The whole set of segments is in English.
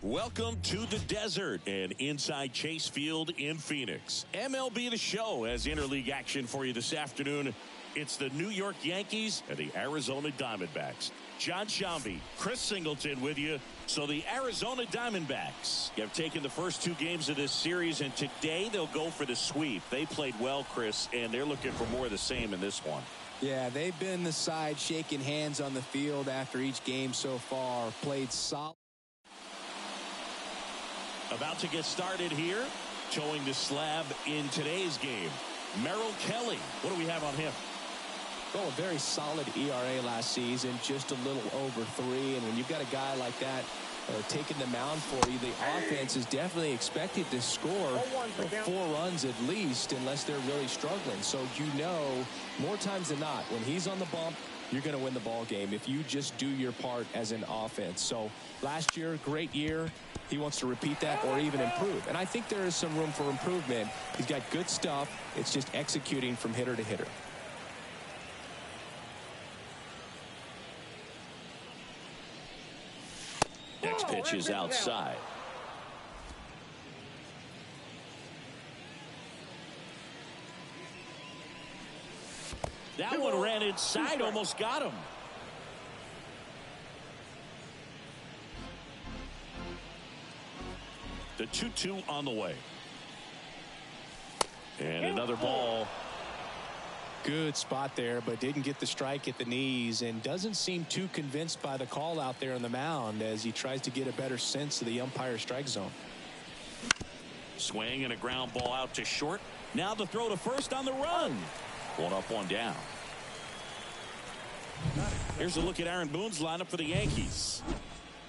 Welcome to the desert and inside Chase Field in Phoenix. MLB The Show has interleague action for you this afternoon. It's the New York Yankees and the Arizona Diamondbacks. John Shambi, Chris Singleton with you. So the Arizona Diamondbacks have taken the first two games of this series, and today they'll go for the sweep. They played well, Chris, and they're looking for more of the same in this one. Yeah, they've been the side shaking hands on the field after each game so far. Played solid. About to get started here, towing the slab in today's game. Merrill Kelly, what do we have on him? Oh, a very solid ERA last season, just a little over 3. And when you've got a guy like that taking the mound for you, the offense is definitely expected to score 4 runs at least, unless they're really struggling. So you know, more times than not, when he's on the bump, you're going to win the ball game if you just do your part as an offense. So last year, great year. He wants to repeat that or even improve. And I think there is some room for improvement. He's got good stuff. It's just executing from hitter to hitter. Next pitch is outside. That one ran inside, almost got him. The 2-2 on the way. And another ball. Good spot there, but didn't get the strike at the knees, and doesn't seem too convinced by the call out there on the mound as he tries to get a better sense of the umpire strike zone. Swing and a ground ball out to short. Now the throw to first on the run. One up, one down. Here's a look at Aaron Boone's lineup for the Yankees.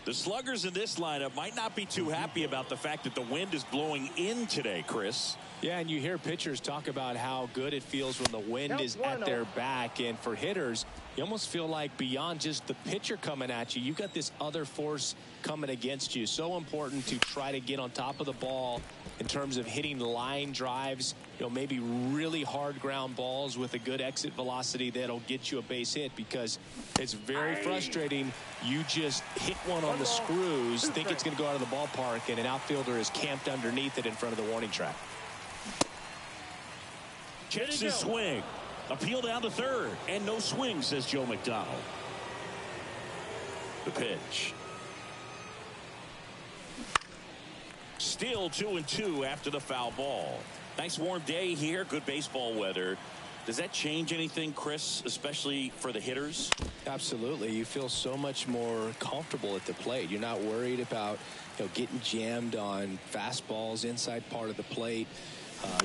The sluggers in this lineup might not be too happy about the fact that the wind is blowing in today, Chris. Yeah, and you hear pitchers talk about how good it feels when the wind is at their back. And for hitters, you almost feel like beyond just the pitcher coming at you, you've got this other force coming against you. So important to try to get on top of the ball in terms of hitting line drives, maybe really hard ground balls with a good exit velocity that'll get you a base hit, because it's very frustrating. You just hit one on the screws, think it's going to go out of the ballpark, and an outfielder is camped underneath it in front of the warning track. Checks his swing. Appeal down to third. And no swing, says Joe McDonald. The pitch. Still 2-2 after the foul ball. Nice warm day here. Good baseball weather. Does that change anything, Chris, especially for the hitters? Absolutely. You feel so much more comfortable at the plate. You're not worried about getting jammed on fastballs inside part of the plate.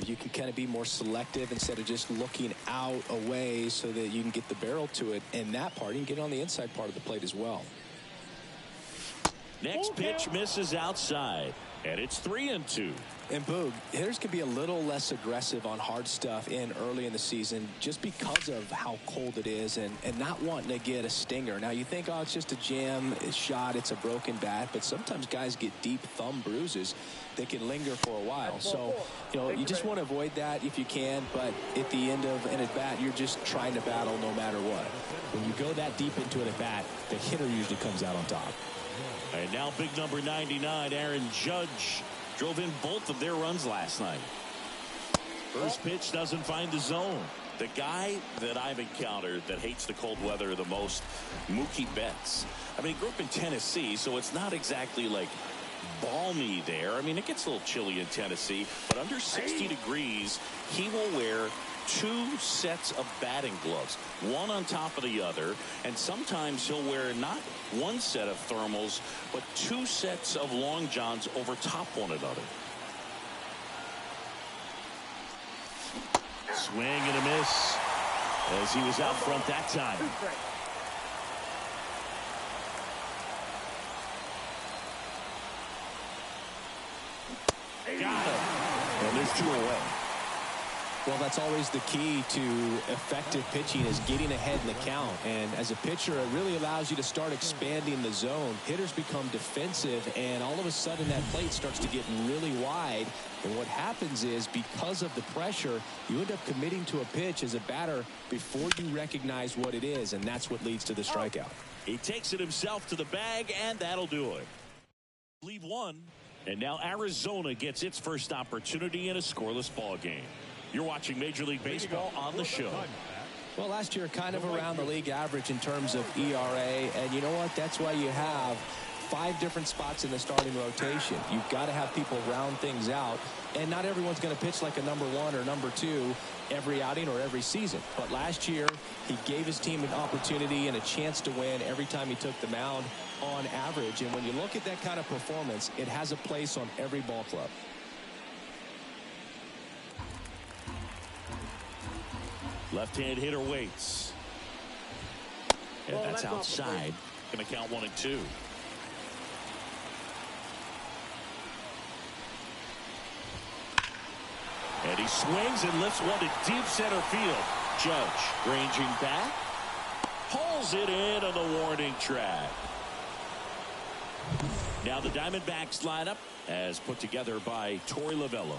You can kind of be more selective instead of just looking out away so that you can get the barrel to it. And that part, you can get on the inside part of the plate as well. Next pitch misses outside. And it's 3-2. And Boog, hitters can be a little less aggressive on hard stuff early in the season just because of how cold it is and not wanting to get a stinger. Now you think, oh, it's just a jam, it's shot, it's a broken bat, but sometimes guys get deep thumb bruises that can linger for a while. So, you just want to avoid that if you can, but at the end of an at-bat, you're just trying to battle no matter what. When you go that deep into an at-bat, the hitter usually comes out on top. And now big number 99, Aaron Judge, drove in both of their runs last night. First pitch doesn't find the zone. The guy that I've encountered that hates the cold weather the most, Mookie Betts. I mean, he grew up in Tennessee, so it's not exactly like balmy there. I mean, it gets a little chilly in Tennessee, but under 60 degrees, he will wear 2 sets of batting gloves, one on top of the other, and sometimes he'll wear not 1 set of thermals, but 2 sets of long johns over top one another. Swing and a miss as he was out front that time. Got him. And there's 2 away. Well, that's always the key to effective pitching, is getting ahead in the count. And as a pitcher, it really allows you to start expanding the zone. Hitters become defensive, and all of a sudden that plate starts to get really wide. And what happens is, because of the pressure, you end up committing to a pitch as a batter before you recognize what it is, and that's what leads to the strikeout. He takes it himself to the bag, and that'll do it. Leave one. And now Arizona gets its first opportunity in a scoreless ball game. You're watching Major League Baseball on the show. Well, last year kind of around the league average in terms of ERA, and you know what? That's why you have 5 different spots in the starting rotation. You've got to have people round things out, and not everyone's going to pitch like a number 1 or number 2 every outing or every season. But last year, he gave his team an opportunity and a chance to win every time he took the mound on average. And when you look at that kind of performance, it has a place on every ball club. Left-hand hitter waits. And that's outside. Going to count 1 and 2. And he swings and lifts one to deep center field. Judge ranging back. Pulls it in on the warning track. Now the Diamondbacks lineup as put together by Torey Lovello.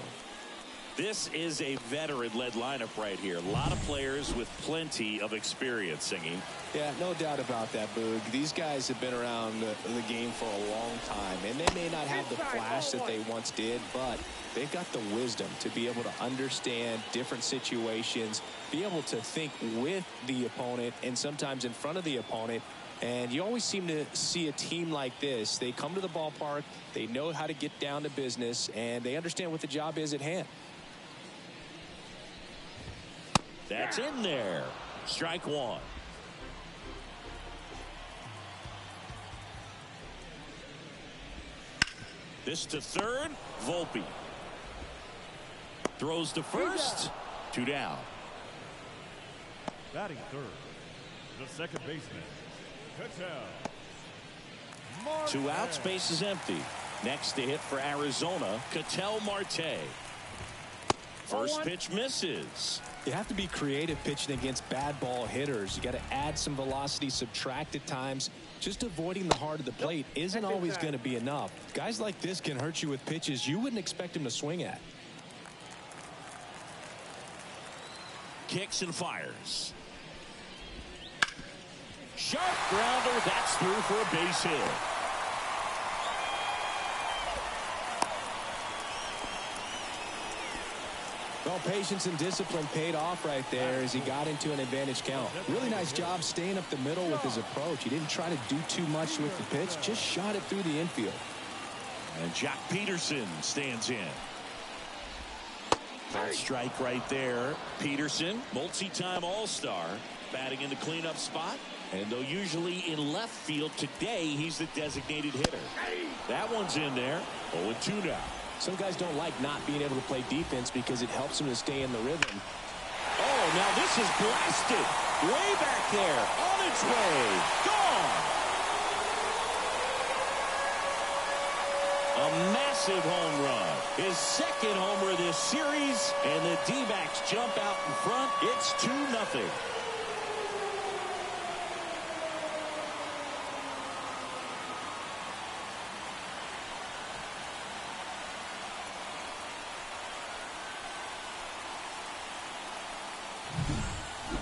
This is a veteran-led lineup right here. A lot of players with plenty of experience singing. Yeah, no doubt about that, Boog. These guys have been around the game for a long time, and they may not have the flash that they once did, but they've got the wisdom to be able to understand different situations, be able to think with the opponent and sometimes in front of the opponent. And you always seem to see a team like this. They come to the ballpark, they know how to get down to business, and they understand what the job is at hand. That's in there. Strike 1. This to third. Volpe throws to first. 2 down. Batting third, the second baseman, Cattell. 2 outs, base is empty. Next to hit for Arizona, Cattell Marte. First pitch misses. You have to be creative pitching against bad ball hitters. You got to add some velocity, subtract at times. Just avoiding the heart of the plate isn't always going to be enough. Guys like this can hurt you with pitches you wouldn't expect him to swing at. Kicks and fires. Sharp grounder. That's through for a base hit. Well, patience and discipline paid off right there as he got into an advantage count. Really nice job staying up the middle with his approach. He didn't try to do too much with the pitch, just shot it through the infield. And Jack Peterson stands in. Full strike right there. Peterson, multi-time All-Star, batting in the cleanup spot. And though usually in left field, today he's the designated hitter. That one's in there. 0-2 now. Some guys don't like not being able to play defense because it helps them to stay in the rhythm. Oh, now this is blasted. Way back there. On its way. Gone. A massive home run. His second homer this series, and the D-backs jump out in front. It's 2-0.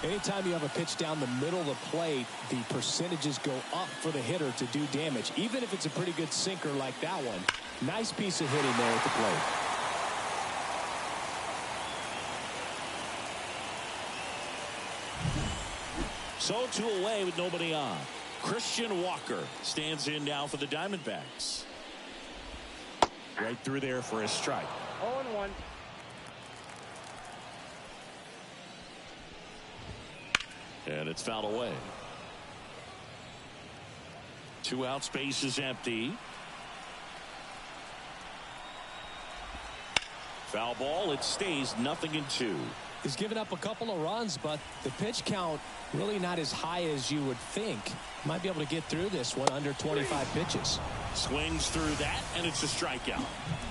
Anytime you have a pitch down the middle of the plate, the percentages go up for the hitter to do damage, even if it's a pretty good sinker like that one. Nice piece of hitting there at the plate. So 2 away with nobody on. Christian Walker stands in now for the Diamondbacks. Right through there for a strike. 0-1. And it's fouled away. 2 out, space is empty. Foul ball, it stays 0-2. He's given up a couple of runs, but the pitch count really not as high as you would think. Might be able to get through this one under 25 pitches. Swings through that, and it's a strikeout.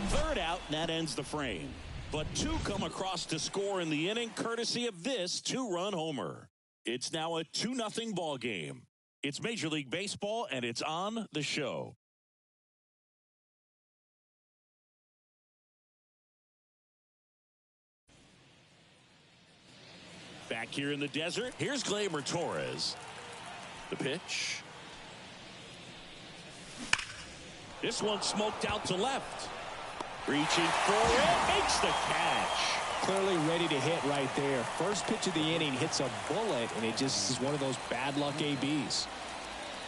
3rd out, and that ends the frame. But 2 come across to score in the inning, courtesy of this 2-run homer. It's now a 2-0 ball game. It's Major League Baseball, and it's on the show. Back here in the desert, here's Gleyber Torres. The pitch. This one smoked out to left. Reaching for it, makes the catch. Clearly ready to hit right there. First pitch of the inning hits a bullet, and it just is one of those bad luck ABs.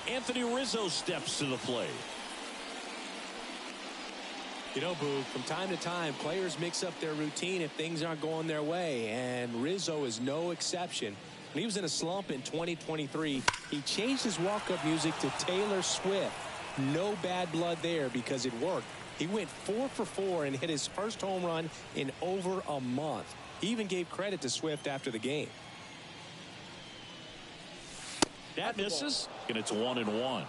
Anthony Rizzo steps to the plate. You know, Boog, from time to time, players mix up their routine if things aren't going their way, and Rizzo is no exception. When he was in a slump in 2023, he changed his walk-up music to Taylor Swift. No bad blood there because it worked. He went 4 for 4 and hit his first home run in over a month. He even gave credit to Swift after the game. That misses, and it's 1-1.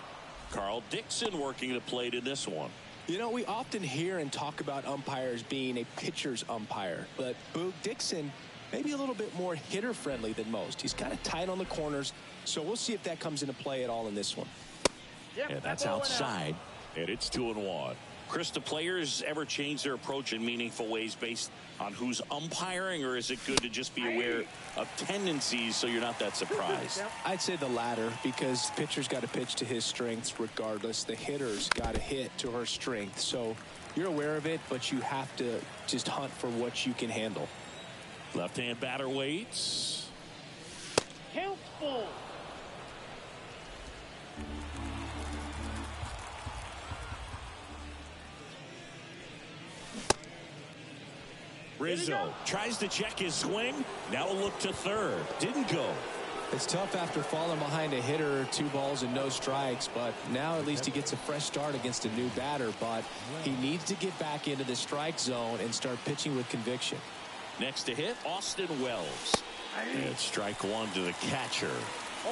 Carl Dixon working the plate in this one. You know, we often hear and talk about umpires being a pitcher's umpire, but Boog Dixon maybe a little bit more hitter-friendly than most. He's kind of tight on the corners, so we'll see if that comes into play at all in this one. Yep, and that's outside, and it's 2-1. Chris, do players ever change their approach in meaningful ways based on who's umpiring, or is it good to just be aware of tendencies so you're not that surprised? I'd say the latter, because the pitcher's got to pitch to his strengths regardless. The hitter's got to hit to her strength. So you're aware of it, but you have to just hunt for what you can handle. Left-hand batter waits. Count full. Rizzo tries to check his swing. Now a look to third. Didn't go. It's tough after falling behind a hitter, 2 balls and no strikes, but now at least he gets a fresh start against a new batter, but he needs to get back into the strike zone and start pitching with conviction. Next to hit, Austin Wells. And strike 1 to the catcher.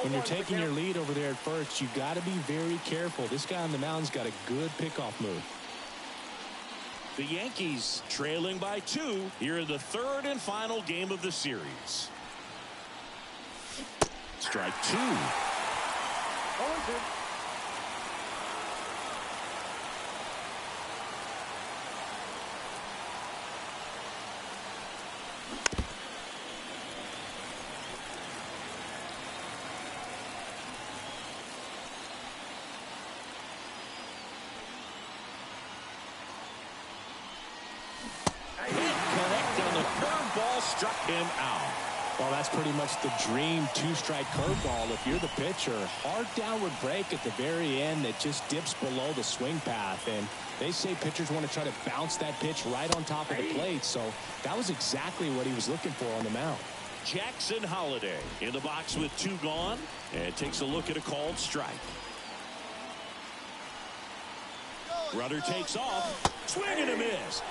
When you're taking your lead over there at first, you got to be very careful. This guy on the mound's got a good pickoff move. The Yankees trailing by 2 here in the 3rd and final game of the series. Strike 2. Struck him out. Well, that's pretty much the dream 2-strike curveball. If you're the pitcher, hard downward break at the very end that just dips below the swing path. And they say pitchers want to try to bounce that pitch right on top of the plate. So that was exactly what he was looking for on the mound. Jackson Holliday in the box with 2 gone and takes a look at a called strike. Runner takes off. Swing and a miss.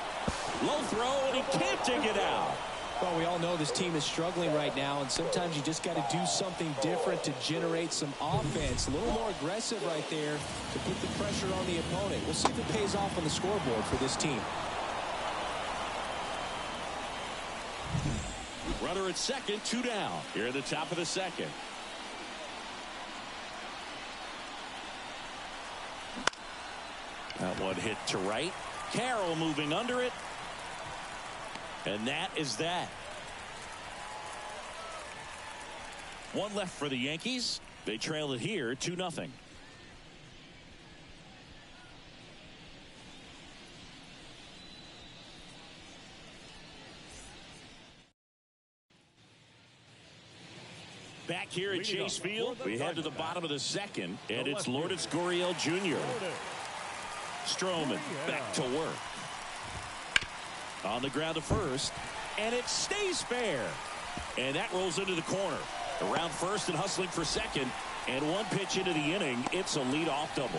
Low throw, and he can't take it out. Well, we all know this team is struggling right now, and sometimes you just got to do something different to generate some offense. A little more aggressive right there to put the pressure on the opponent. We'll see if it pays off on the scoreboard for this team. Runner at second, 2 down. Here at the top of the second. That one hit to right. Carroll moving under it. And that is that. One left for the Yankees. They trail it here 2-0. Back here at Chase Field, we head to the bottom of the second, and it's Lourdes Gurriel Jr. Stroman back to work. On the ground to first, and it stays fair. And that rolls into the corner. Around first and hustling for second, and one pitch into the inning, it's a leadoff double.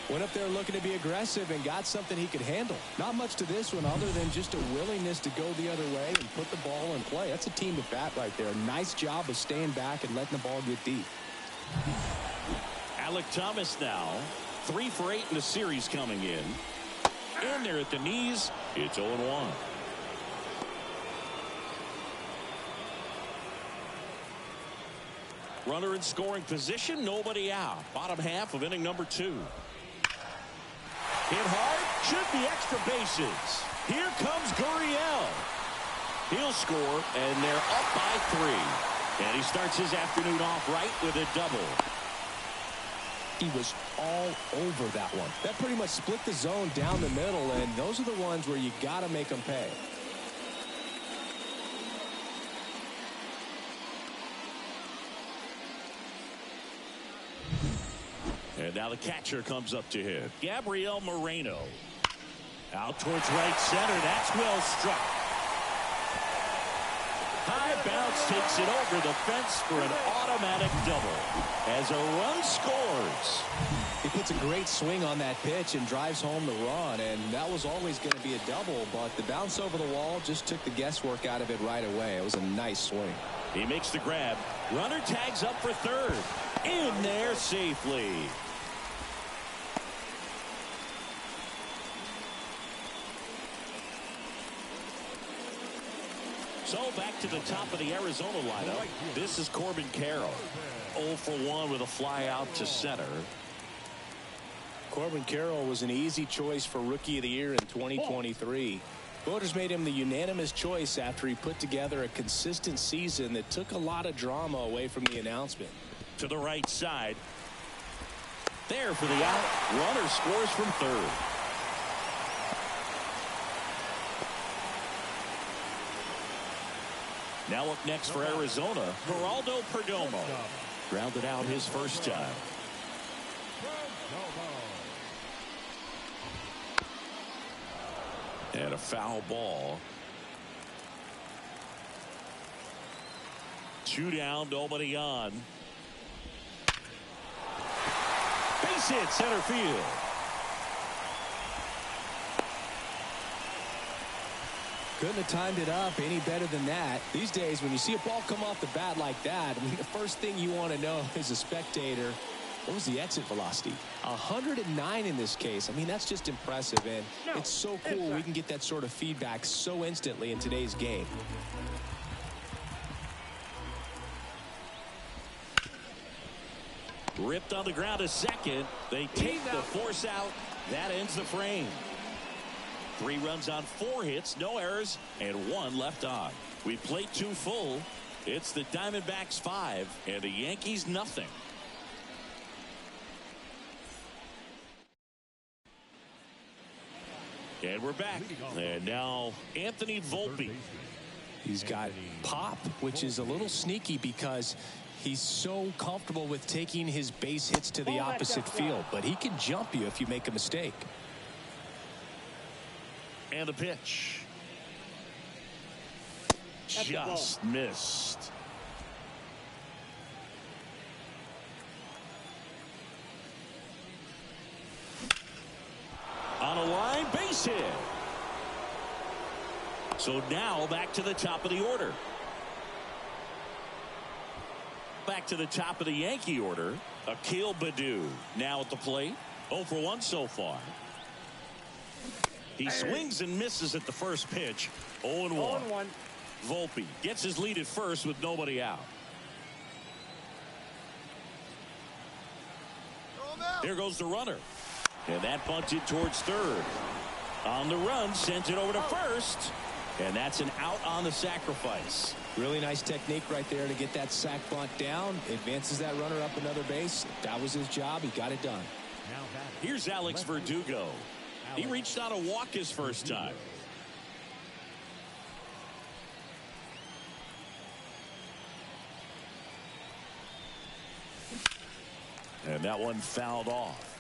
Went up there looking to be aggressive and got something he could handle. Not much to this one other than just a willingness to go the other way and put the ball in play. That's a team at bat right there. Nice job of staying back and letting the ball get deep. Alec Thomas now 3 for 8 in the series coming in. In there at the knees. It's 0-1. Runner in scoring position. Nobody out. Bottom half of inning number 2. Hit hard. Should be extra bases. Here comes Gurriel. He'll score, and they're up by 3. And he starts his afternoon off right with a double. He was all over that one. That pretty much split the zone down the middle, and those are the ones where you got to make them pay. And now the catcher comes up to hit. Gabriel Moreno. Out towards right center. That's well struck. High bounce takes it over the fence for an automatic double as a run scores. He puts a great swing on that pitch and drives home the run, and that was always going to be a double, but the bounce over the wall just took the guesswork out of it right away. It was a nice swing. He makes the grab. Runner tags up for third. In there safely. So back to the top of the Arizona lineup. This is Corbin Carroll. 0 for 1 with a fly out to center. Corbin Carroll was an easy choice for Rookie of the Year in 2023. Voters made him the unanimous choice after he put together a consistent season that took a lot of drama away from the announcement. To the right side. There for the out. Runner scores from third. Now up next for Arizona, Geraldo Perdomo. Grounded out his first time. And a foul ball. 2 down, nobody on. Base hit, center field. Couldn't have timed it up any better than that. These days, when you see a ball come off the bat like that, I mean, the first thing you want to know as a spectator, what was the exit velocity? 109 in this case. I mean, that's just impressive, and it's so cool we can get that sort of feedback so instantly in today's game. Ripped on the ground to second. They take the force out. That ends the frame. 3 runs on 4 hits, no errors, and 1 left on. We played 2 full. It's the Diamondbacks 5 and the Yankees nothing. And we're back. And now Anthony Volpe. He's got pop, which is a little sneaky because he's so comfortable with taking his base hits to the opposite field, but he can jump you if you make a mistake. And the pitch. Just missed. On a line, base hit. So now back to the top of the order. Back to the top of the Yankee order. Akil Baddoo now at the plate. 0 for 1 so far. He swings and misses at the first pitch. 0-1. Volpe gets his lead at first with nobody out. There goes the runner. And that bunted towards third. On the run, sends it over to first. And that's an out on the sacrifice. Really nice technique right there to get that sac bunt down. Advances that runner up another base. That was his job. He got it done. Here's Alex Verdugo. He reached out a walk his first time. And that one fouled off.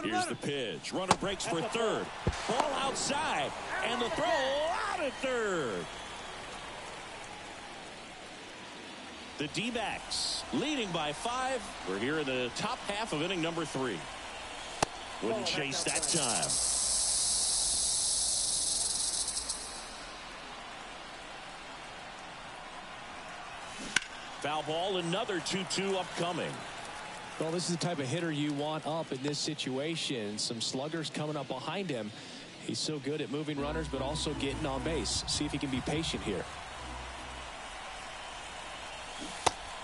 Here's the pitch. Runner breaks for third. Ball outside. And the throw out at third. The D-backs leading by 5. We're here in the top half of inning number 3. Wouldn't chase that time. Foul ball, another 2-2 upcoming. Well, this is the type of hitter you want up in this situation. Some sluggers coming up behind him. He's so good at moving runners, but also getting on base. See if he can be patient here.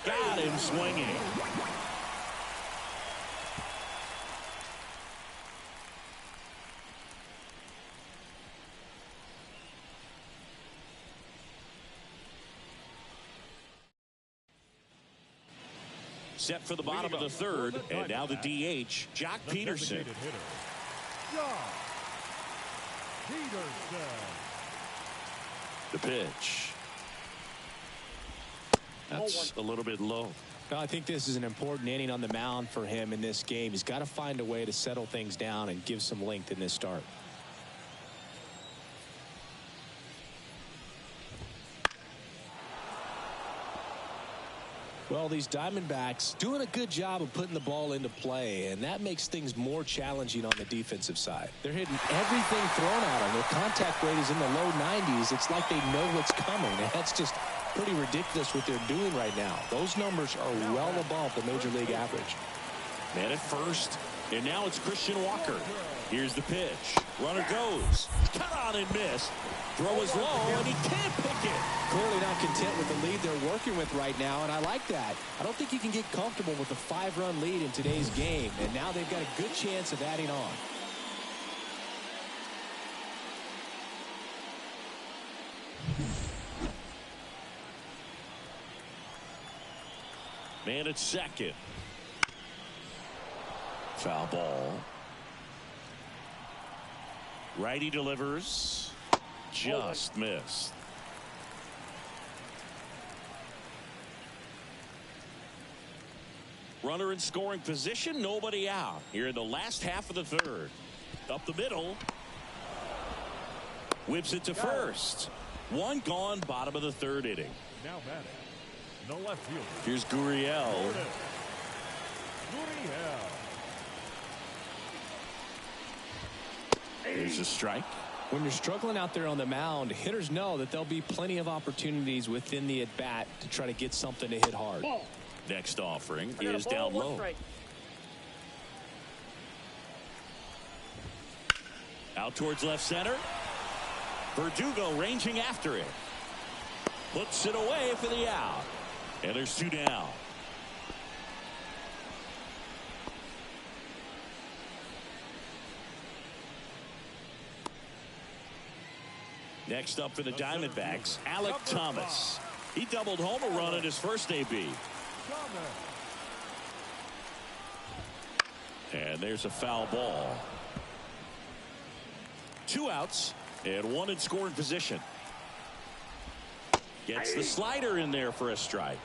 Got him swinging. Set for the bottom of the third, and now the DH, Jock Peterson. The pitch. That's a little bit low. Well, I think this is an important inning on the mound for him in this game. He's got to find a way to settle things down and give some length in this start. Well, these Diamondbacks doing a good job of putting the ball into play, and that makes things more challenging on the defensive side. They're hitting everything thrown at them. Their contact rate is in the low 90s. It's like they know what's coming, and that's just pretty ridiculous what they're doing right now. Those numbers are well above the major league average. Man at first, and now it's Christian Walker. Here's the pitch. Runner goes. Cut on and miss. Throw is low, and he can't pick it. Clearly not content with the lead they're working with right now, and I like that. I don't think you can get comfortable with a 5-run lead in today's game, and now they've got a good chance of adding on. Man at second. Foul ball. Righty delivers. Just missed. Runner in scoring position, nobody out. Here in the last half of the third. Up the middle. Whips it to first. One gone, bottom of the third inning. Now batting, the left fielder. Here's Gurriel. Here's a strike. When you're struggling out there on the mound, hitters know that there'll be plenty of opportunities within the at-bat to try to get something to hit hard. Ball. Next offering is down low. Out towards left center. Verdugo ranging after it. Puts it away for the out. And there's 2 down. Next up for the Diamondbacks, Alek Thomas. He doubled home a run in his first AB. And there's a foul ball. 2 outs and 1 in scoring position. Gets the slider in there for a strike.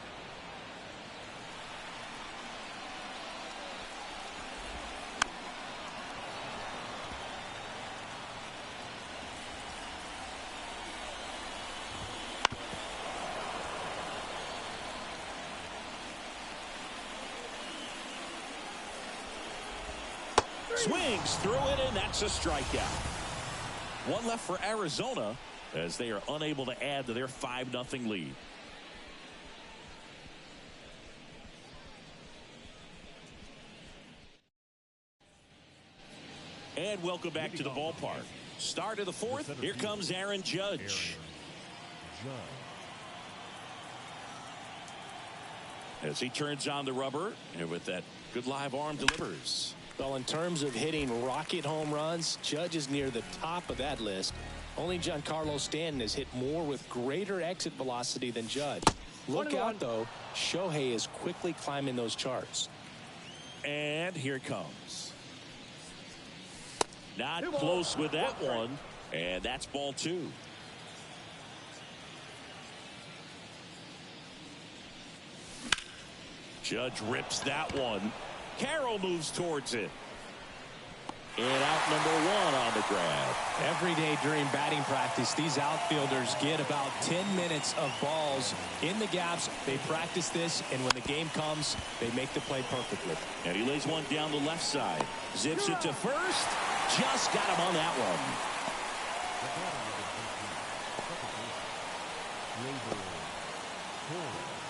Swings through it, and that's a strikeout. One left for Arizona as they are unable to add to their 5-0 lead. And welcome back to the ballpark. Start of the fourth. Here comes Aaron Judge. As he turns on the rubber, and with that good live arm delivers. Well, in terms of hitting rocket home runs, Judge is near the top of that list. Only Giancarlo Stanton has hit more with greater exit velocity than Judge. Look out, though. Shohei is quickly climbing those charts. And here it comes. Not close with that one. And that's ball 2. Judge rips that one. Carroll moves towards it. And out number 1 on the grab. Every day during batting practice, these outfielders get about 10 minutes of balls in the gaps. They practice this, and when the game comes, they make the play perfectly. And he lays one down the left side. Zips it to first. Just got him on that one.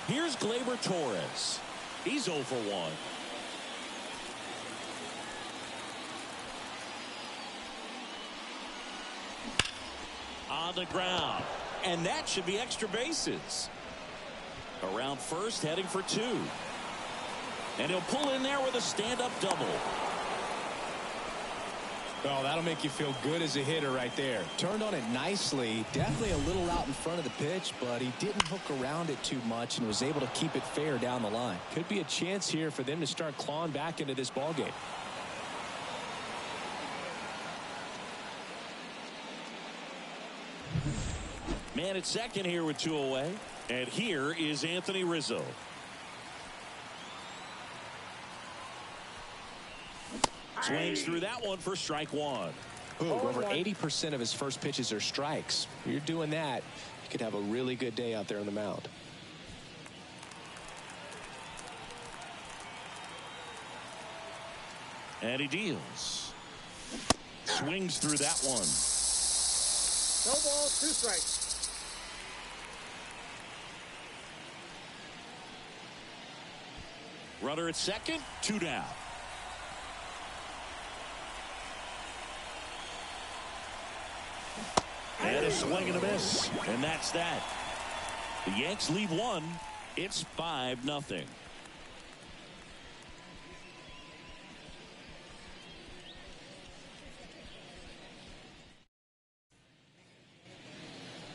Here's Gleyber Torres. He's 0 for 1. On the ground. And that should be extra bases. Around first, heading for 2. And he'll pull in there with a stand-up double. Oh, that'll make you feel good as a hitter right there. Turned on it nicely. Definitely a little out in front of the pitch, but he didn't hook around it too much and was able to keep it fair down the line. Could be a chance here for them to start clawing back into this ballgame. Man at second here with 2 away. And here is Anthony Rizzo. Swings through that one for strike 1. Ooh, over 80% of his first pitches are strikes. If you're doing that, you could have a really good day out there on the mound. And he deals. Swings through that one. No ball, 2 strikes. Runner at second, 2 down. And a swing and a miss. And that's that. The Yanks leave 1. It's 5-0.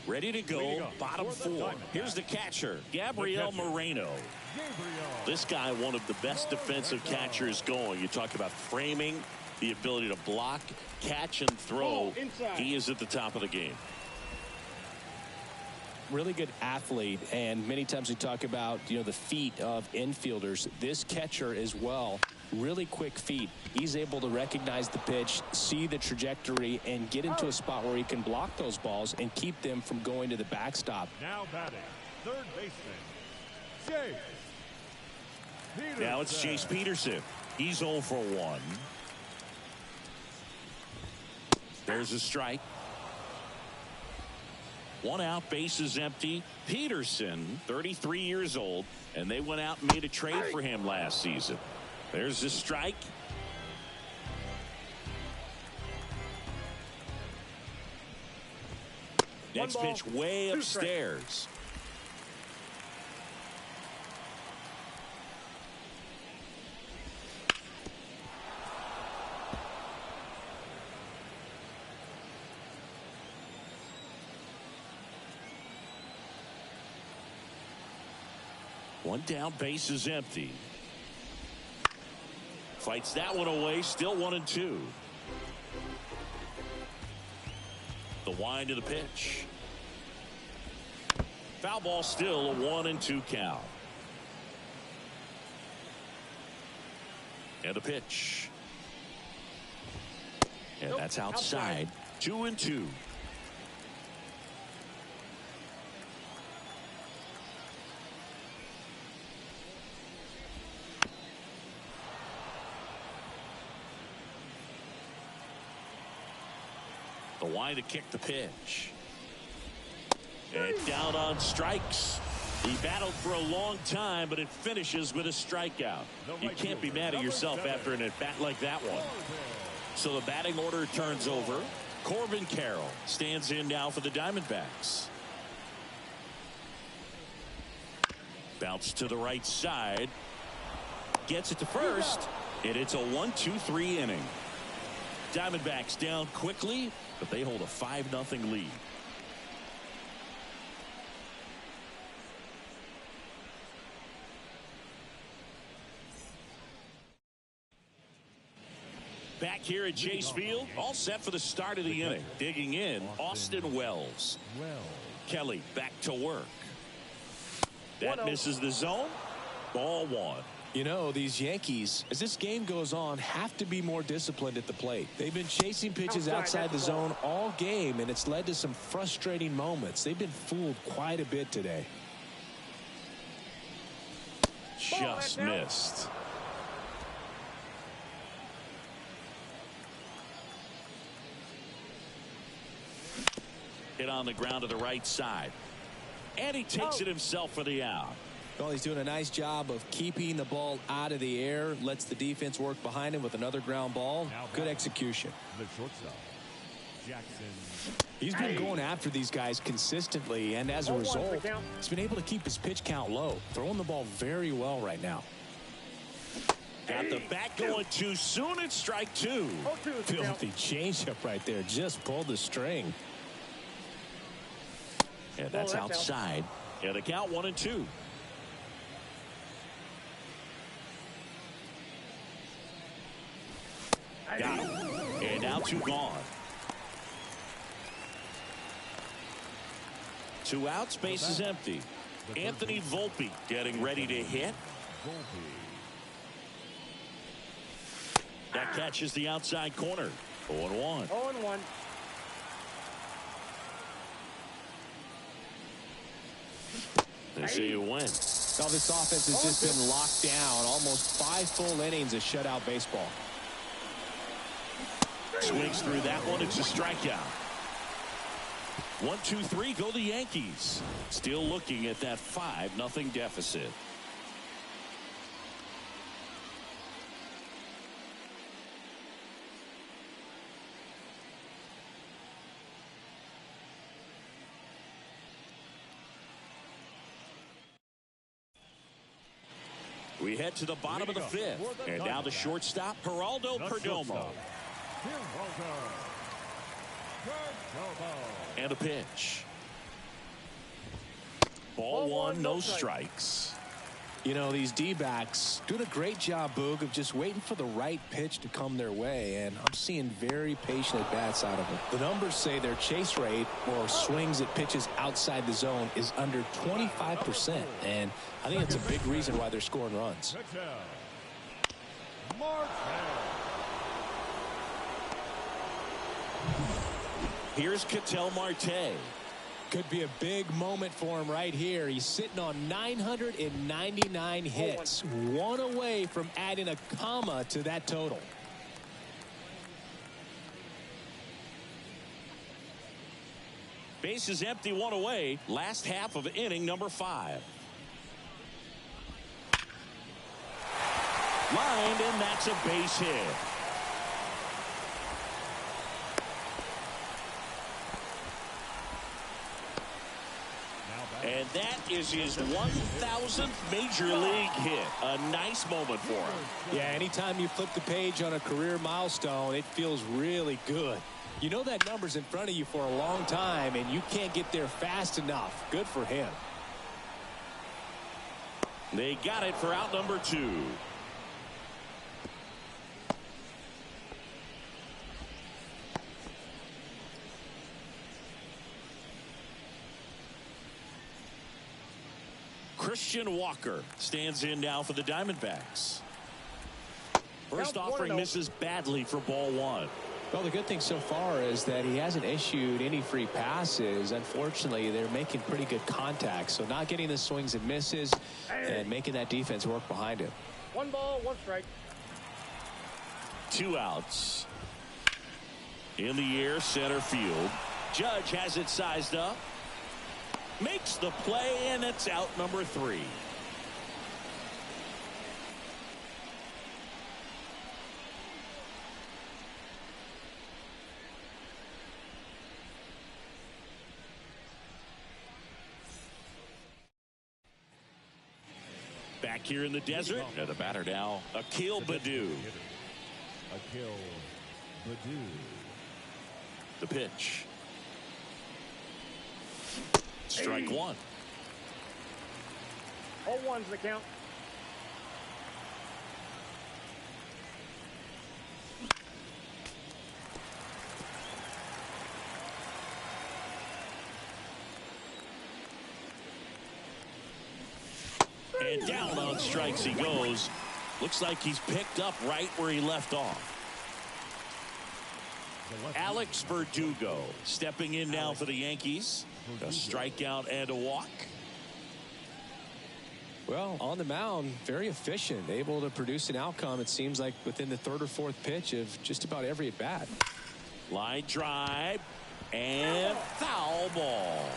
Ready to go, bottom 4. Here's the catcher, Gabriel Moreno. This guy, one of the best defensive catchers going. You talk about framing, the ability to block, catch, and throw. He is at the top of the game. Really good athlete, and many times we talk about, the feet of infielders. This catcher as well, really quick feet. He's able to recognize the pitch, see the trajectory, and get into a spot where he can block those balls and keep them from going to the backstop. Now batting, third baseman, Chase Peterson. Now it's Chase Peterson. He's 0 for 1. There's a strike. 1 out, bases empty. Peterson, 33 years old, and they went out and made a trade for him last season. There's the strike. Next pitch way upstairs. One down, base is empty. Fights that one away, still 1-2. The wind of the pitch. Foul ball, still a 1-2 count. And the pitch. And that's outside. 2-2. The wide to kick the pitch. And down on strikes. He battled for a long time, but it finishes with a strikeout. You can't be mad at yourself after an at-bat like that one. So the batting order turns over. Corbin Carroll stands in now for the Diamondbacks. Bounce to the right side. Gets it to first. And it's a 1-2-3 inning. Diamondbacks down quickly, but they hold a 5-0 lead. Back here at Chase Field, all set for the start of the inning. Digging in, Austin Wells. Kelly back to work. That misses the zone. Ball one. You know, these Yankees, as this game goes on, have to be more disciplined at the plate. They've been chasing pitches outside the zone all game, and it's led to some frustrating moments. They've been fooled quite a bit today. Just missed. Hit on the ground to the right side. And he takes it himself for the out. Well, he's doing a nice job of keeping the ball out of the air. Lets the defense work behind him with another ground ball. Good execution. The shortstop, Jackson. He's been going after these guys consistently, and as a result, he's been able to keep his pitch count low. Throwing the ball very well right now. Got the bat going too soon. It's strike two. Filthy changeup right there. Just pulled the string. And that's outside. And the count 1-2. Got him. And now two gone. Two outs, base is empty. Anthony Volpe getting ready to hit. That catches the outside corner. 0-1. 0-1. They see you win. Well, this offense has just been locked down. Almost 5 full innings of shutout baseball. Swings through that one. It's a strikeout. 1-2-3 go the Yankees. Still looking at that 5-0 deficit. We head to the bottom of the 5th. And now the shortstop, Geraldo Perdomo. And a pitch. Ball one, no strikes. You know, these D-backs doing a great job, Boog, of just waiting for the right pitch to come their way, and I'm seeing very patient at-bats out of them. The numbers say their chase rate or swings at pitches outside the zone is under 25%, and I think that's a big reason why they're scoring runs. Here's Ketel Marte. Could be a big moment for him right here. He's sitting on 999 hits. One away from adding a comma to that total. Base is empty, one away. Last half of inning number 5. Lined, and that's a base hit. And that is his 1,000th major league hit. A nice moment for him. Yeah, anytime you flip the page on a career milestone, it feels really good. You know that number's in front of you for a long time, and you can't get there fast enough. Good for him. They got it for out number 2. Christian Walker stands in now for the Diamondbacks. First offering misses badly for ball one. Well, the good thing so far is that he hasn't issued any free passes. Unfortunately, they're making pretty good contact, so not getting the swings and misses and making that defense work behind him. 1 ball, 1 strike. 2 outs. In the air, center field. Judge has it sized up. Makes the play, and it's out number 3. Back here in the desert, and the batter now, Akil Baddoo. Akil Baddoo. The pitch. Strike 1. 0-1's the count. And down on strikes he goes. Looks like he's picked up right where he left off. Alex Verdugo stepping in now for the Yankees. A strikeout and a walk. Well, on the mound, very efficient, able to produce an outcome, it seems like, within the 3rd or 4th pitch of just about every at bat. Line drive and foul ball.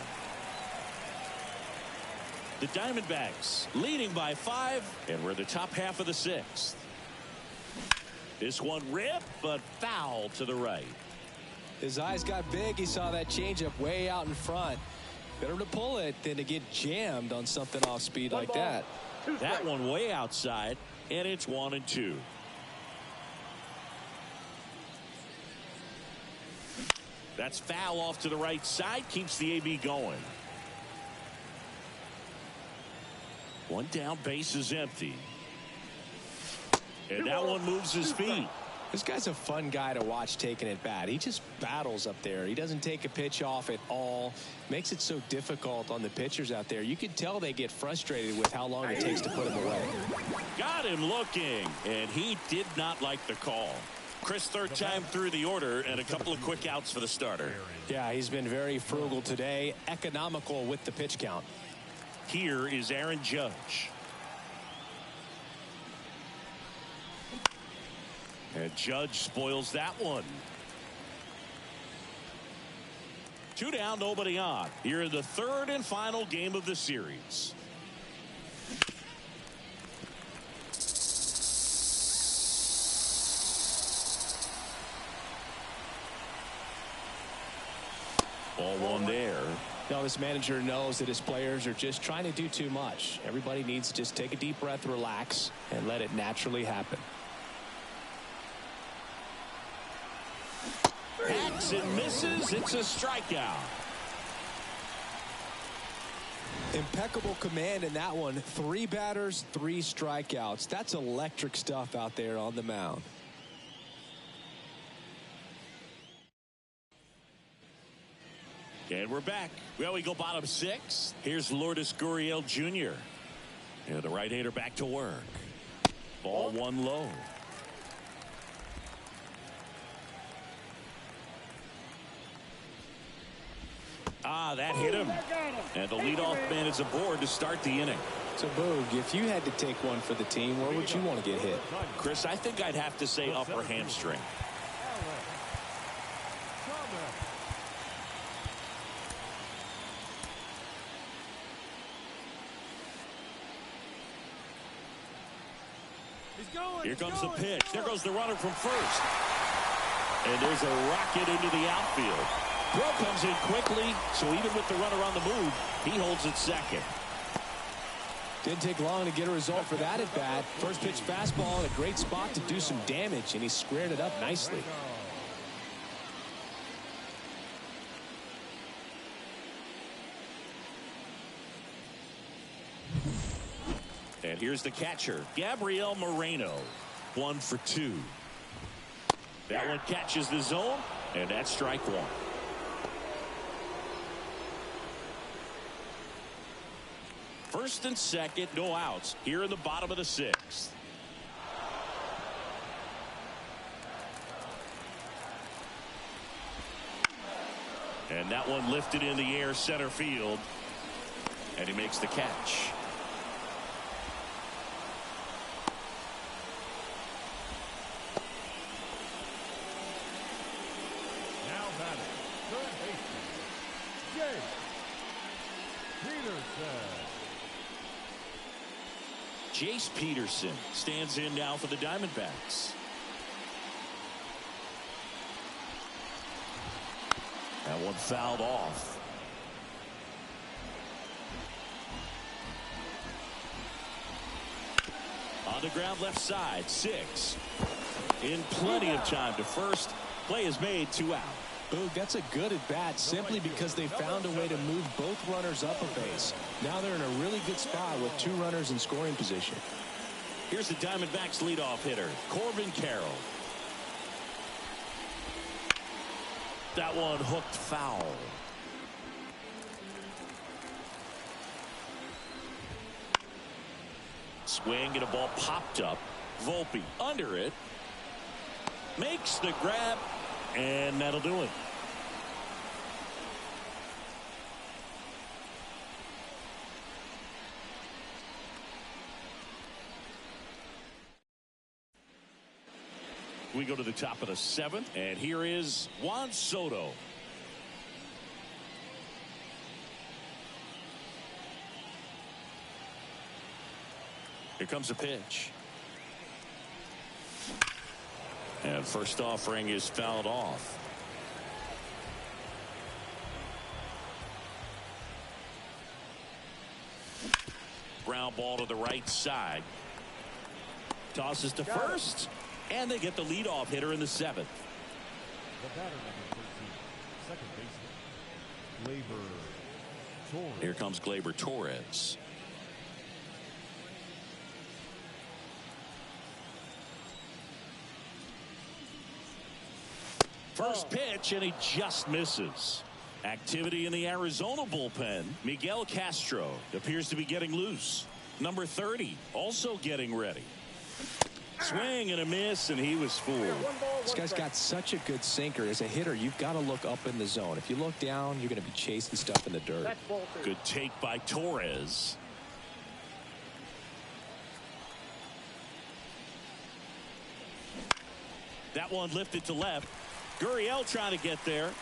The Diamondbacks leading by 5, and we're the top half of the 6th. This one ripped, but foul to the right. His eyes got big. He saw that changeup way out in front. Better to pull it than to get jammed on something off speed like that. That one way outside, and it's 1-2. That's foul off to the right side, keeps the AB going. One down, base is empty. And that one moves his feet. This guy's a fun guy to watch taking at bat. He just battles up there. He doesn't take a pitch off at all. Makes it so difficult on the pitchers out there. You can tell they get frustrated with how long it takes to put him away. Got him looking, and he did not like the call. Chris, 3rd time through the order, and a couple of quick outs for the starter. Yeah, he's been very frugal today, economical with the pitch count. Here is Aaron Judge. And Judge spoils that one. 2 down, nobody on. Here in the 3rd and final game of the series. Ball 1 there. Now this manager knows that his players are just trying to do too much. Everybody needs to just take a deep breath, relax, and let it naturally happen. Hacks and misses. It's a strikeout. Impeccable command in that one. 3 batters, 3 strikeouts. That's electric stuff out there on the mound. And we're back. Well, we go bottom 6. Here's Lourdes Gurriel Jr. And the right-hander back to work. Ball 1 low. That hit him. And the leadoff man is aboard to start the inning. So, Boog, if you had to take one for the team, where would you want to get hit? Chris, I think I'd have to say upper hamstring. Here comes the pitch. There goes the runner from first. And there's a rocket into the outfield. Throw comes in quickly, so even with the runner on the move, he holds it second. Didn't take long to get a result for that at bat. First pitch fastball in a great spot to do some damage, and he squared it up nicely. And here's the catcher, Gabriel Moreno. 1 for 2. That one catches the zone, and that's strike 1. First and second, no outs here in the bottom of the 6th. And that one lifted in the air, center field, and he makes the catch. Jace Peterson stands in now for the Diamondbacks. That one fouled off. On the ground left side, 6. In plenty of time to first. Play is made, 2 out. Boog, that's a good at bat simply because they found a way to move both runners up a base. Now they're in a really good spot with 2 runners in scoring position. Here's the Diamondbacks leadoff hitter, Corbin Carroll. That one hooked foul. Swing and a ball popped up. Volpe under it. Makes the grab. And that'll do it. We go to the top of the 7th. And here is Juan Soto. Here comes a pitch. And first offering is fouled off. Ground ball to the right side. Tosses to first. And they get the leadoff hitter in the 7th. The batter number 13, second baseman, Gleyber Torres. Here comes Gleyber Torres. First pitch, and he just misses. Activity in the Arizona bullpen. Miguel Castro appears to be getting loose. Number 30 also getting ready. Swing and a miss, and he was fooled. This guy's got such a good sinker. As a hitter, you've got to look up in the zone. If you look down, you're going to be chasing stuff in the dirt. Good take by Torres. That one lifted to left. Gurriel trying to get there.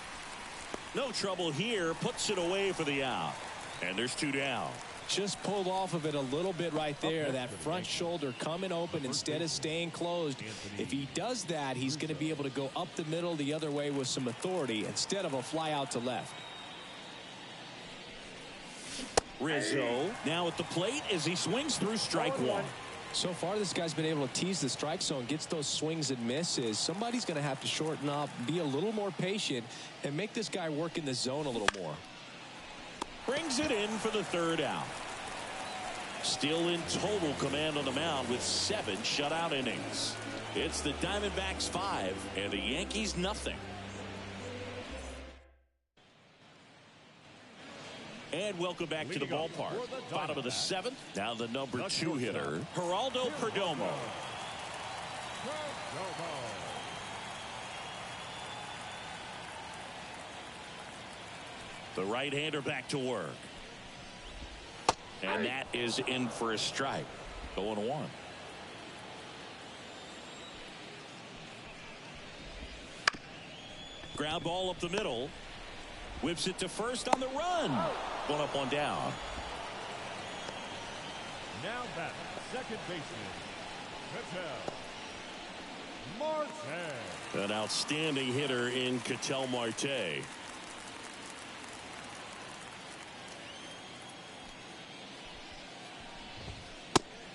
No trouble here. Puts it away for the out. And there's 2 down. Just pulled off of it a little bit right there. That front shoulder coming open instead of staying closed. If he does that, he's going to be able to go up the middle the other way with some authority instead of a fly out to left. Rizzo now at the plate as he swings through strike 1. So far, this guy's been able to tease the strike zone, gets those swings and misses. Somebody's going to have to shorten up, be a little more patient, and make this guy work in the zone a little more. Brings it in for the 3rd out. Still in total command on the mound with 7 shutout innings. It's the Diamondbacks 5 and the Yankees nothing. And welcome back to the ballpark. Bottom of the 7th. Now the number 2 hitter, Geraldo Perdomo. The right-hander back to work. And that is in for a strike. 0-1. Ground ball up the middle. Whips it to first on the run. 1 up, 1 down. Now back, second baseman, Ketel Marte. An outstanding hitter in Ketel Marte.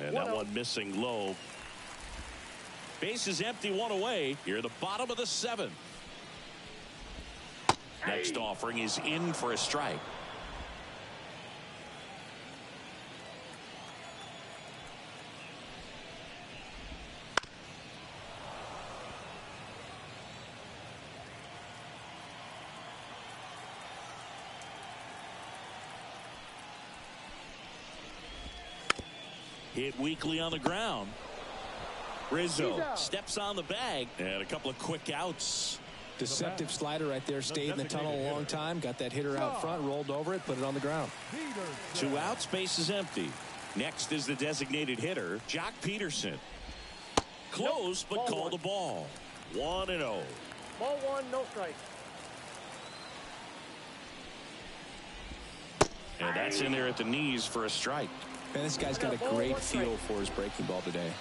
And that one missing low. Base is empty, 1 away. Here at the bottom of the 7th. Next offering is in for a strike. Hit weakly on the ground. Rizzo steps on the bag, and a couple of quick outs. Deceptive slider right there. Stayed in the tunnel a long time. Got that hitter out front, rolled over it, put it on the ground. 2 outs, base is empty. Next is the designated hitter, Jock Peterson. Close, but called the ball. 1-0. Ball 1, no strike. And that's in there at the knees for a strike. Man, this guy's got a great feel for his breaking ball today.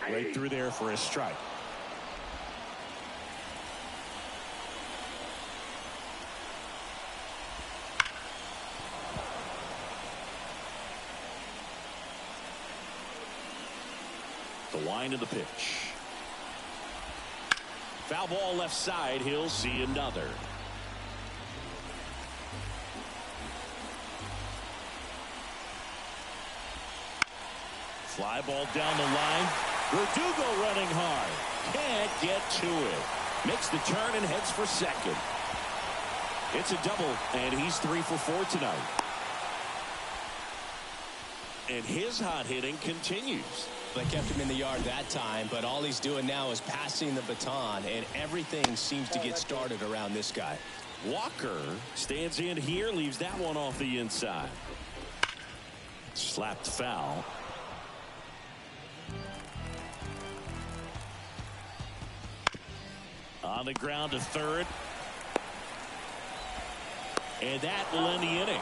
Right through there for a strike. The wind of the pitch. Foul ball left side. He'll see another. Fly ball down the line. Verdugo running hard. Can't get to it. Makes the turn and heads for second. It's a double, and he's 3 for 4 tonight. And his hot hitting continues. They kept him in the yard that time, but all he's doing now is passing the baton, and everything seems to get started around this guy. Walker stands in here, leaves that one off the inside. Slapped foul. On the ground to third. And that will end the inning.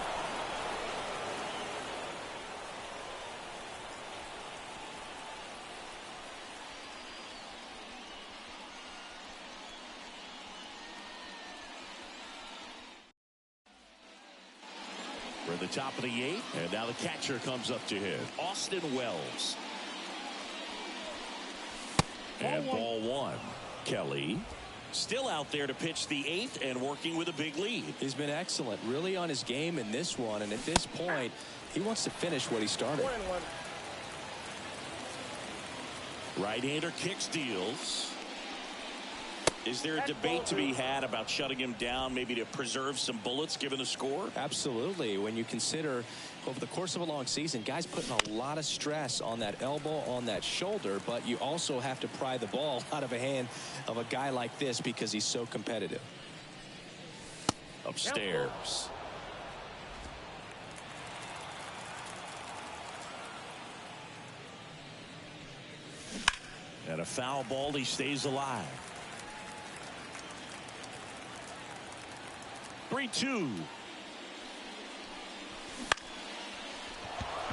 We're at the top of the 8th, and now the catcher comes up to hit. Austin Wells. And ball 1. Kelly still out there to pitch the 8th and working with a big lead. He's been excellent, really on his game in this one, and at this point he wants to finish what he started. Right-hander kicks, deals. Is there a debate to be had about shutting him down, maybe to preserve some bullets given the score? Absolutely. When you consider over the course of a long season, guys putting a lot of stress on that elbow, on that shoulder, but you also have to pry the ball out of a hand of a guy like this because he's so competitive. Upstairs. And a foul ball, he stays alive. 3-2.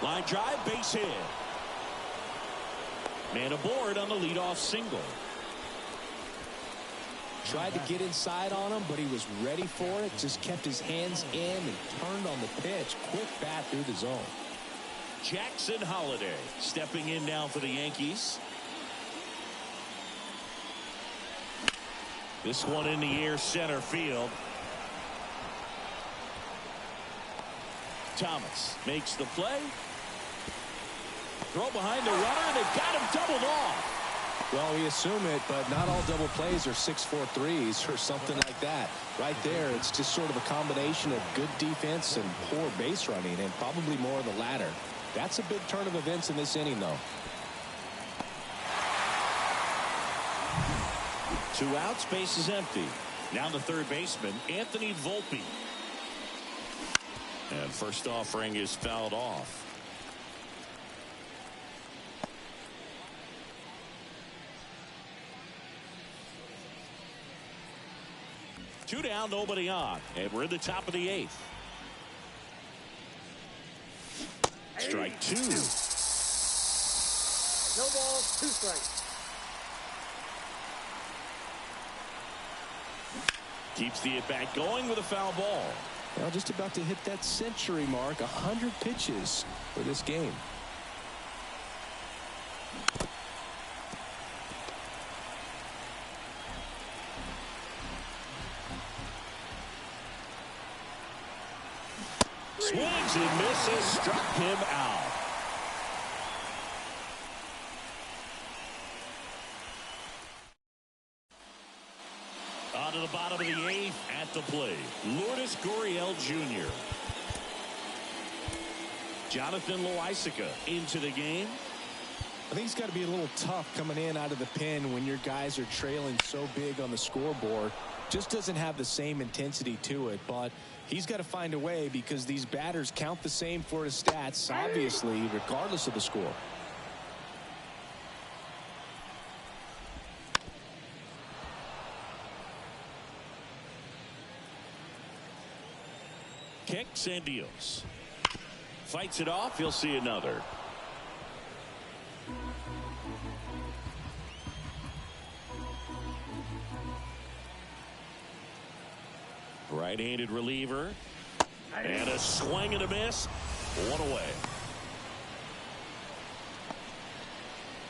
Line drive, base hit. Man aboard on the leadoff single. Tried to get inside on him, but he was ready for it. Just kept his hands in and turned on the pitch. Quick bat through the zone. Jackson Holliday stepping in now for the Yankees. This one in the air, center field. Thomas makes the play. Throw behind the runner, and they've got him doubled off. Well, we assume it, but not all double plays are 6-4 threes or something like that. Right there, it's just sort of a combination of good defense and poor base running, and probably more of the latter. That's a big turn of events in this inning, though. 2 outs, base is empty. Now the third baseman, Anthony Volpe. And first offering is fouled off. Two down, nobody on, and we're in the top of the 8th. Strike 2. No balls, 2 strikes. Keeps the at-bat going with a foul ball. Well, just about to hit that century mark. 100 pitches for this game. Swings and misses, struck him out. On to the bottom of the 8th, at the plate, Lourdes Gurriel Jr. Jonathan Loaisiga into the game. I think it's got to be a little tough coming in out of the pen when your guys are trailing so big on the scoreboard. Just doesn't have the same intensity to it, but he's got to find a way because these batters count the same for his stats, obviously, regardless of the score. Kicks and deals. Fights it off. He'll see another. Right-handed reliever. And a swing and a miss. One away.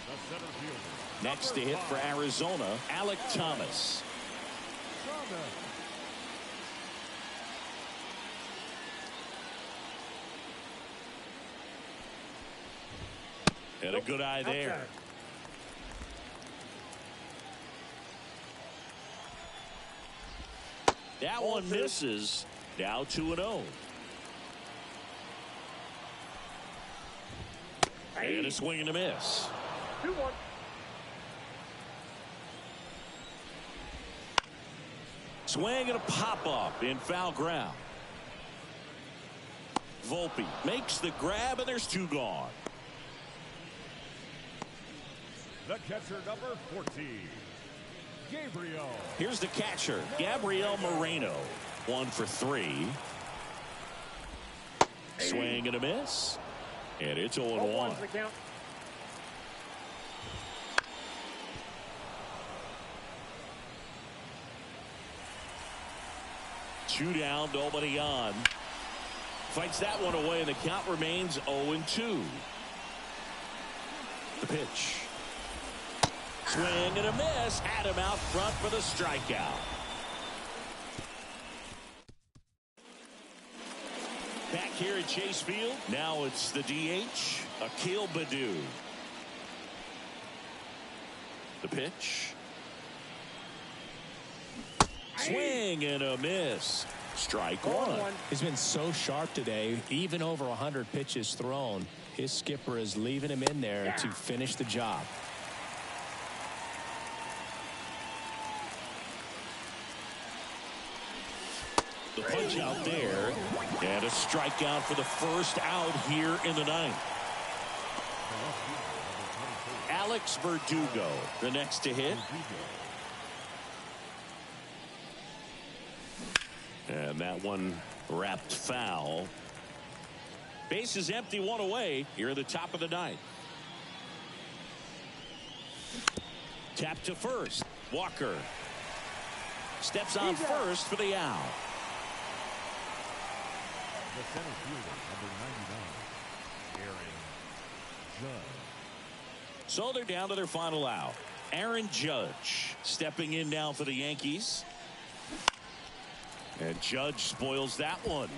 The center fielder. Next to hit for Arizona, Alec Thomas. And a good eye there. That one misses. Now 2-0. And a swing and a miss. 2-1. Swing and a pop-up in foul ground. Volpe makes the grab, and there's 2 gone. The catcher, number 14, Gabriel. Here's the catcher, Gabriel Moreno. 1 for 3. Swing and a miss. And it's 0-1. The count. Two down, nobody on. Fights that one away, and the count remains 0-2. The pitch. Swing and a miss. Had him out front for the strikeout. Back here at Chase Field. Now it's the DH, Akil Baddoo. The pitch. Swing and a miss. Strike one. He's been so sharp today, even over 100 pitches thrown. His skipper is leaving him in there to finish the job. The punch out there, and a strikeout for the first out here in the ninth. Alex Verdugo, the next to hit. And that one wrapped foul. Base is empty, 1 away here at the top of the ninth. Tap to first. Walker steps on first for the out. The center fielder, number 99, Aaron Judge. So they're down to their final out. Aaron Judge stepping in now for the Yankees. And Judge spoils that one.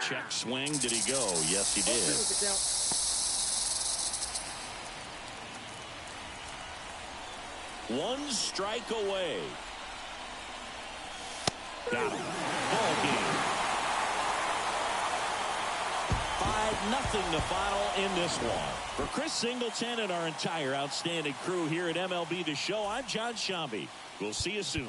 Check swing. Did he go? Yes, he did. One strike away. Got him. Ball game. 5-0 the final in this one. For Chris Singleton and our entire outstanding crew here at MLB The Show, I'm John Shambi. We'll see you soon.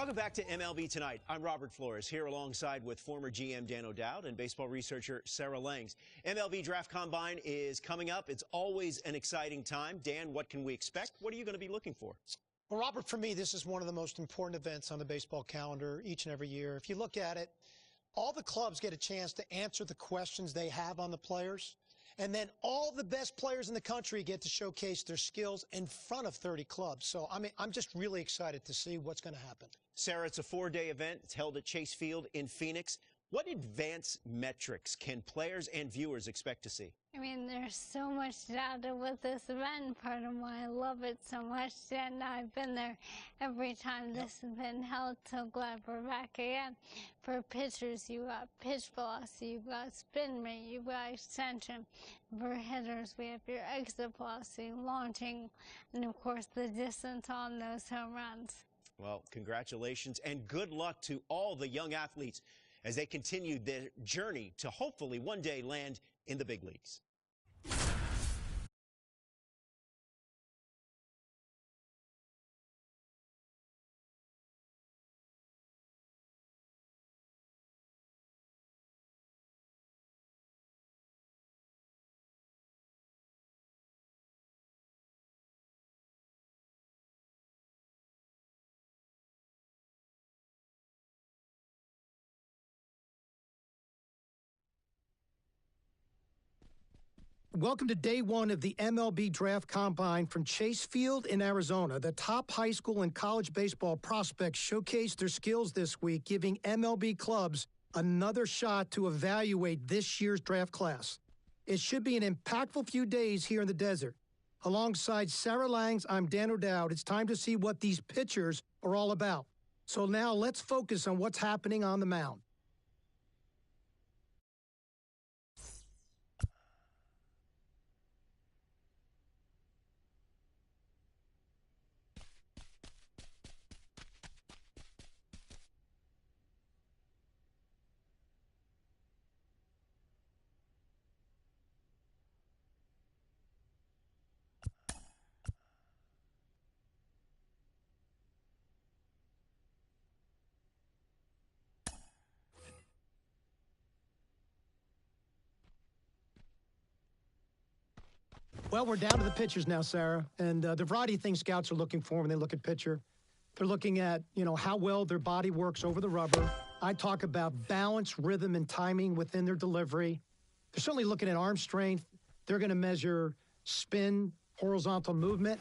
Welcome back to MLB Tonight. I'm Robert Flores, here alongside with former GM Dan O'Dowd and baseball researcher Sarah Langs. MLB Draft Combine is coming up. It's always an exciting time. Dan, what can we expect? What are you going to be looking for? Well, Robert, for me, this is one of the most important events on the baseball calendar each and every year. If you look at it, all the clubs get a chance to answer the questions they have on the players. And then all the best players in the country get to showcase their skills in front of 30 clubs. So, I'm just really excited to see what's going to happen. Sarah, it's a 4-day event. It's held at Chase Field in Phoenix. What advanced metrics can players and viewers expect to see? I mean, there's so much data with this event. Part of why I love it so much. And I've been there every time this has been held. So glad we're back again. For pitchers, you got pitch velocity, you got spin rate, you got extension. For hitters, we have your exit velocity, launching, and of course the distance on those home runs. Well, congratulations and good luck to all the young athletes as they continue their journey to hopefully one day land in the big leagues. Welcome to day one of the MLB Draft Combine from Chase Field in Arizona. The top high school and college baseball prospects showcased their skills this week, giving MLB clubs another shot to evaluate this year's draft class. It should be an impactful few days here in the desert. Alongside Sarah Langs, I'm Dan O'Dowd. It's time to see what these pitchers are all about. So now let's focus on what's happening on the mound. Well, we're down to the pitchers now, Sarah, and the variety of things scouts are looking for when they look at pitcher. They're looking at, how well their body works over the rubber. I talk about balance, rhythm, and timing within their delivery. They're certainly looking at arm strength. They're going to measure spin, horizontal movement,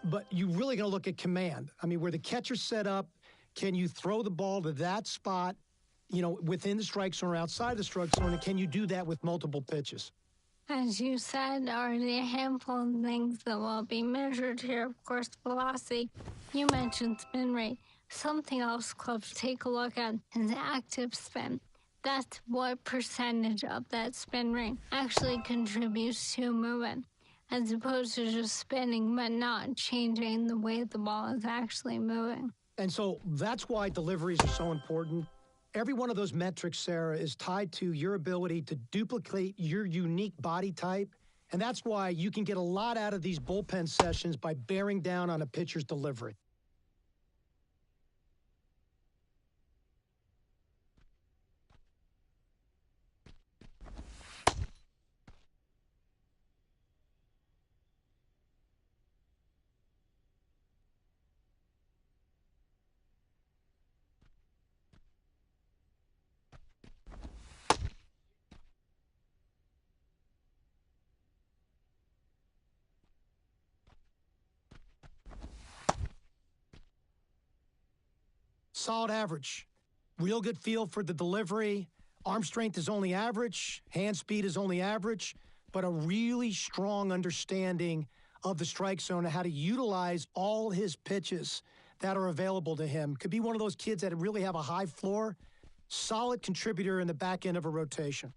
but you're really going to look at command. I mean, where the catcher's set up, can you throw the ball to that spot, within the strike zone or outside the strike zone, and can you do that with multiple pitches? As you said, already a handful of things that will be measured here. Of course, velocity. You mentioned spin rate. Something else clubs take a look at is active spin. That's what percentage of that spin rate actually contributes to movement, as opposed to just spinning but not changing the way the ball is actually moving. And so that's why deliveries are so important. Every one of those metrics, Sarah, is tied to your ability to duplicate your unique body type. And that's why you can get a lot out of these bullpen sessions by bearing down on a pitcher's delivery. Solid average. Real good feel for the delivery. Arm strength is only average. Hand speed is only average. But a really strong understanding of the strike zone and how to utilize all his pitches that are available to him. Could be one of those kids that really have a high floor. Solid contributor in the back end of a rotation.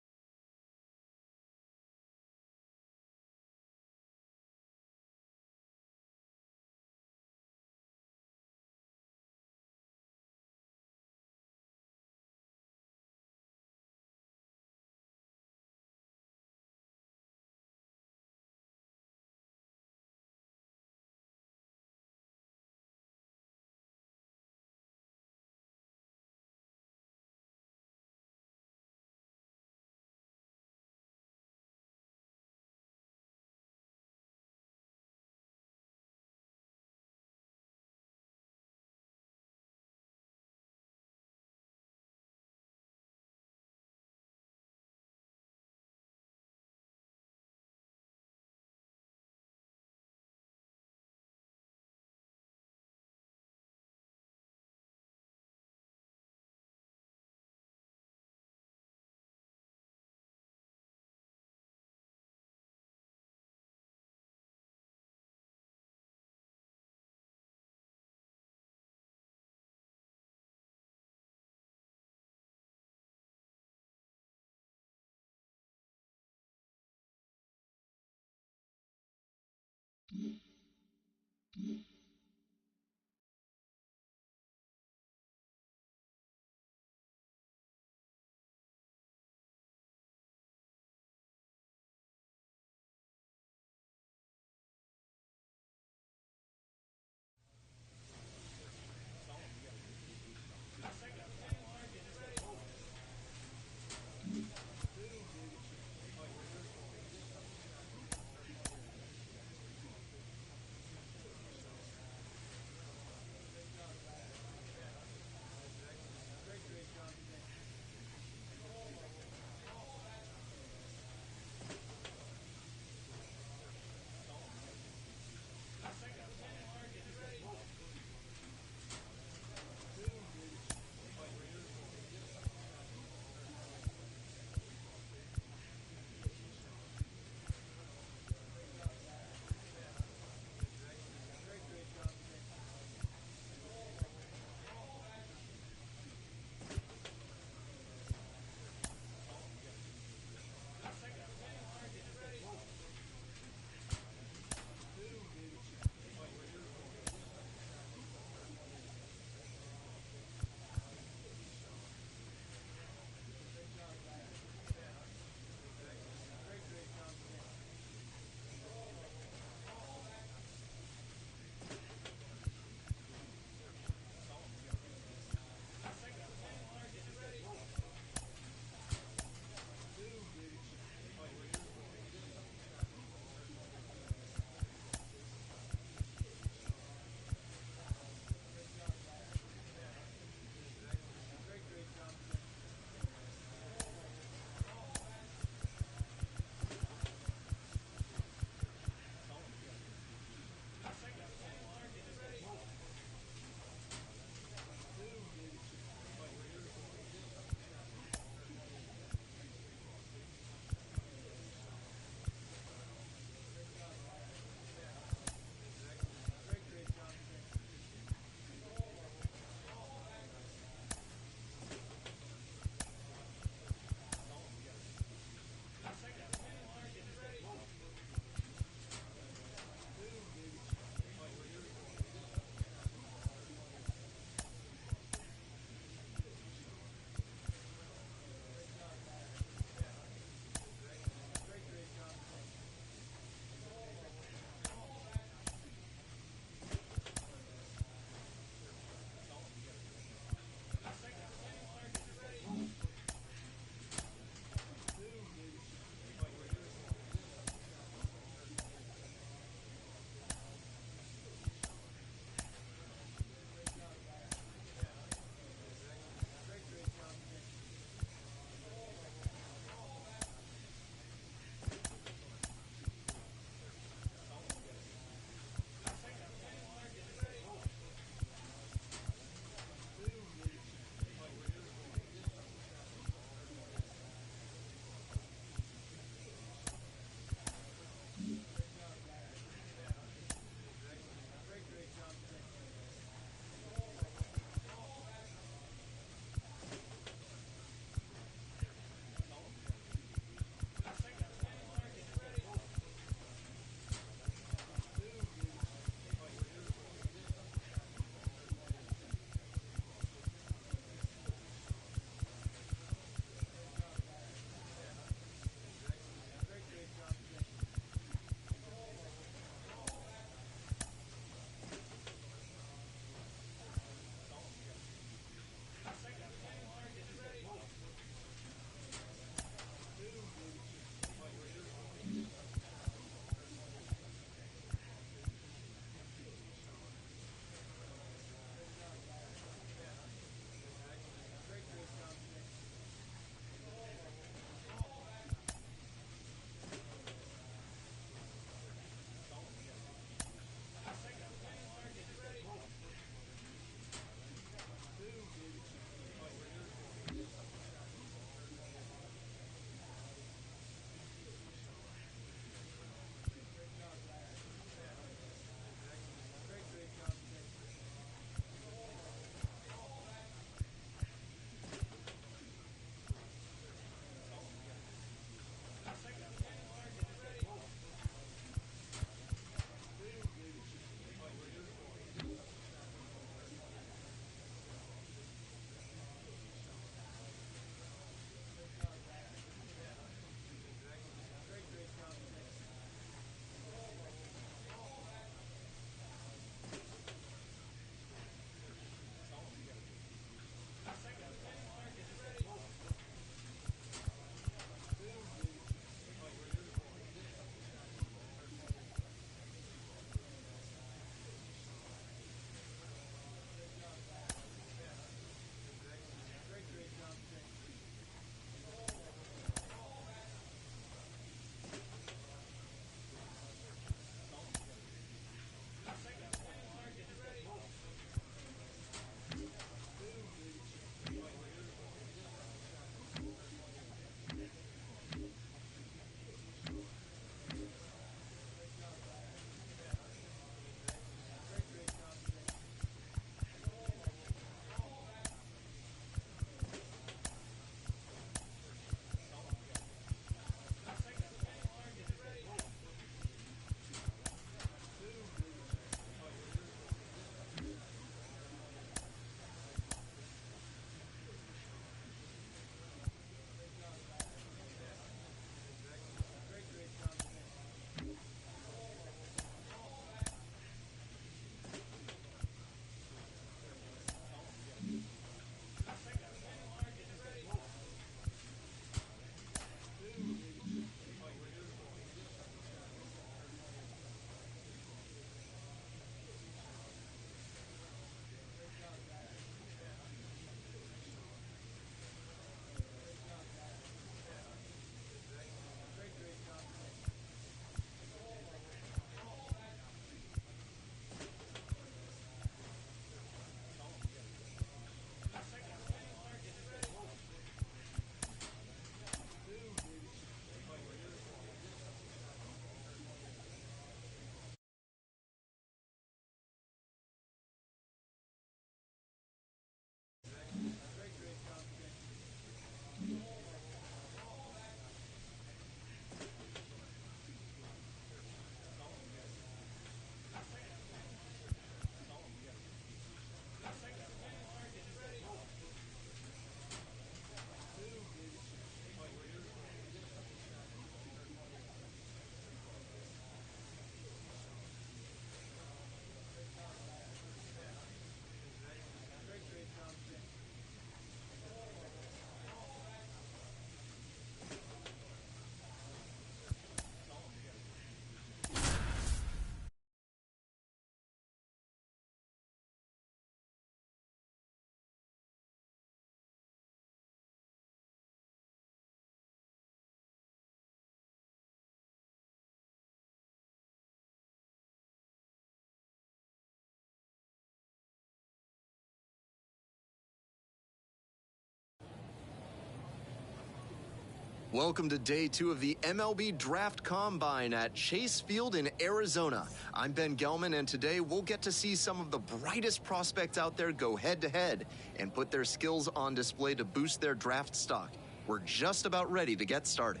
Welcome to day 2 of the MLB Draft Combine at Chase Field in Arizona. I'm Ben Gelman, and today we'll get to see some of the brightest prospects out there go head-to-head and put their skills on display to boost their draft stock. We're just about ready to get started.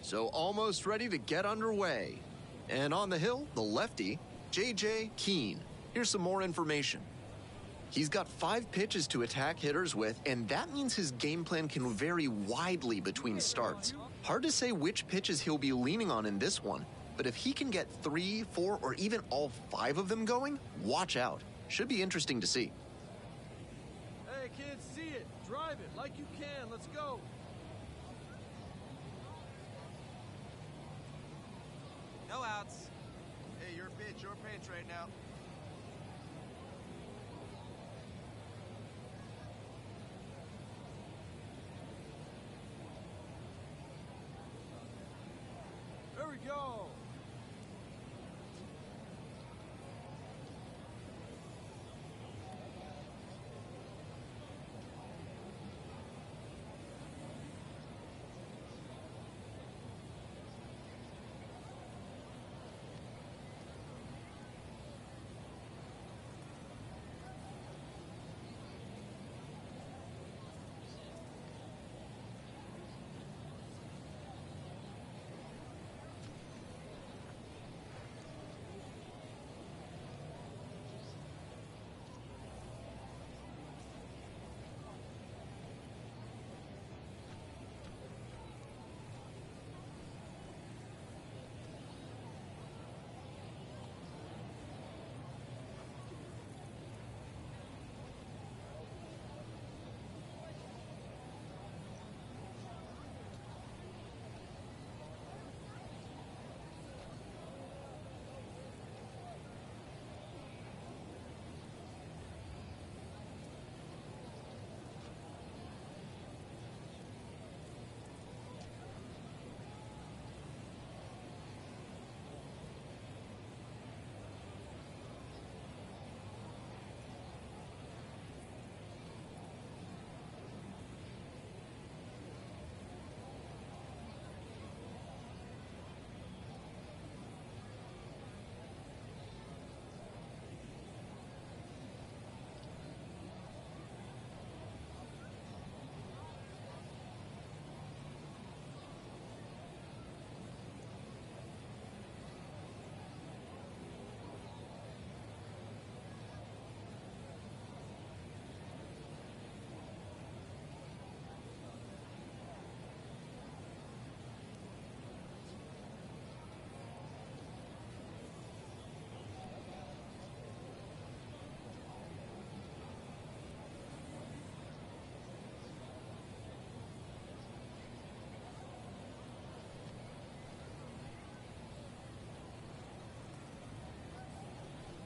So almost ready to get underway. And on the hill, the lefty, J.J. Keane. Here's some more information. He's got 5 pitches to attack hitters with, and that means his game plan can vary widely between starts. Hard to say which pitches he'll be leaning on in this one, but if he can get 3, 4, or even all 5 of them going, watch out. Should be interesting to see. Hey kids, see it, drive it like you can, let's go. No outs. Hey, your pitch right now.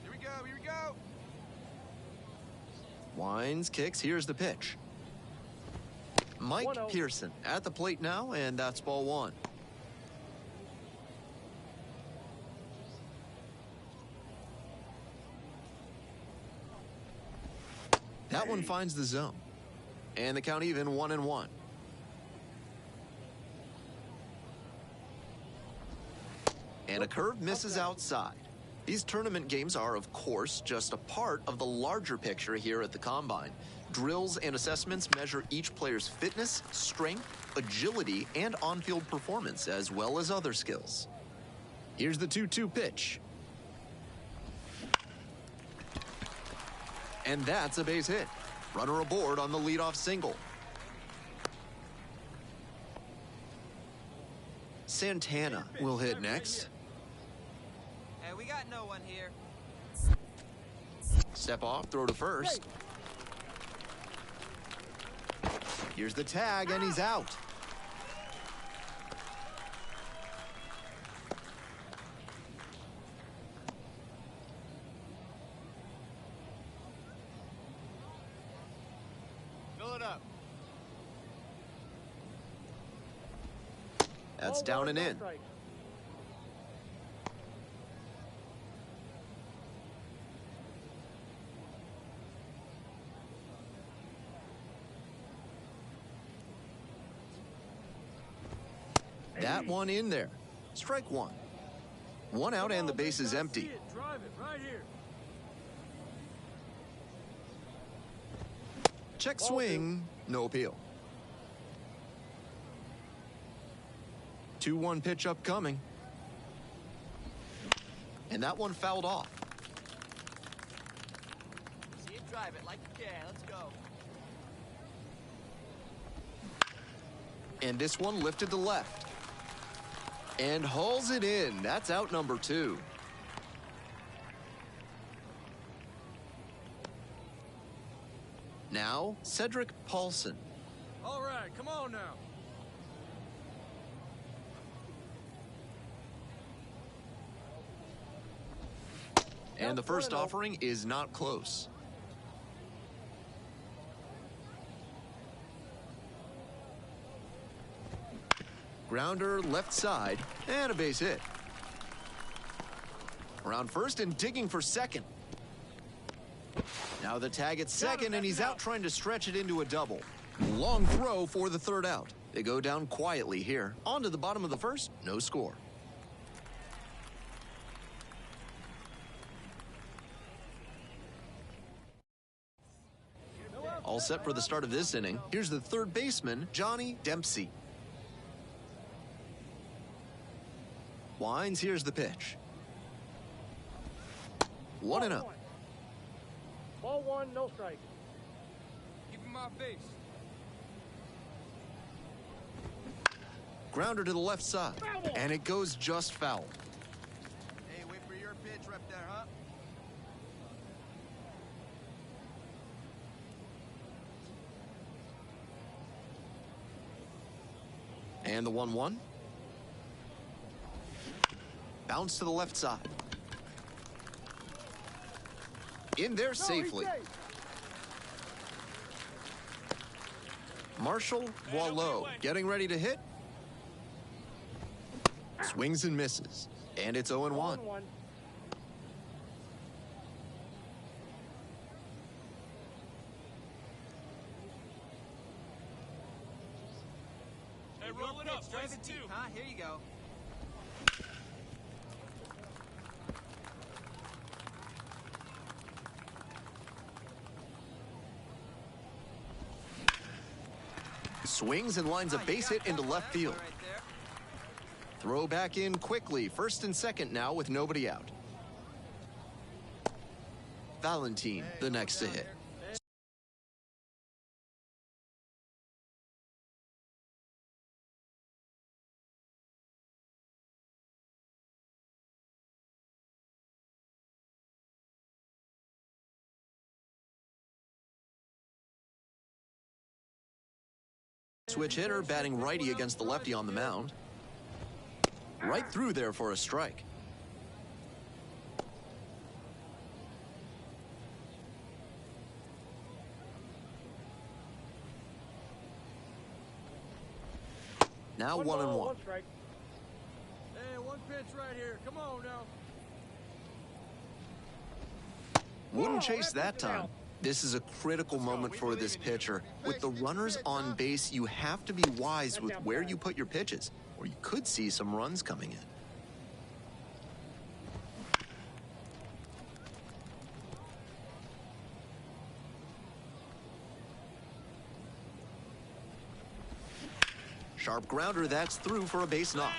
There we go. Here we go. Winds, kicks, here's the pitch. Mike 1-0. Pearson at the plate now, and that's ball 1. That one finds the zone. And the count even, 1-1. And a curve misses outside. These tournament games are, of course, just a part of the larger picture here at the Combine. Drills and assessments measure each player's fitness, strength, agility, and on-field performance, as well as other skills. Here's the 2-2 pitch. And that's a base hit. Runner aboard on the leadoff single. Santana will hit next. Hey, we got no one here. Step off, throw to first. Here's the tag, and he's out. Fill it up. That's down and in. That one in there. Strike one. One out and the base is empty. Drive it right here. Check swing, no appeal. 2-1 pitch upcoming. And that one fouled off. See it, drive it like you can. Let's go. And this one lifted to left. And hauls it in. That's out number 2. Now, Cedric Paulson. All right, come on now. And the first offering is not close. Grounder left side and a base hit. Around first and digging for second. Now the tag at second and he's out trying to stretch it into a double. Long throw for the third out. They go down quietly here. On to the bottom of the first, no score. All set for the start of this inning. Here's the third baseman, Johnny Dempsey. Winds, here's the pitch. 1-0. Ball one, no strike. Keep him off base. Grounder to the left side. And it goes just foul. Hey, wait for your pitch right there, huh? And the 1-1. Bounce to the left side. In there safely. Marshall Boileau getting ready to hit. Swings and misses. And it's 0-1. Hey, roll it up. Drive it deep, huh? Here you go. Swings and lines a base hit into left field. Throw back in quickly. First and second now with nobody out. Valentine, the next to hit. Switch hitter batting righty against the lefty on the mound. Right through there for a strike. Now 1-1. Hey, one pitch right here. Come on now. Wouldn't chase that time. This is a critical moment for this pitcher. With the runners on base, you have to be wise with where you put your pitches, or you could see some runs coming in. Sharp grounder, that's through for a base knock.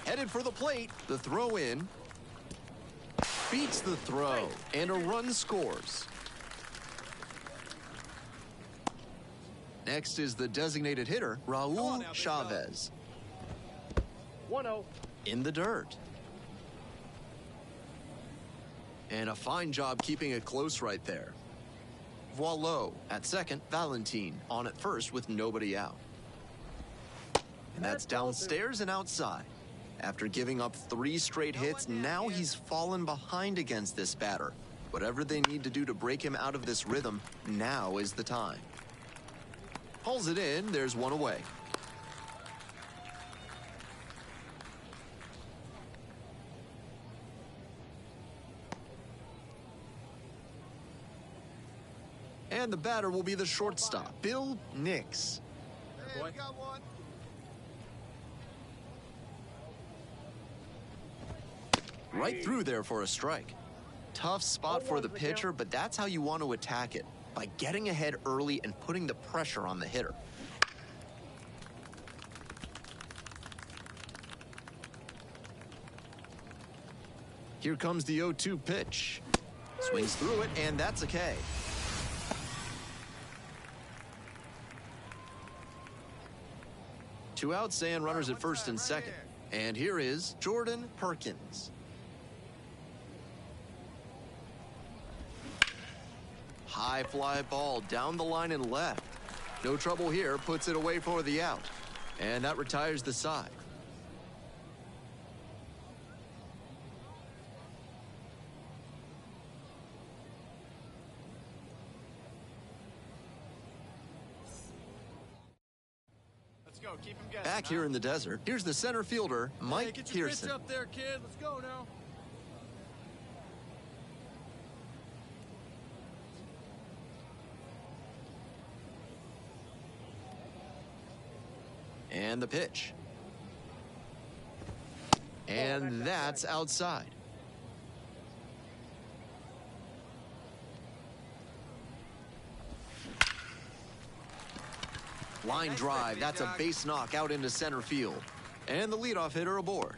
Headed for the plate, the throw in. Beats the throw, and a run scores. Next is the designated hitter, Raul Chavez. 1-0. In the dirt. And a fine job keeping it close right there. Boileau at second, Valentine on at first with nobody out. And that's downstairs and outside. After giving up 3 straight hits, now he's fallen behind against this batter. Whatever they need to do to break him out of this rhythm, now is the time. Pulls it in, there's one away. And the batter will be the shortstop, Bill Nix. Hey, we got one. Right through there for a strike. Tough spot for the pitcher, but that's how you want to attack it, by getting ahead early and putting the pressure on the hitter. Here comes the 0-2 pitch. Swings through it, and that's a K. Two outs and runners at first and second. And here is Jordan Perkins. High fly ball down the line and left. No trouble here, puts it away for the out. And that retires the side. Keep him guessing. Back here in the desert, here's the center fielder, Mike get your Pearson. pitch up there, kid. Let's go now. And the pitch. And that's outside. Line drive, that's a base knock out into center field. And the leadoff hitter aboard.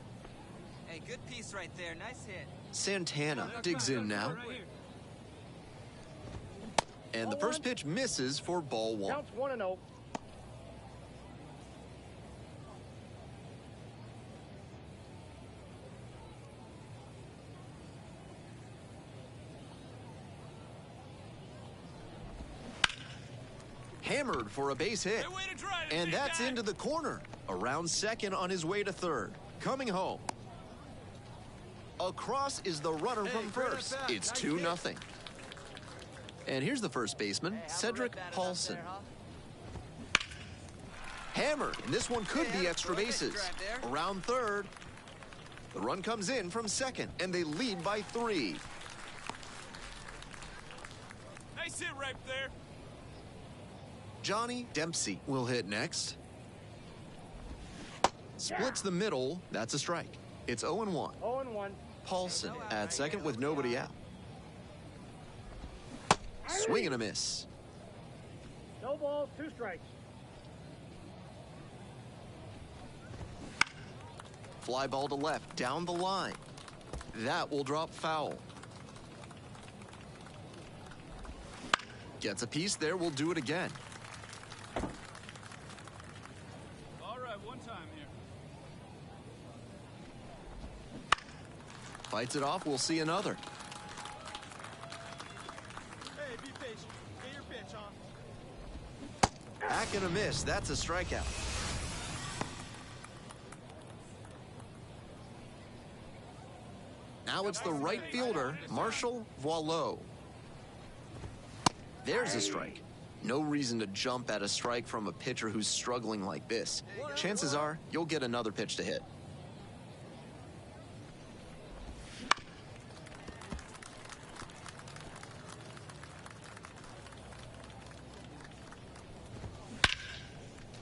Hey, good piece right there. Nice hit. Santana digs in now. And the first pitch misses for ball one. Counts 1-0. Hammered for a base hit. And that's into the corner. Around second on his way to third. Coming home. Across is the runner from first. It's 2-0. And here's the first baseman, Cedric Paulson. Hammered, and this one could be extra bases. Around third. The run comes in from second, and they lead by 3. Nice hit right there. Johnny Dempsey will hit next. Splits the middle. That's a strike. It's 0-1. 0-1. Paulson at second with nobody out. Swing and a miss. No balls, 2 strikes. Fly ball to left, down the line. That will drop foul. Gets a piece there, will do it again. All right, one time here. Fights it off, we'll see another. Hey, be patient. Get your pitch on. Back and a miss, that's a strikeout. Now it's the right fielder, Marshall Voileau. There's a strike. No reason to jump at a strike from a pitcher who's struggling like this. Chances are you'll get another pitch to hit.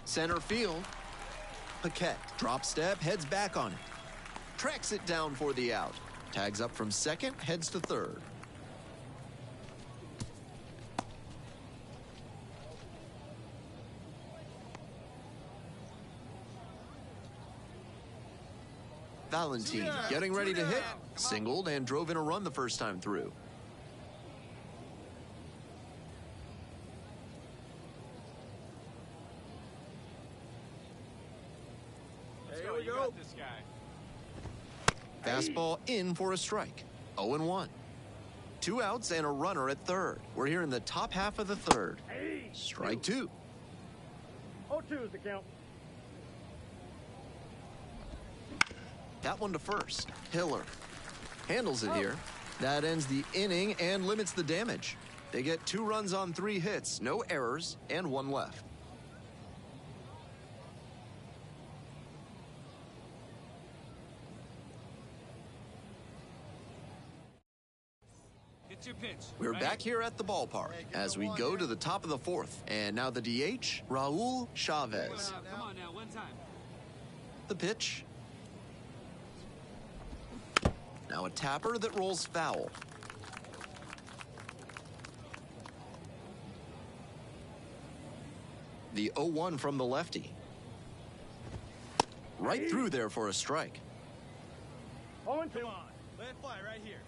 Center field. Paquette, drop step, heads back on it. Tracks it down for the out. Tags up from second, heads to third. Valentine getting ready to hit. Singled and drove in a run the first time through. Here we go. This guy. Fastball in for a strike. 0-1. 2 outs and a runner at third. We're here in the top half of the third. Strike 2. 0-2 is the count. That one to first. Hiller handles it here. That ends the inning and limits the damage. They get 2 runs on 3 hits, no errors, and 1 left. Get your pitch. We're back here at the ballpark as we go to the top of the 4th. And now the DH, Raul Chavez. Come on now, one time. The pitch. Now a tapper that rolls foul. The 0-1 from the lefty. Right through there for a strike. 0-2. Come on, let it fly right here.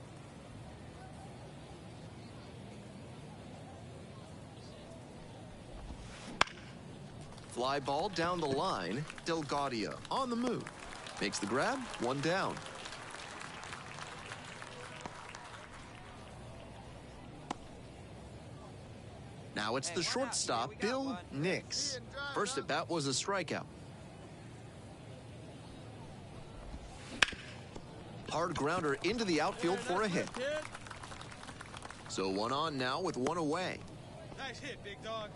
Fly ball down the line. Delgadia on the move. Makes the grab, 1 down. Now it's the shortstop, Bill Nix. First at bat was a strikeout. Hard grounder into the outfield for a hit. So 1 on now with 1 away. Nice hit, big dog.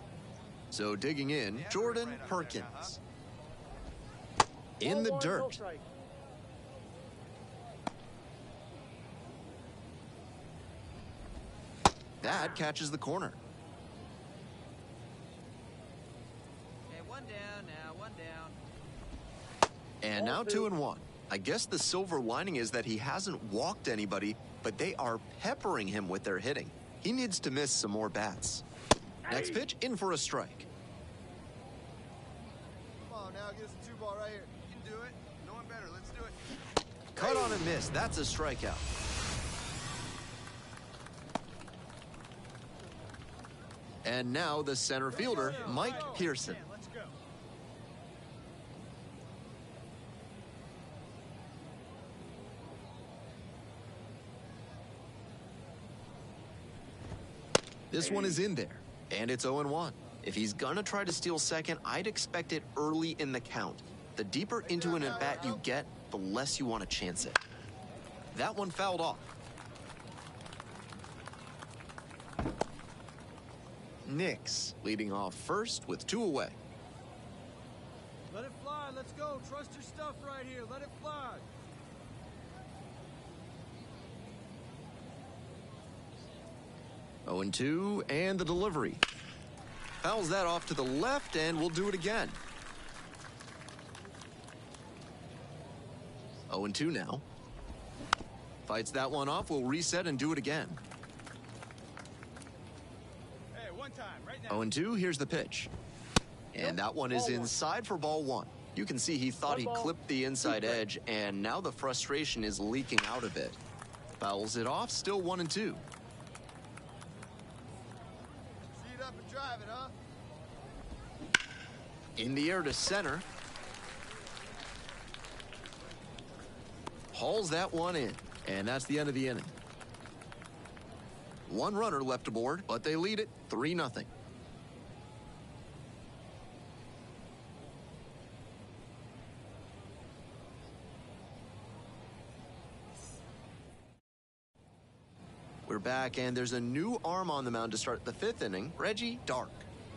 So digging in, Jordan Perkins. In the 0-1, no dirt. strike. That catches the corner. Okay, 1 down now, 1 down. And now 2-1. I guess the silver lining is that he hasn't walked anybody, but they are peppering him with their hitting. He needs to miss some more bats. Next pitch, in for a strike. Come on now, get us a 2-ball right here. You can do it. No one better. Let's do it. Cut on and miss. That's a strikeout. And now the center fielder, Mike Pearson. Let's go. This one is in there, and it's 0-1. If he's gonna try to steal second, I'd expect it early in the count. The deeper into an at-bat you get, the less you want to chance it. That one fouled off. Nix leading off first with 2 away. Let it fly. Let's go. Trust your stuff right here. Let it fly. Oh, 0-2, and the delivery. Fouls that off to the left, and we'll do it again. 0-2 now. Fights that one off, we'll reset and do it again. Hey, 1 time, right now. 0-2, here's the pitch. And that one is inside for ball 1. You can see he thought he clipped the inside edge, and now the frustration is leaking out a bit. Fouls it off, still 1-2. See it up and drive it, huh? In the air to center. Hauls that one in, and that's the end of the inning. 1 runner left aboard, but they lead it 3-0. We're back, and there's a new arm on the mound to start the 5th inning, Reggie Dark.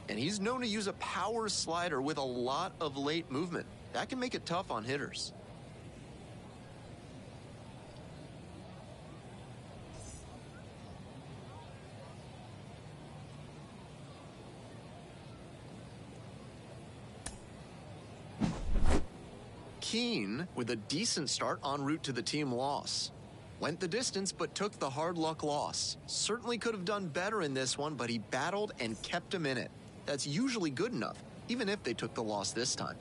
And he's known to use a power slider with a lot of late movement. That can make it tough on hitters. Keene with a decent start en route to the team loss. Went the distance, but took the hard luck loss. Certainly could have done better in this one, but he battled and kept him in it. That's usually good enough, even if they took the loss this time.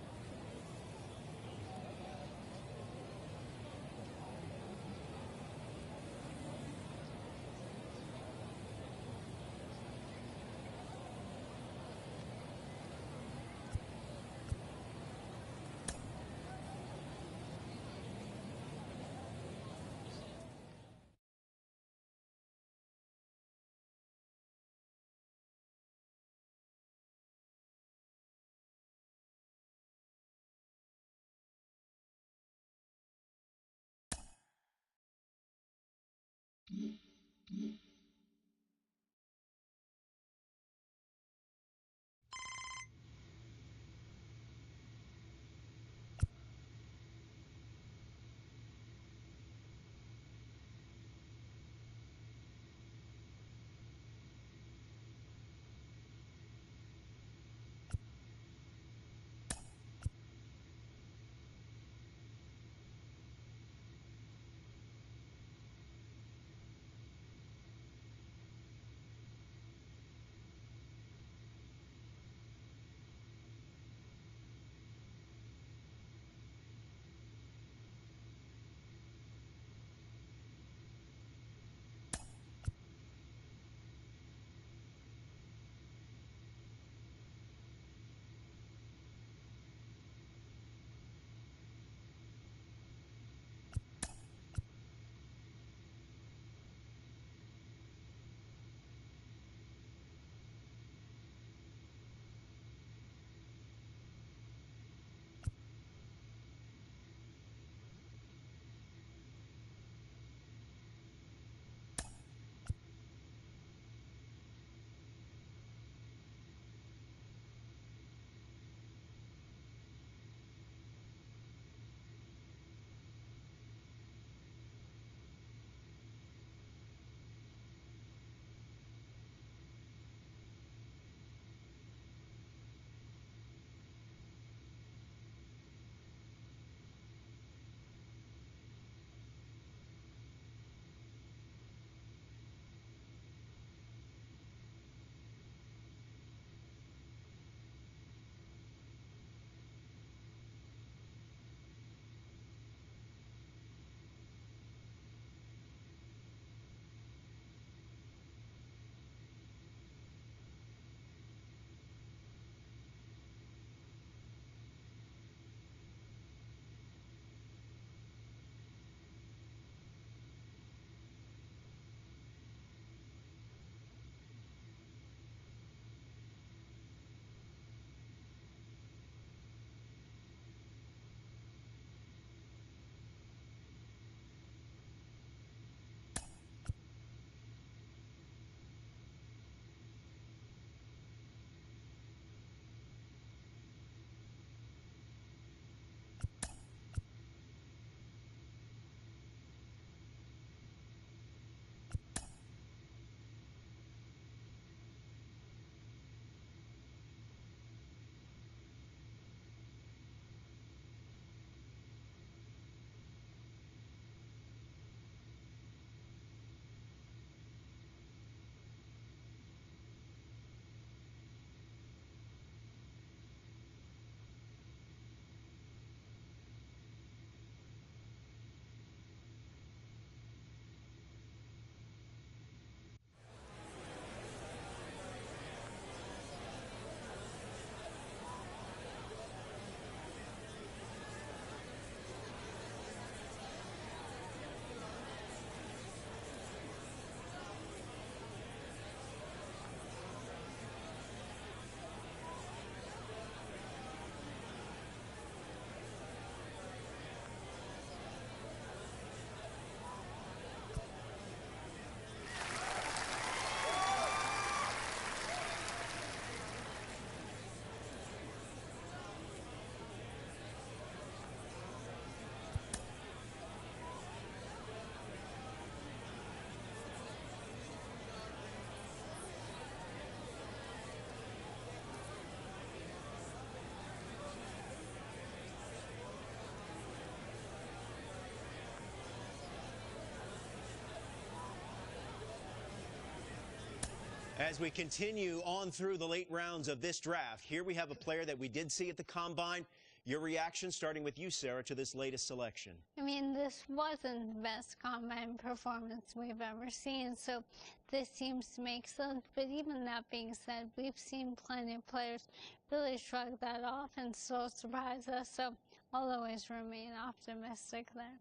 As we continue on through the late rounds of this draft, here we have a player that we did see at the Combine. Your reaction, starting with you, Sarah, to this latest selection? I mean, this wasn't the best combine performance we've ever seen, so this seems to make sense. But even that being said, we've seen plenty of players really shrug that off and still surprise us, so I'll always remain optimistic there.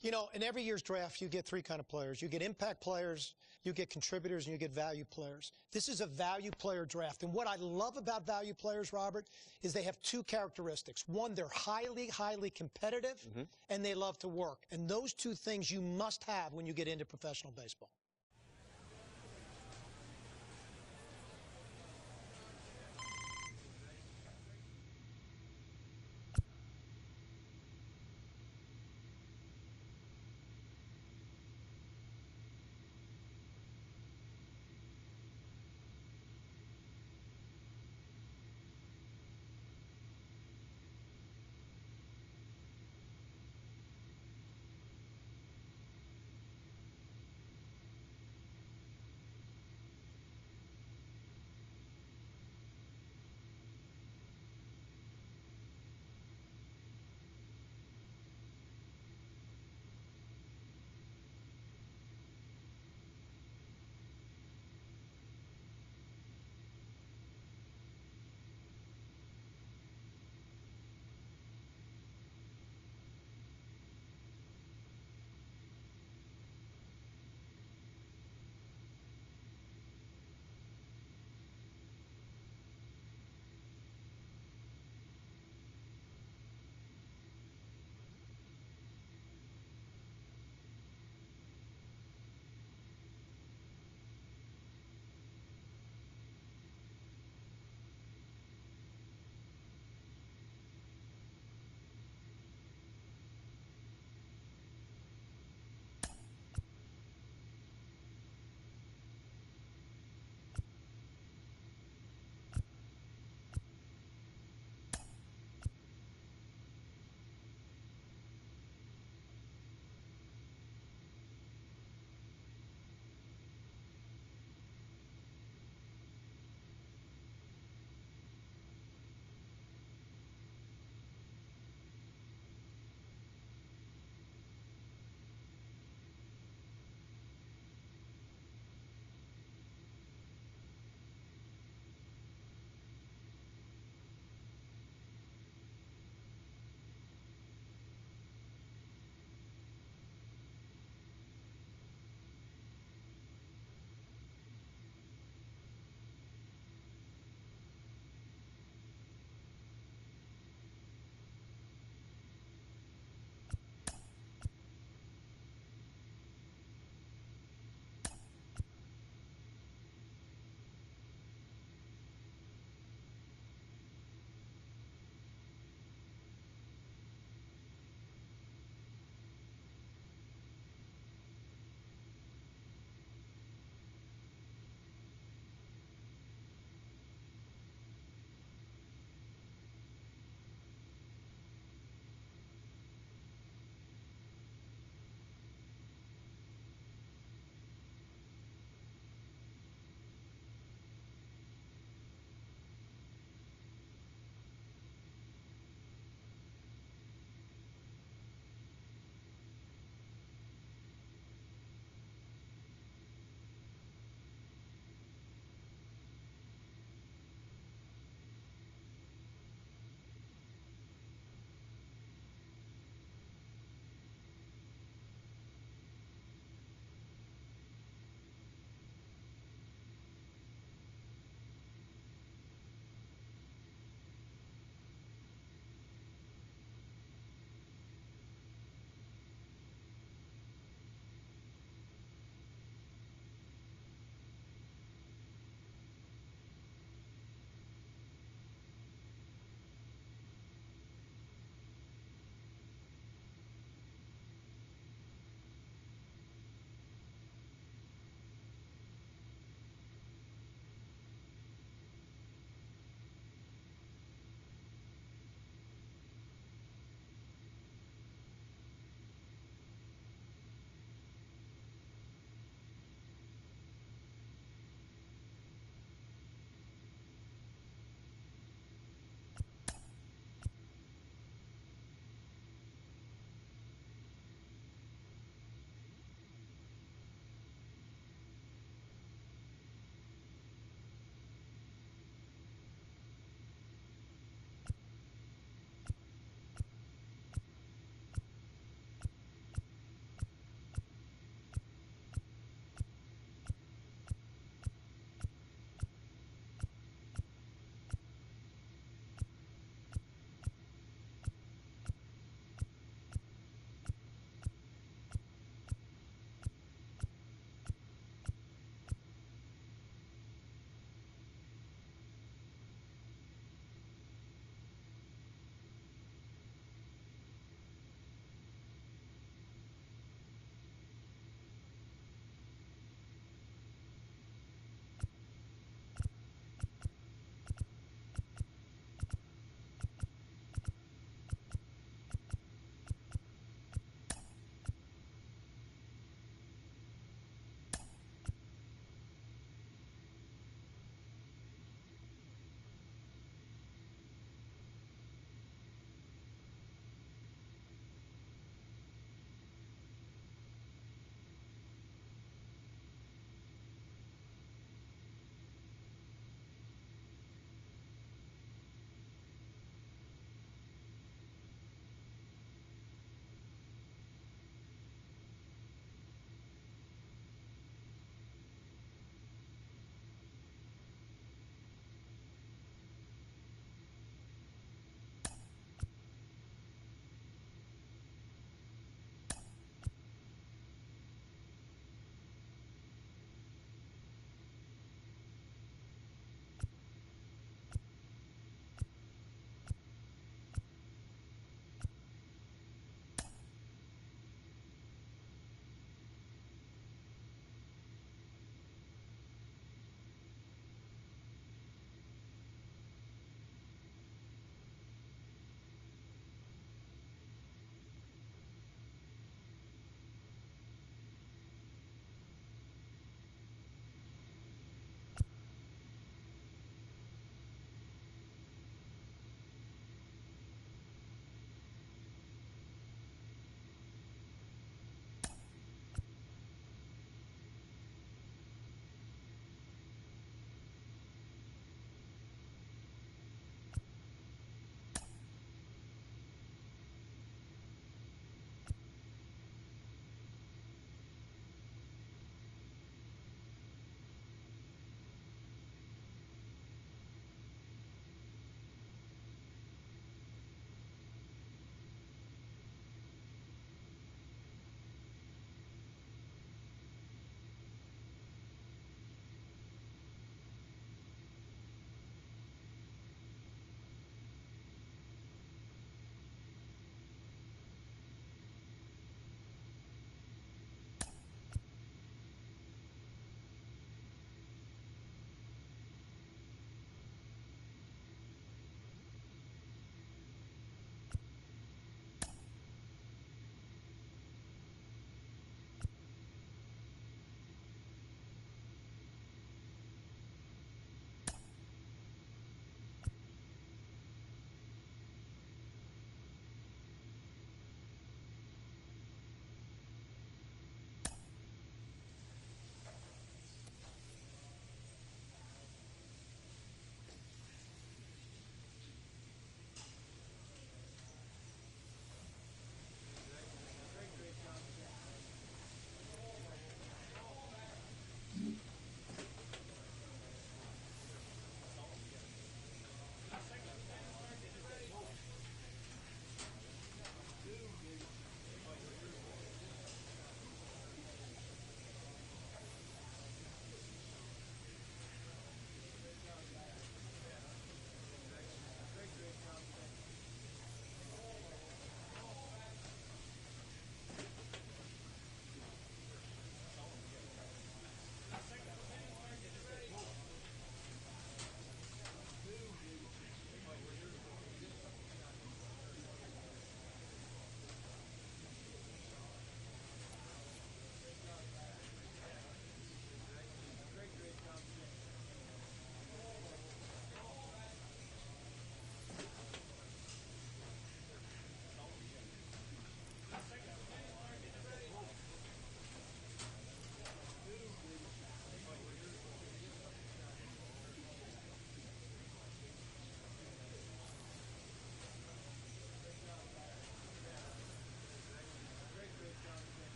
You know, in every year's draft, you get three kind of players. You get impact players, you get contributors, and you get value players. This is a value player draft. And what I love about value players, Robert, is they have two characteristics. One, they're highly, highly competitive, and they love to work. And those two things you must have when you get into professional baseball.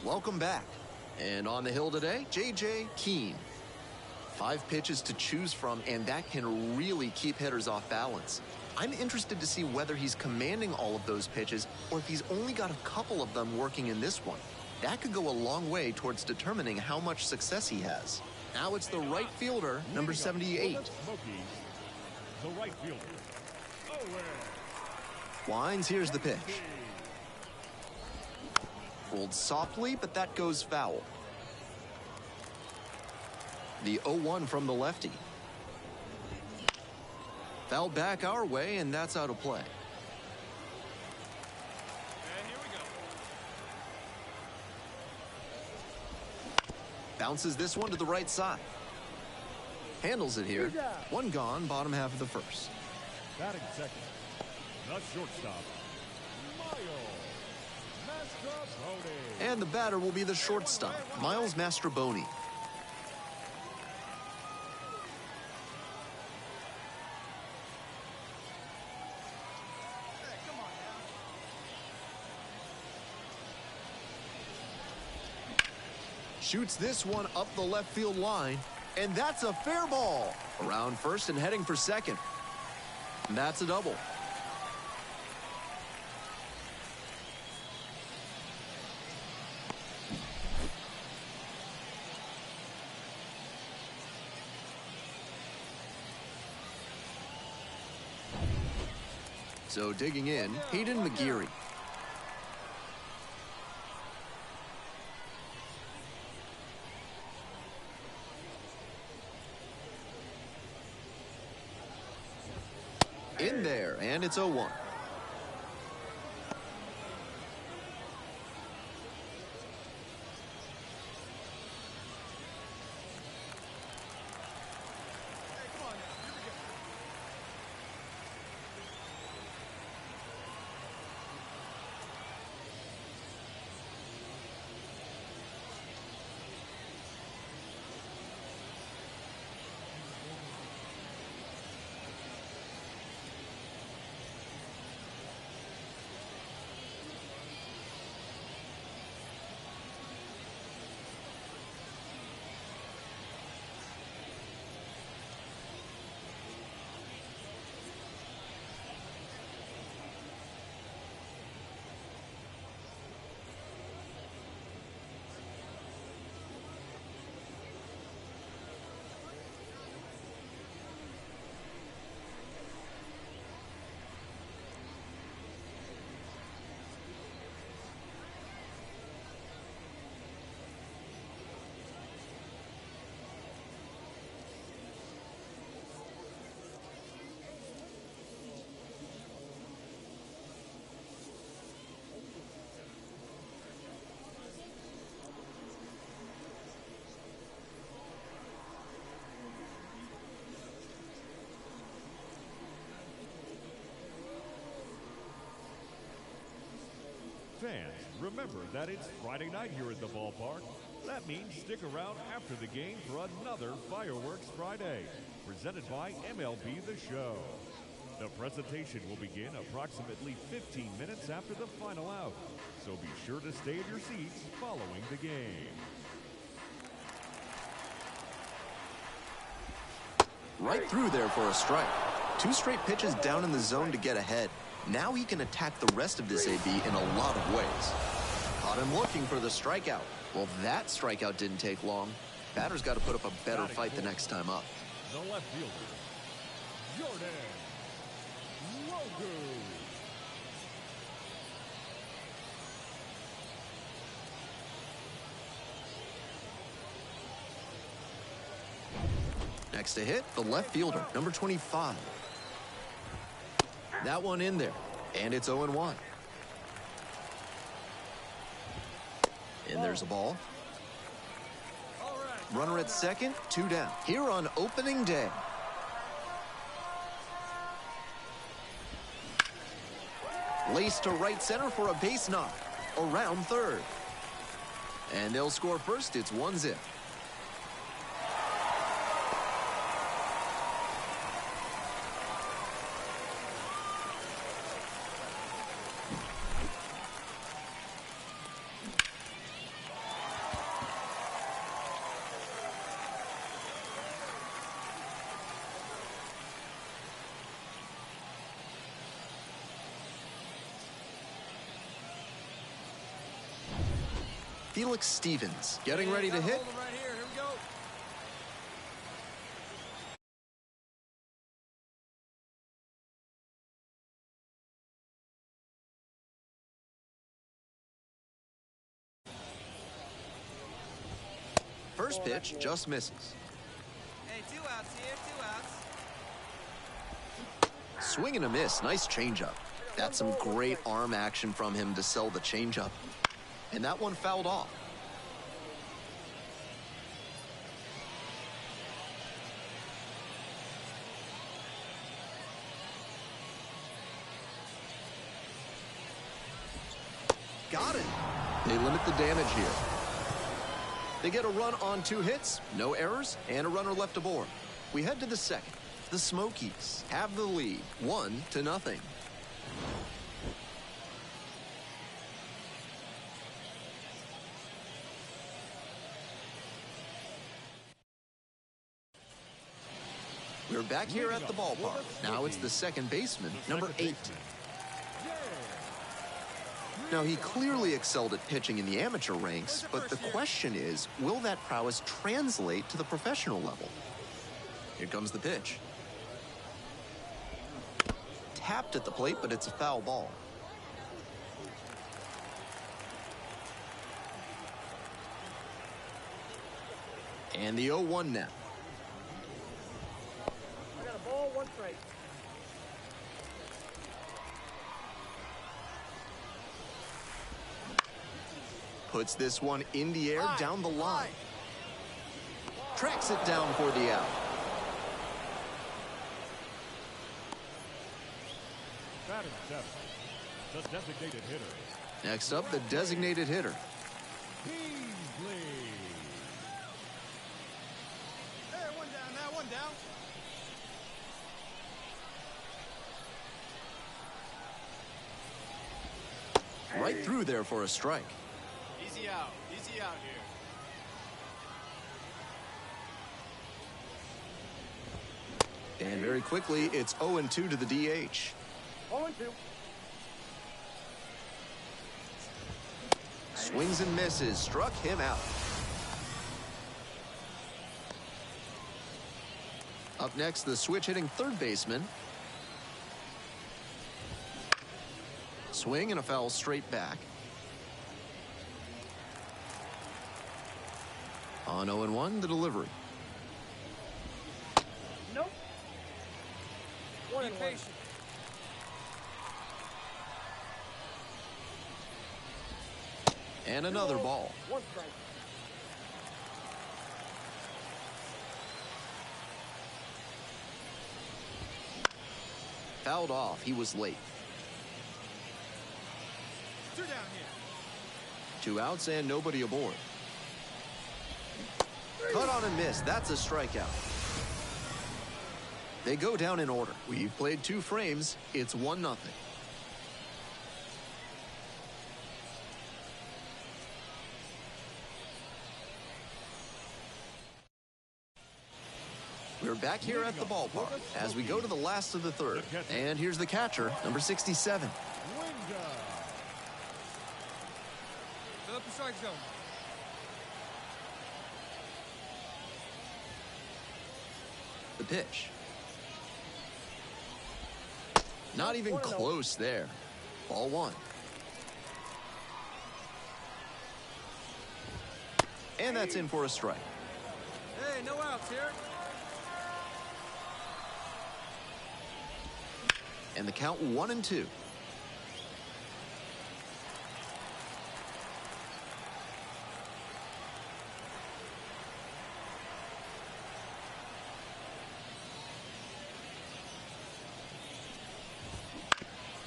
Welcome back. And on the hill today, J.J. Keene. 5 pitches to choose from, and that can really keep hitters off balance. I'm interested to see whether he's commanding all of those pitches or if he's only got a couple of them working in this one. That could go a long way towards determining how much success he has. Now it's the right fielder, number 78. The right fielder. Wines, here's the pitch. Rolled softly, but that goes foul. The 0-1 from the lefty. Foul back our way, and that's out of play. Here we go. Bounces this one to the right side. Handles it here. One gone, bottom half of the first. Batting second, the shortstop, Miles Mastroboni. And the batter will be the shortstop, Miles Mastroboni. Shoots this one up the left field line, and that's a fair ball. Around first and heading for second. And that's a double. So digging in, Hayden McGeary. In there, and it's 0-1. Fans, remember that it's Friday night here at the ballpark. That means stick around after the game for another Fireworks Friday, presented by MLB The Show. The presentation will begin approximately 15 minutes after the final out, so be sure to stay in your seats following the game. Right through there for a strike. 2 straight pitches down in the zone to get ahead. Now he can attack the rest of this AB in a lot of ways. Caught him looking for the strikeout. Well, that strikeout didn't take long. Batter's got to put up a better fight the next time up. The left fielder, Jordan Logu. Next to hit, the left fielder, number 25. That one in there, and it's 0-1. And there's a ball. Runner at second, 2 down. Here on opening day. Lace to right center for a base knock. Around third. And they'll score first. It's 1-0. Felix Stevens getting ready to hit. Right here. Here we go. First pitch just misses. Hey, 2 outs here, 2 outs. Swing and a miss. Nice changeup. That's some great arm action from him to sell the changeup. And that one fouled off. Got it. They limit the damage here. They get a run on 2 hits, no errors, and a runner left aboard. We head to the second. The Smokies have the lead, 1-0. We're back here at the ballpark. Now it's the second baseman, number 8. Now, he clearly excelled at pitching in the amateur ranks, but the question is, will that prowess translate to the professional level? Here comes the pitch. Tapped at the plate, but it's a foul ball. And the 0-1 now. I got a ball, 1 strike. Puts this one in the air down the line. Tracks it down for the out. Batting 7, the designated hitter. Next up, the designated hitter. Beasley. Hey, 1 down now, 1 down. Right through there for a strike. Easy out here. And very quickly, it's 0-2 to the DH. 0-2. Swings and misses, struck him out. Up next, the switch-hitting third baseman. Swing and a foul straight back. On 0-1, the delivery. Nope. 1 Be and 1. patient. And another ball. 1 strike. Fouled off. He was late. 2 down here. 2 outs and nobody aboard. Cut on and miss. That's a strikeout. They go down in order. We've played 2 frames. It's 1-0. We're back here at the ballpark as we go to the last of the third. And here's the catcher, number 67. Fill up the strike zone. The pitch. Not even close there. Ball 1. And that's in for a strike. Hey, no outs here. And the count 1-2.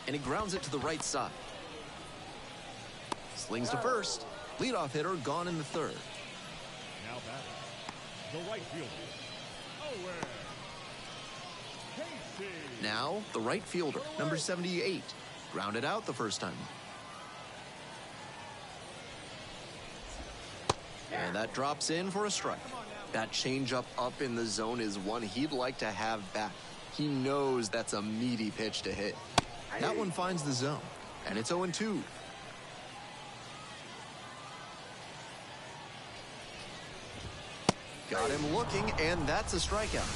And he grounds it to the right side. Slings to first. Leadoff hitter gone in the third. Now batting, the right fielder, Owen Casey. Now the right fielder, number 78. Grounded out the first time. And that drops in for a strike. That changeup up in the zone is one he'd like to have back. He knows that's a meaty pitch to hit. That one finds the zone, and it's 0-2. Got him looking, and that's a strikeout.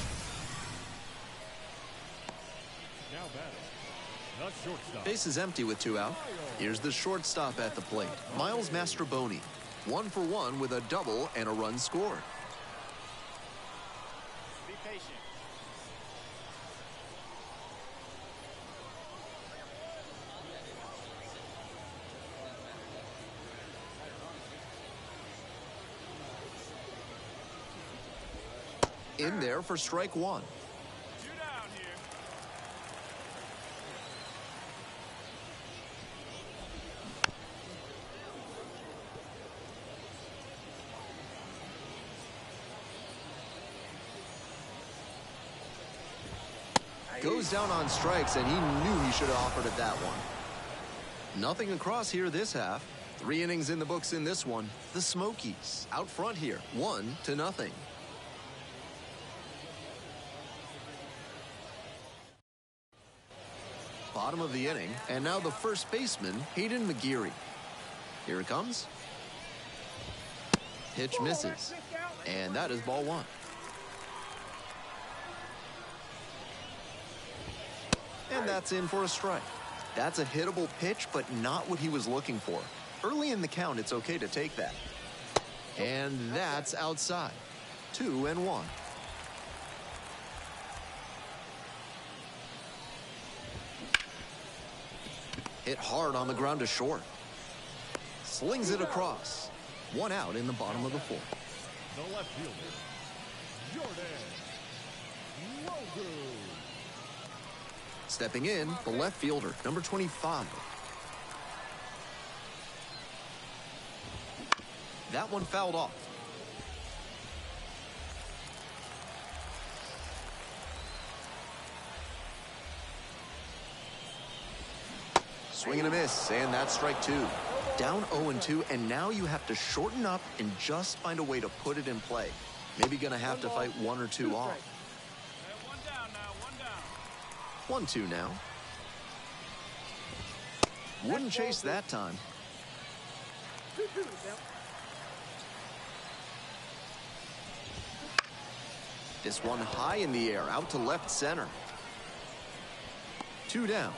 Now batting, the shortstop. Base is empty with 2 out. Here's the shortstop at the plate, Miles Mastrobuoni. 1 for 1 with a double and a run scored. Be patient. In there for strike 1. 2 down here. Goes down on strikes, and he knew he should have offered it that one. Nothing across here this half. 3 innings in the books in this one. The Smokies out front here, 1-0. Bottom of the inning, and now the first baseman, Hayden McGeary. Here it comes. Pitch misses, and that is ball 1. And that's in for a strike. That's a hittable pitch, but not what he was looking for. Early in the count, it's okay to take that. And that's outside. 2-1. Hit hard on the ground to short. Slings it across. 1 out in the bottom of the 4th. The left fielder, Jordan Logu. Stepping in, the left fielder, number 25. That one fouled off. Swing and a miss, and that's strike 2. Down 0-2, and now you have to shorten up and just find a way to put it in play. Maybe gonna have to fight 1 or 2 off. 1 down now, 1 down. 1-2 now. Wouldn't chase that time. This one high in the air, out to left center. 2 down.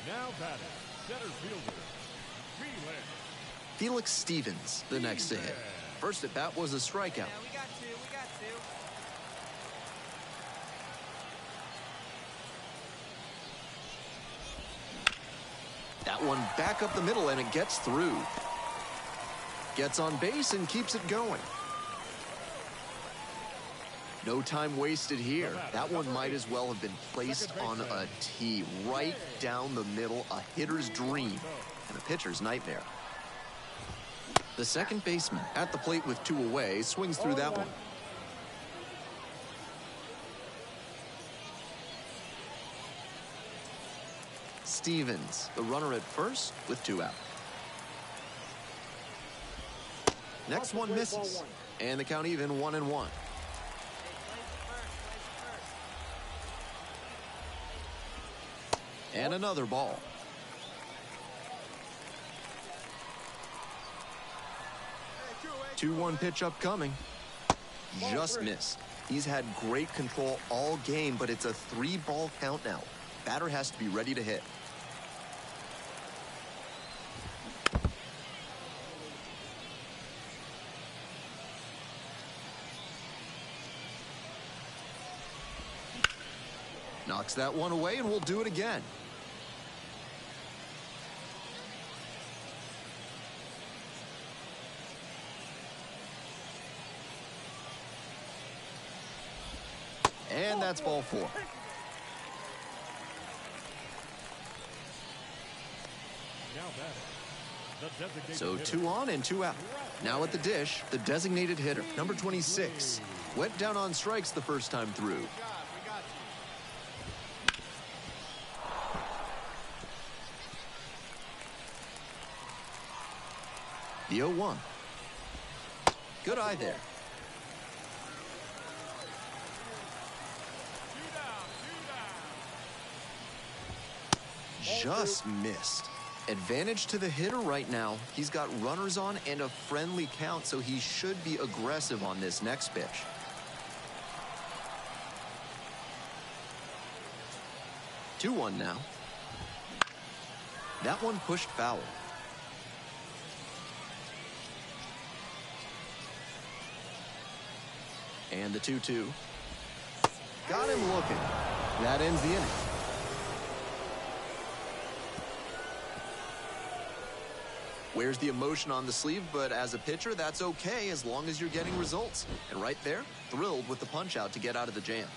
Now batting, center fielder, Felix Stevens, the next to hit. First at bat was a strikeout. Yeah, we got 2, we got 2. That one back up the middle, and it gets through. Gets on base and keeps it going. No time wasted here. That one might as well have been placed on a tee right down the middle, a hitter's dream and a pitcher's nightmare. The second baseman at the plate with 2 away swings through that one. Stevens, the runner at first with 2 out. Next one misses, and the count even 1-1. And another ball. 2-1 pitch upcoming. Just missed. He's had great control all game, but it's a 3-ball count now. Batter has to be ready to hit. Knocks that one away, and we'll do it again. And that's ball 4. So 2 on and 2 out. Now at the dish, the designated hitter, number 26. Went down on strikes the first time through. The 0-1. Good eye there. Just missed. Advantage to the hitter right now. He's got runners on and a friendly count, so he should be aggressive on this next pitch. Two one now. That one pushed foul. And the 2-2. Got him looking. That ends the inning. Wears the emotion on the sleeve, but as a pitcher, that's okay as long as you're getting results. And right there, thrilled with the punch out to get out of the jam.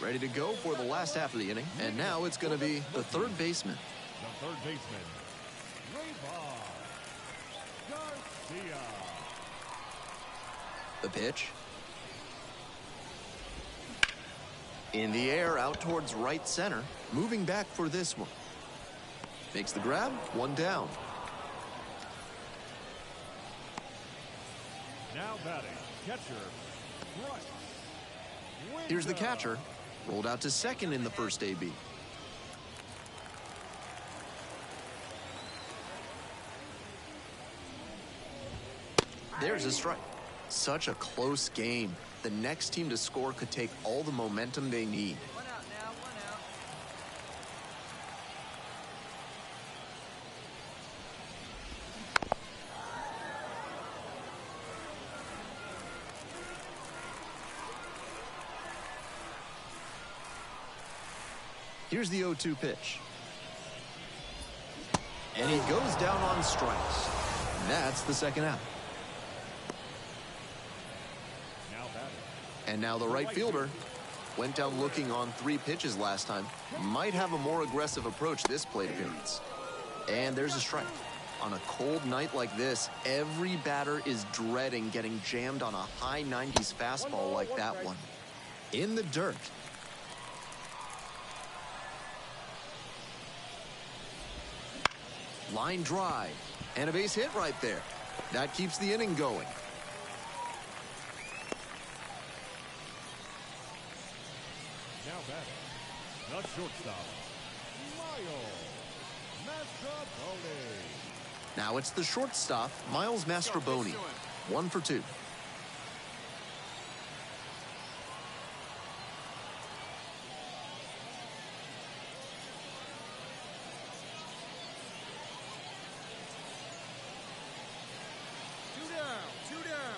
Ready to go for the last half of the inning. And now it's going to be the third baseman. The third baseman, Garcia. The pitch. In the air, out towards right center. Moving back for this one. Makes the grab, one down. Now batting, catcher, Bryce. Here's the catcher. Rolled out to second in the first AB. There's a strike. Such a close game. The next team to score could take all the momentum they need. One out now, one out. Here's the 0-2 pitch. And he goes down on strikes. That's the second out. And now the right fielder went down looking on 3 pitches last time. Might have a more aggressive approach this plate appearance. And there's a strike. On a cold night like this, every batter is dreading getting jammed on a high 90s fastball like that one. In the dirt. Line drive. And a base hit right there. That keeps the inning going. Now batting, the shortstop, Miles Mastrobuoni. Now it's the shortstop, Miles Mastrobuoni. 1 for 2. Two down.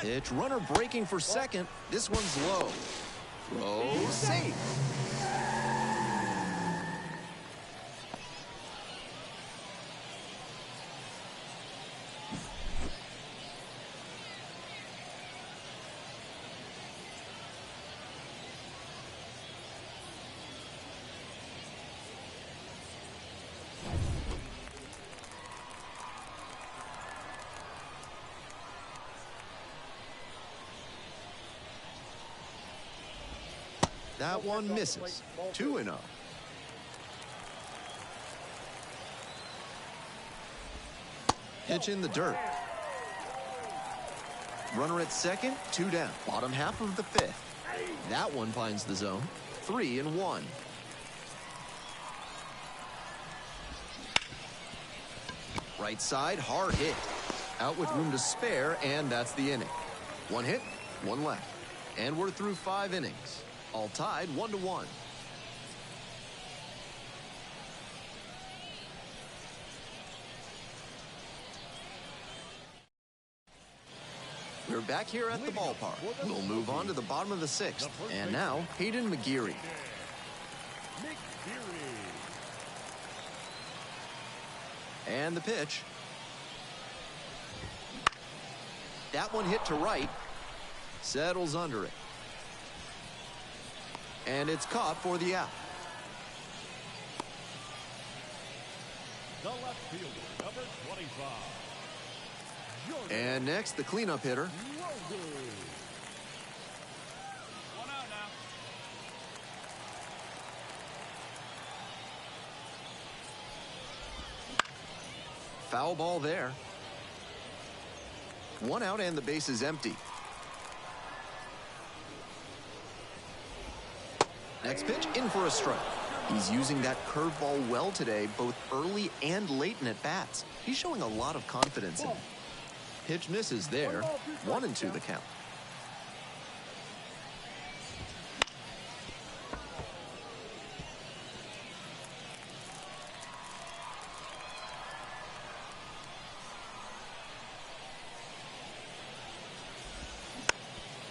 Pitch, runner breaking for second. This one's low. Throw safe. That one misses. 2-0. Pitch in the dirt. Runner at second, 2 down. Bottom half of the 5th. That one finds the zone. 3-1. Right side, hard hit. Out with room to spare, and that's the inning. 1 hit, 1 left. And we're through 5 innings. All tied 1-1. We're back here at the ballpark. We'll move on to the bottom of the 6th. And now, Hayden McGeary. And the pitch. That one hit to right. Settles under it. And it's caught for the out. The left fielder, number 25. And next, the cleanup hitter. One out now. Foul ball there. One out and the base is empty. Next pitch, in for a strike. He's using that curveball well today, both early and late in at-bats. He's showing a lot of confidence in it. Pitch misses there. 1-2 the count.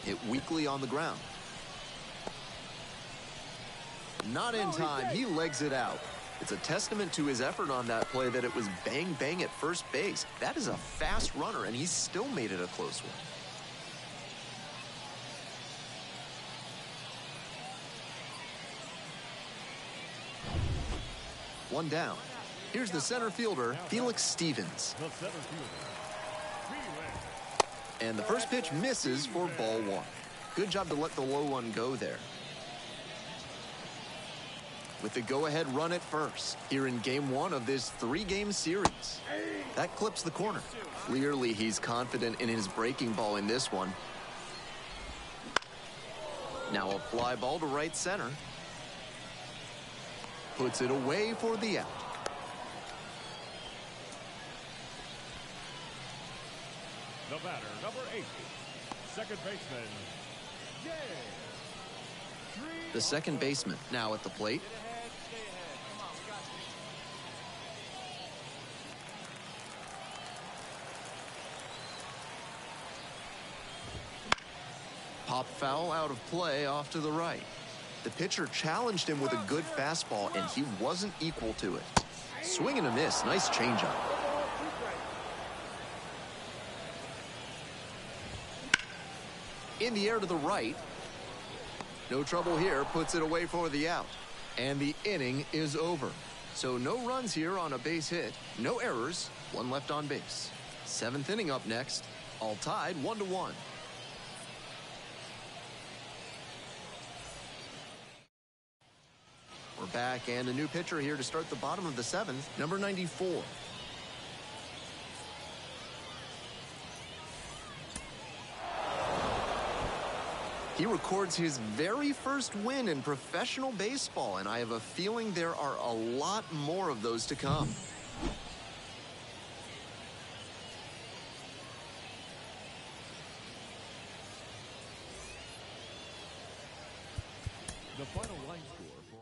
Hit weakly on the ground. Not in time. He legs it out. It's a testament to his effort on that play that it was bang bang at first base. That is a fast runner, and he's still made it a close one. One down. Here's the center fielder, Felix Stevens. The center fielder, Felix. And the first pitch misses for ball one. Good job to let the low one go there. With the go-ahead run at first here in game one of this 3-game series. That clips the corner. Clearly, he's confident in his breaking ball in this one. Now a fly ball to right center. Puts it away for the out. The batter, number 8, second baseman, Jer. The second baseman now at the plate. Pop foul out of play off to the right. The pitcher challenged him with a good fastball, and he wasn't equal to it. Swing and a miss. Nice changeup. In the air to the right. No trouble here. Puts it away for the out. And the inning is over. So no runs here on a base hit. No errors. One left on base. 7th inning up next. All tied 1-1. We're back, and a new pitcher here to start the bottom of the 7th, number 94. He records his very first win in professional baseball, and I have a feeling there are a lot more of those to come. The final line score for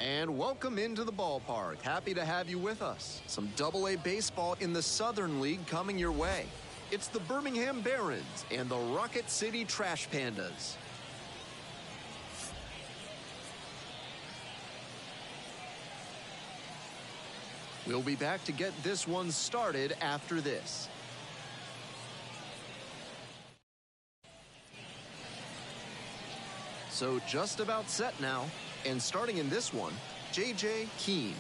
And welcome into the ballpark. Happy to have you with us. Some AA baseball in the Southern League coming your way. It's the Birmingham Barons and the Rocket City Trash Pandas. We'll be back to get this one started after this. So just about set now. And starting in this one, J.J. Keane.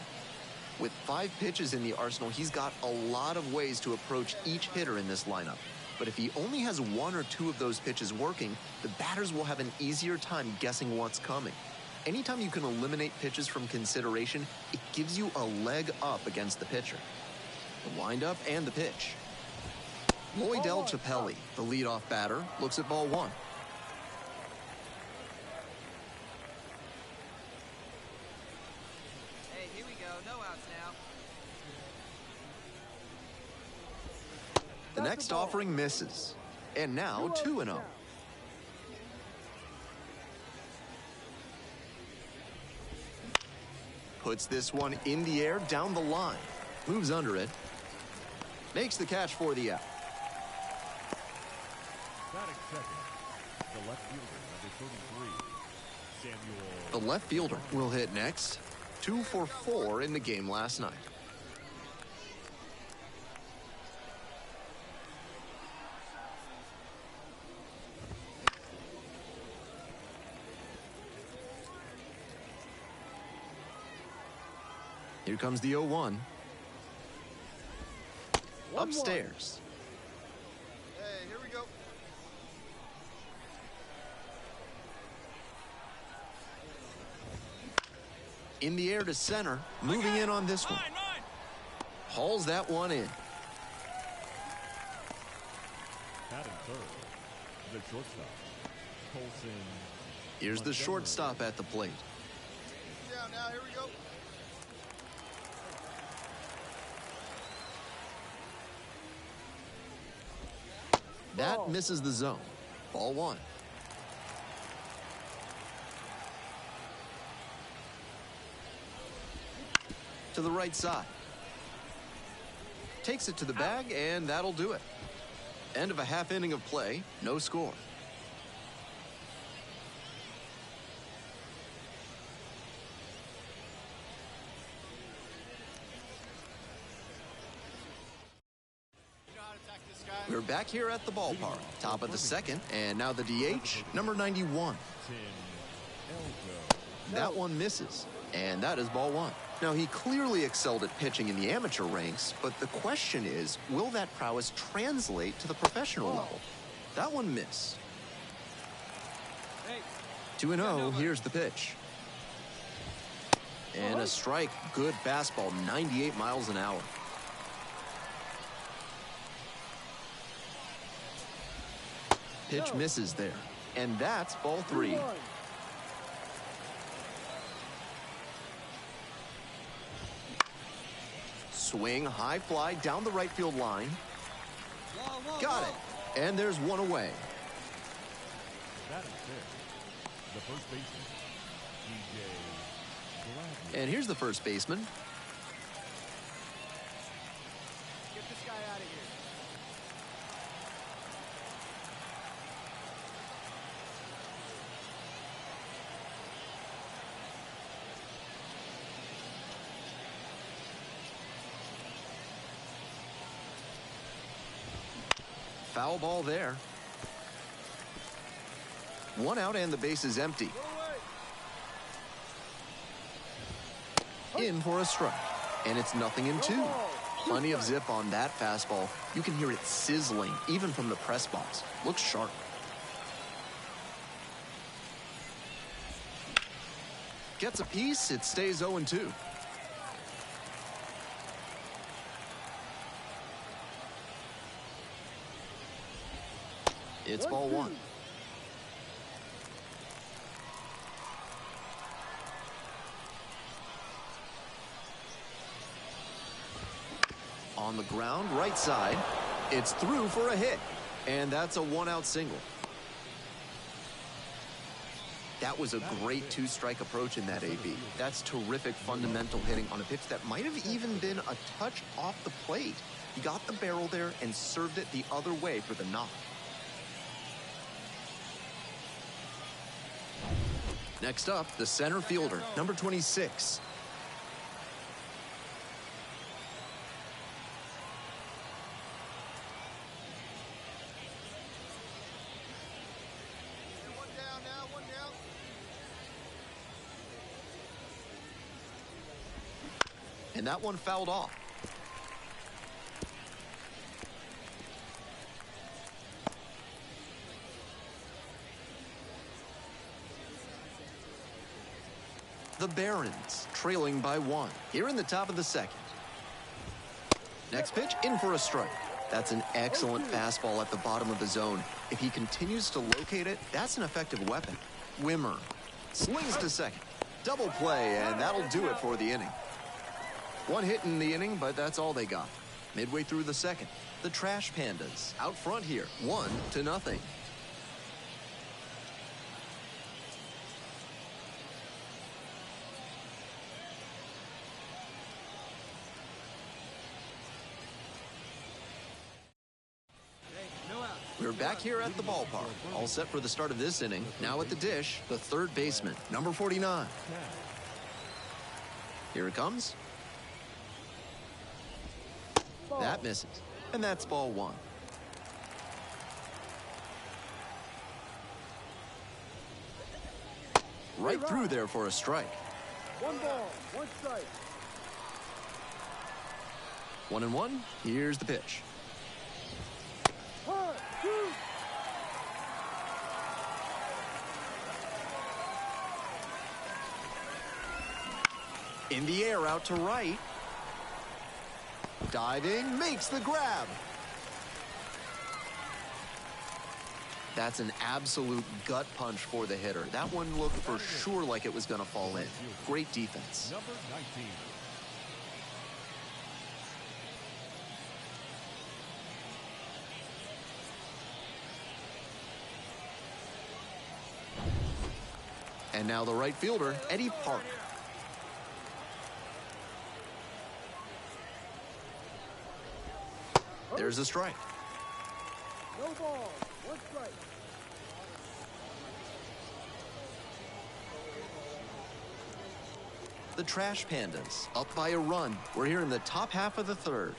With 5 pitches in the arsenal, he's got a lot of ways to approach each hitter in this lineup. But if he only has 1 or 2 of those pitches working, the batters will have an easier time guessing what's coming. Anytime you can eliminate pitches from consideration, it gives you a leg up against the pitcher. The windup and the pitch. Lloydell Chappelli, the leadoff batter, looks at ball 1. The next offering misses. And now 2-0. Puts this one in the air down the line. Moves under it. Makes the catch for the out. Batting second, the left fielder, number 33, Samuel. The left fielder will hit next. 2 for 4 in the game last night. Here comes the 0-1. Upstairs. Hey, here we go. In the air to center. Moving in on this one. Hauls that one in. Batting third, the shortstop, Colson. Here's the shortstop at the plate. Down now, here we go. That misses the zone. Ball 1. To the right side. Takes it to the bag, and that'll do it. End of a half inning of play. No score. We're back here at the ballpark. Top of the second, and now the DH, number 91. That one misses, and that is ball 1. Now, he clearly excelled at pitching in the amateur ranks, but the question is, will that prowess translate to the professional level? That one missed. 2-0, here's the pitch. And a strike. Good fastball, 98 miles an hour. Pitch misses there. And that's ball 3. Swing, high fly down the right field line. Got it. And there's one away. That is it. The first baseman, DJ. And here's the first baseman. Get this guy out of here. Foul ball there. 1 out and the base is empty. In for a strike. And it's 0-2. Plenty of zip on that fastball. You can hear it sizzling even from the press box. Looks sharp. Gets a piece. It stays 0-2. It's ball 1. On the ground, right side. It's through for a hit. And that's a 1-out single. That was a great 2-strike approach in that AB. That's terrific fundamental hitting on a pitch that might have even been a touch off the plate. He got the barrel there and served it the other way for the knock. Next up, the center fielder, number 26. One down now, one down. And that one fouled off. The Barons trailing by 1 here in the top of the 2nd. Next pitch in for a strike. That's an excellent fastball at the bottom of the zone. If he continues to locate it, that's an effective weapon. Wimmer slings to second. Double play, and that'll do it for the inning. 1 hit in the inning, but that's all they got. Midway through the 2nd, the Trash Pandas out front here, 1-0. We're back here at the ballpark, all set for the start of this inning. Now at the dish, the third baseman, number 49. Here it comes. That misses, and that's ball 1. Right through there for a strike. 1 ball, 1 strike. 1-1. Here's the pitch. 1, 2. In the air out to right. Diving, makes the grab. That's an absolute gut punch for the hitter. That one looked for sure like it was going to fall in. Great defense. Number 19. And now the right fielder, Eddie Park. There's a strike. No ball, 1 strike. The Trash Pandas up by a run. We're here in the top half of the 3rd.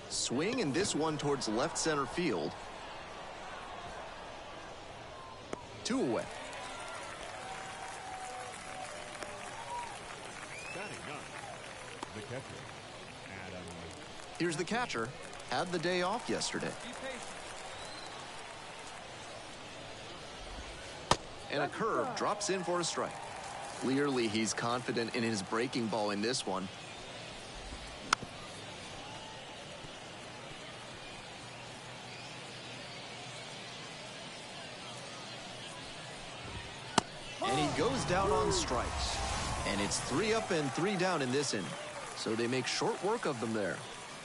Swing, and this one towards left center field. 2 away. Batting up, the catcher, Adam. Here's the catcher. Had the day off yesterday. Be patient. And a curve drops in for a strike. Clearly, he's confident in his breaking ball in this one. And he goes down on strikes. And it's 3 up and 3 down in this inning. So they make short work of them there.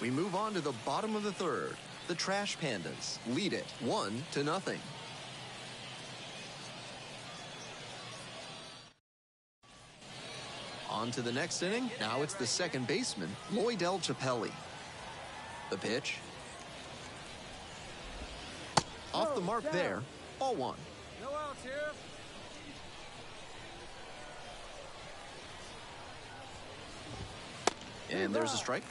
We move on to the bottom of the third. The Trash Pandas lead it 1-0. On to the next inning. Now it's the second baseman, Lloyd L. Chappelli. The pitch. Off the mark there. Ball 1. No outs here. And there's a strike.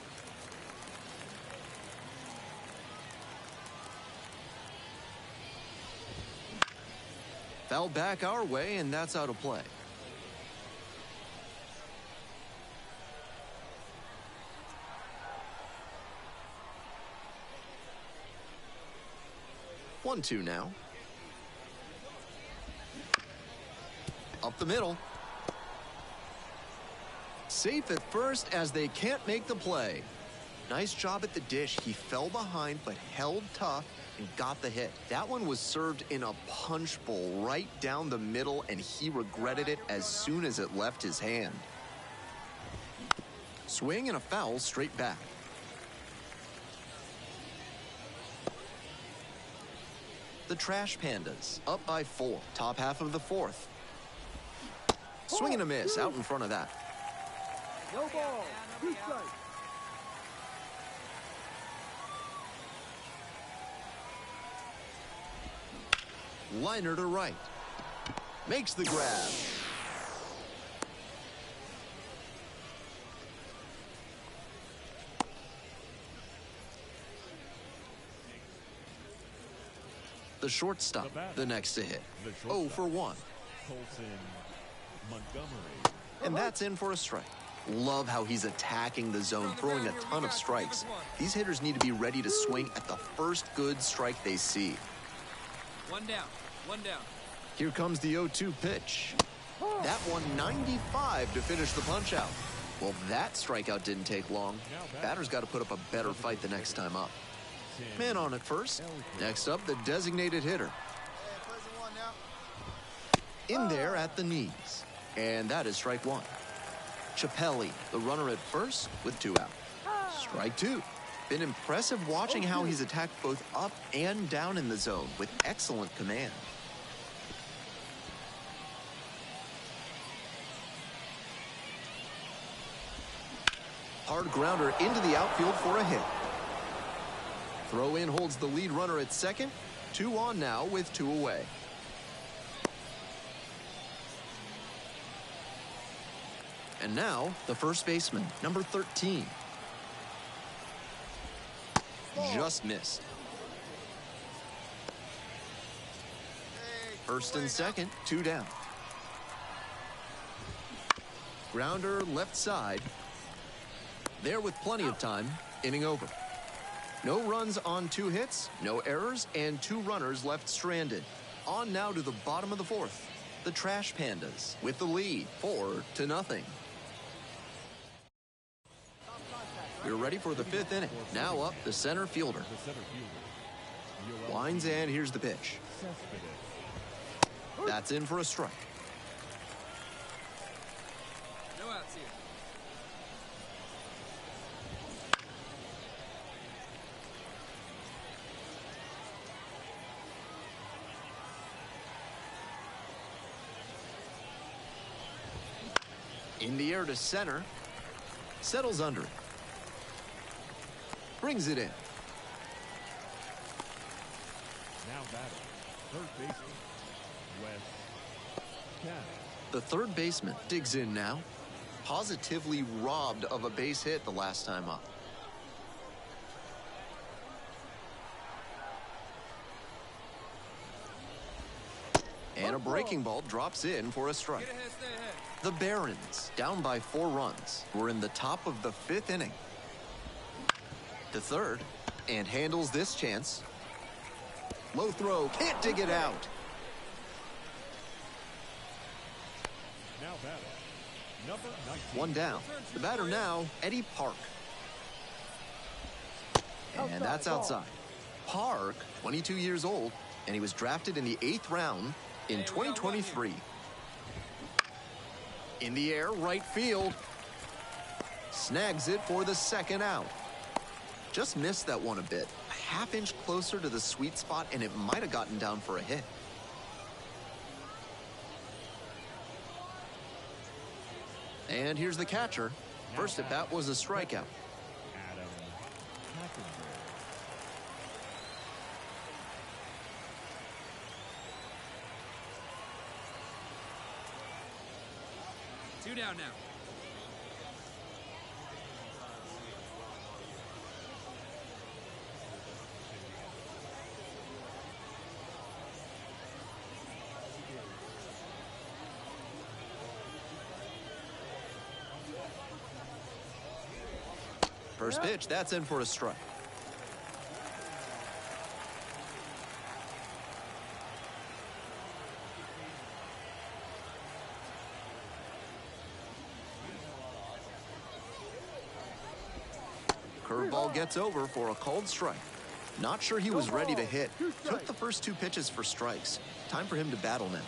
Foul back our way, and that's out of play. One, 2 now. Up the middle. Safe at first as they can't make the play. Nice job at the dish. He fell behind but held tough and got the hit. That one was served in a punch bowl right down the middle, and he regretted it as soon as it left his hand. Swing and a foul straight back. The Trash Pandas up by 4. Top half of the 4th. Swing and a miss out in front of that. No ball. 2 strikes. Liner to right. Makes the grab. The shortstop, the next to hit. 0 for 1. And that's in for a strike. Love how he's attacking the zone, throwing a ton of strikes. These hitters need to be ready to swing at the first good strike they see. 1 down. 1 down. Here comes the 0-2 pitch. That one 95 to finish the punch out. Well, that strikeout didn't take long. Batter's got to put up a better fight the next time up. Man on at first. Next up, the designated hitter. In there at the knees. And that is strike 1. Chappelli, the runner at first with 2 out. Strike 2. Been impressive watching how he's attacked both up and down in the zone with excellent command. Hard grounder into the outfield for a hit. Throw in holds the lead runner at second. 2 on now with 2 away. And now the first baseman, number 13. Just missed. First and second, 2 down. Grounder left side. There with plenty of time, inning over. No runs on 2 hits, no errors, and 2 runners left stranded. On now to the bottom of the 4th. The Trash Pandas with the lead, 4-0. We're ready for the 5th inning. Now up the center fielder. Winds, and here's the pitch. That's in for a strike. No outs here. In the air to center. Settles under it. Brings it in. Now batting, third baseman, Wes Cannon. The third baseman digs in now. Positively robbed of a base hit the last time up. And a breaking ball drops in for a strike. Get ahead, stay ahead. The Barons, down by 4 runs. We're in the top of the 5th inning. The third, and handles this chance. Low throw, can't dig it out. Now batting, number 19. One down. The batter now, Eddie Park. And that's outside. Park, 22 years old, and he was drafted in the 8th round in 2023. In the air, right field. Snags it for the second out. Just missed that one a bit. A half-inch closer to the sweet spot, and it might have gotten down for a hit. And here's the catcher. First at bat was a strikeout. Two down now. First pitch, that's in for a strike. Curveball gets over for a called strike. Not sure he was ready to hit. Took the first 2 pitches for strikes. Time for him to battle now.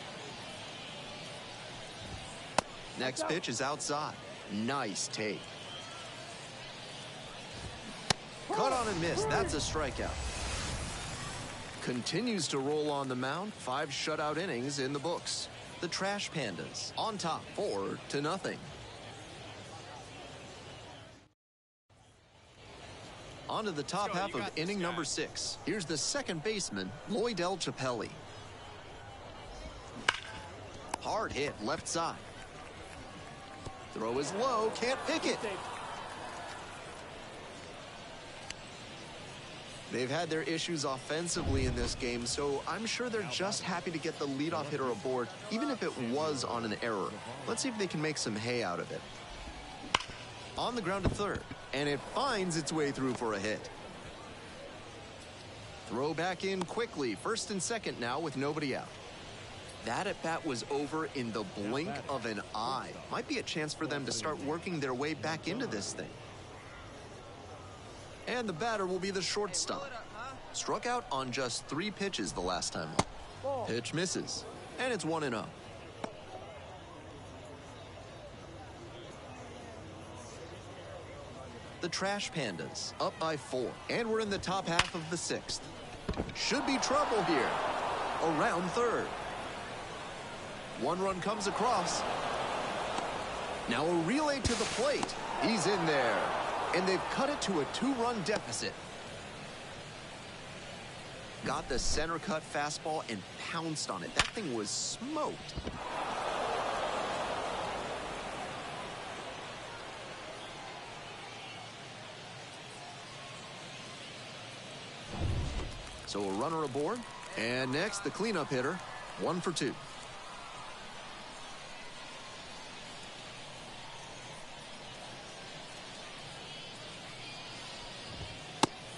Next pitch is outside. Nice take. Cut on and miss. That's a strikeout. Continues to roll on the mound. 5 shutout innings in the books. The Trash Pandas on top 4-0. On to the top half of inning number 6. Here's the second baseman, Lloydell Chappelli. Hard hit left side. Throw is low, can't pick it. They've had their issues offensively in this game, so I'm sure they're just happy to get the leadoff hitter aboard, even if it was on an error. Let's see if they can make some hay out of it. On the ground to third, and it finds its way through for a hit. Throw back in quickly, first and second now with nobody out. That at bat was over in the blink of an eye. Might be a chance for them to start working their way back into this thing. And the batter will be the shortstop. Struck out on just 3 pitches the last time up. Pitch misses, and it's 1-0. The Trash Pandas up by 4, and we're in the top half of the 6th. Should be trouble here. Around third. 1 run comes across. Now a relay to the plate. He's in there. And they've cut it to a 2-run deficit. Got the center cut fastball and pounced on it. That thing was smoked. So a runner aboard. And next, the cleanup hitter. 1 for 2.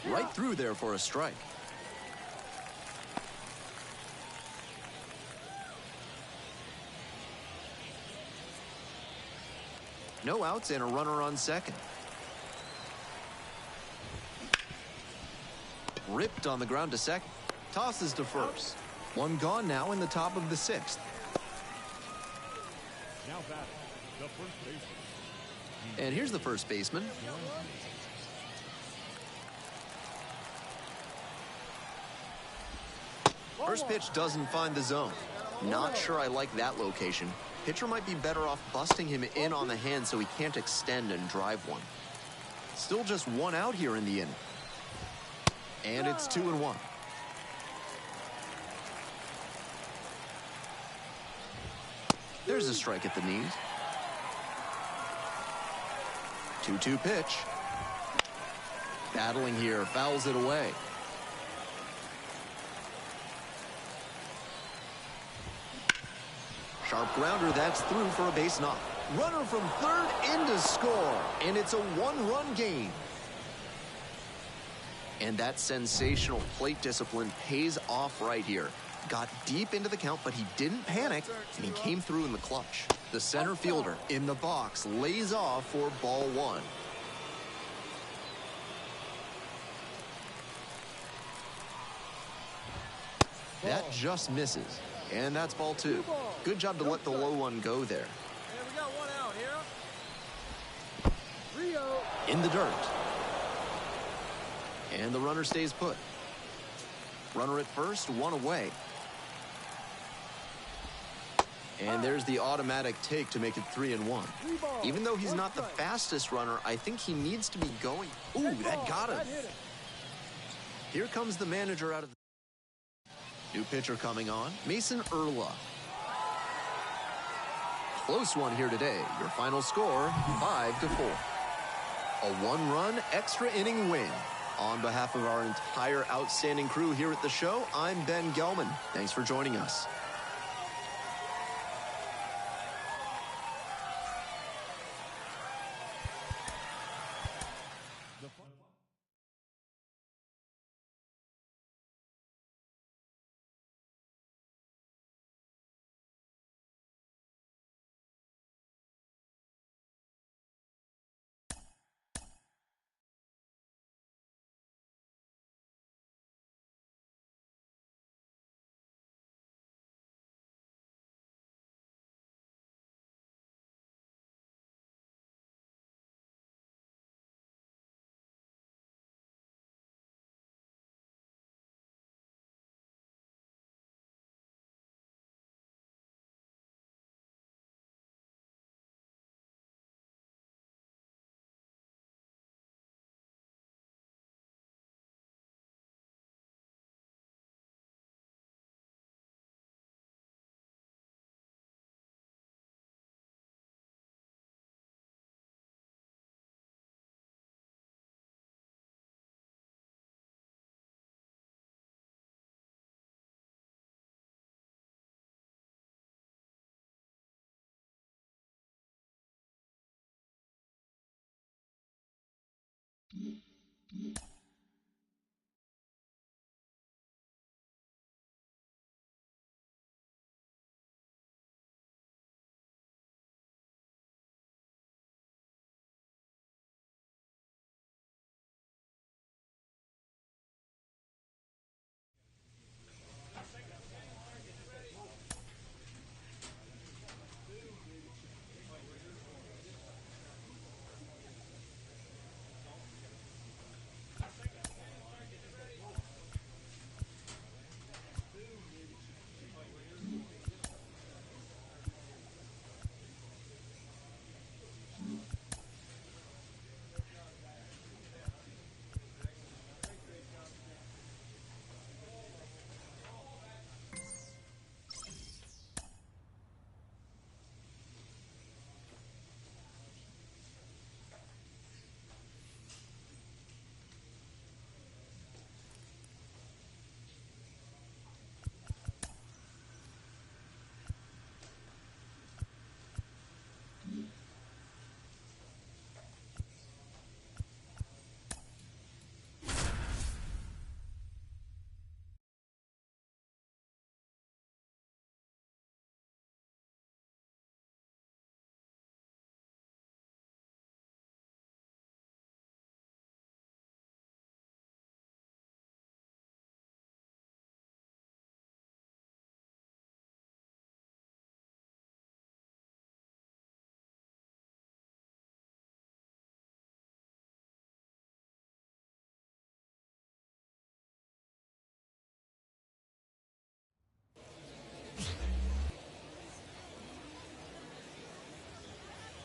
Right through there for a strike. No outs and a runner on second. Ripped on the ground to second. Tosses to first. 1 gone now in the top of the 6th. Now batting, the first baseman. And here's the first baseman. First pitch doesn't find the zone. Not sure I like that location. Pitcher might be better off busting him in on the hand so he can't extend and drive one. Still just 1 out here in the inning. And it's 2-1. There's a strike at the knees. 2-2 pitch. Battling here, fouls it away. Sharp grounder, that's through for a base knock. Runner from third in to score, and it's a 1-run game. And that sensational plate discipline pays off right here. got deep into the count, but he didn't panic, and he came through in the clutch. The center fielder in the box lays off for ball one. That just misses, and that's ball two. Good job to let the low one go there. And we got one out here. Rio. In the dirt. And the runner stays put. Runner at first, one away. And there's the automatic take to make it 3-1. Even though he's not the fastest runner, I think he needs to be going. Ooh, that got him. Here comes the manager out of the... New pitcher coming on, Mason Erla. Close one here today. Your final score, 5-4. A one-run extra inning win. On behalf of our entire outstanding crew here at the show, I'm Ben Gelman. Thanks for joining us.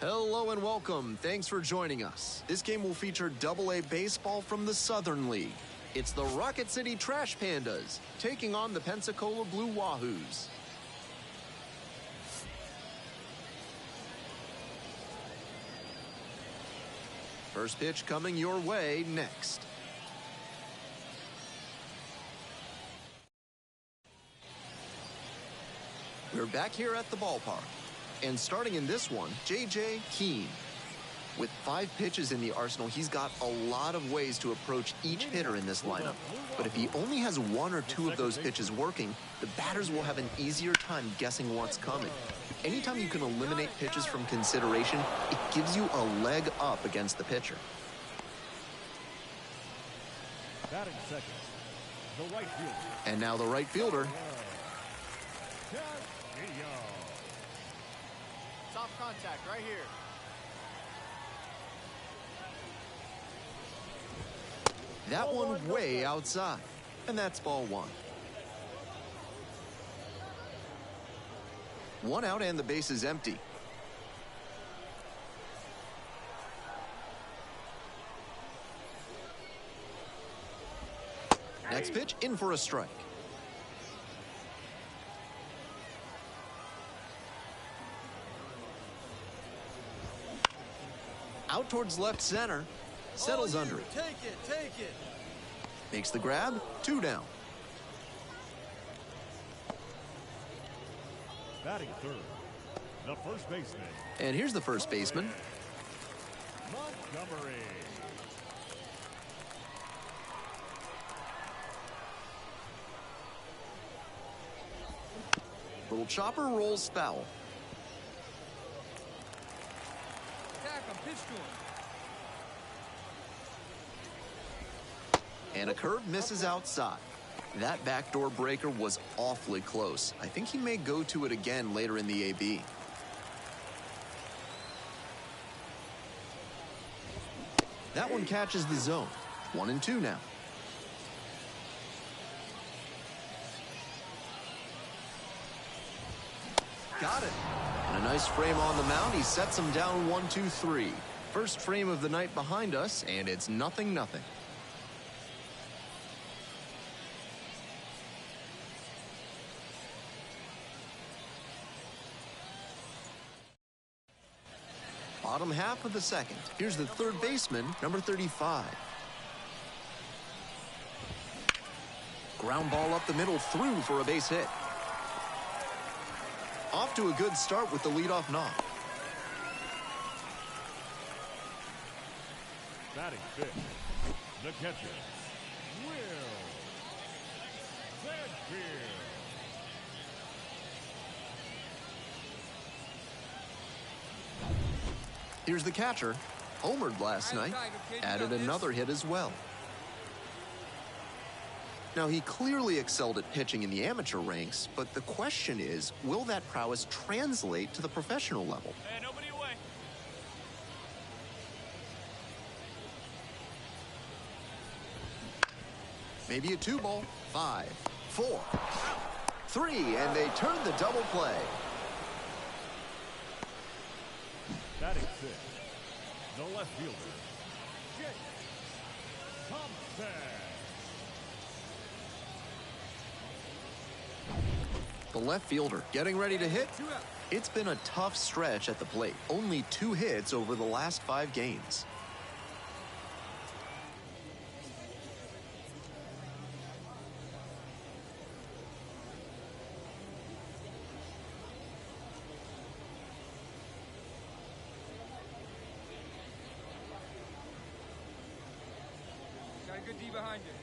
Hello and welcome. Thanks for joining us. This game will feature Double-A baseball from the Southern League. It's the Rocket City Trash Pandas taking on the Pensacola Blue Wahoos. First pitch coming your way next. We're back here at the ballpark. And starting in this one, J.J. Keene. With 5 pitches in the arsenal, he's got a lot of ways to approach each hitter in this lineup. But if he only has 1 or 2 of those pitches working, the batters will have an easier time guessing what's coming. Anytime you can eliminate pitches from consideration, it gives you a leg up against the pitcher. Batting second, the right fielder. And now the right fielder. Soft contact right here. That one way outside. And that's ball 1. 1 out and the base is empty. Next pitch, in for a strike. Out towards left center. Settles under it. Take it, take it. Makes the grab. 2 down. Batting third, the first baseman. And here's the first baseman. Montgomery. Little chopper rolls foul. Attack him, pitch to him. And a curve misses outside. That backdoor breaker was awfully close. I think he may go to it again later in the AB. That one catches the zone. 1 and 2 now. Got it. And a nice frame on the mound. He sets him down 1-2-3. First frame of the night behind us, and it's 0-0. Bottom half of the second. Here's the third baseman, number 35. Ground ball up the middle, through for a base hit. Off to a good start with the leadoff knock. Batting fifth, the catcher, Will Sedfield. Here's the catcher. Homered last night. Added another hit as well. Now, he clearly excelled at pitching in the amateur ranks, but the question is, will that prowess translate to the professional level? Hey, nobody away. Maybe a 2-ball. 5, 4, 3, and they turn the double play. Batting sixth, the left fielder, Jake Thompson. The left fielder getting ready to hit. It's been a tough stretch at the plate. Only 2 hits over the last 5 games. Got a good D behind you.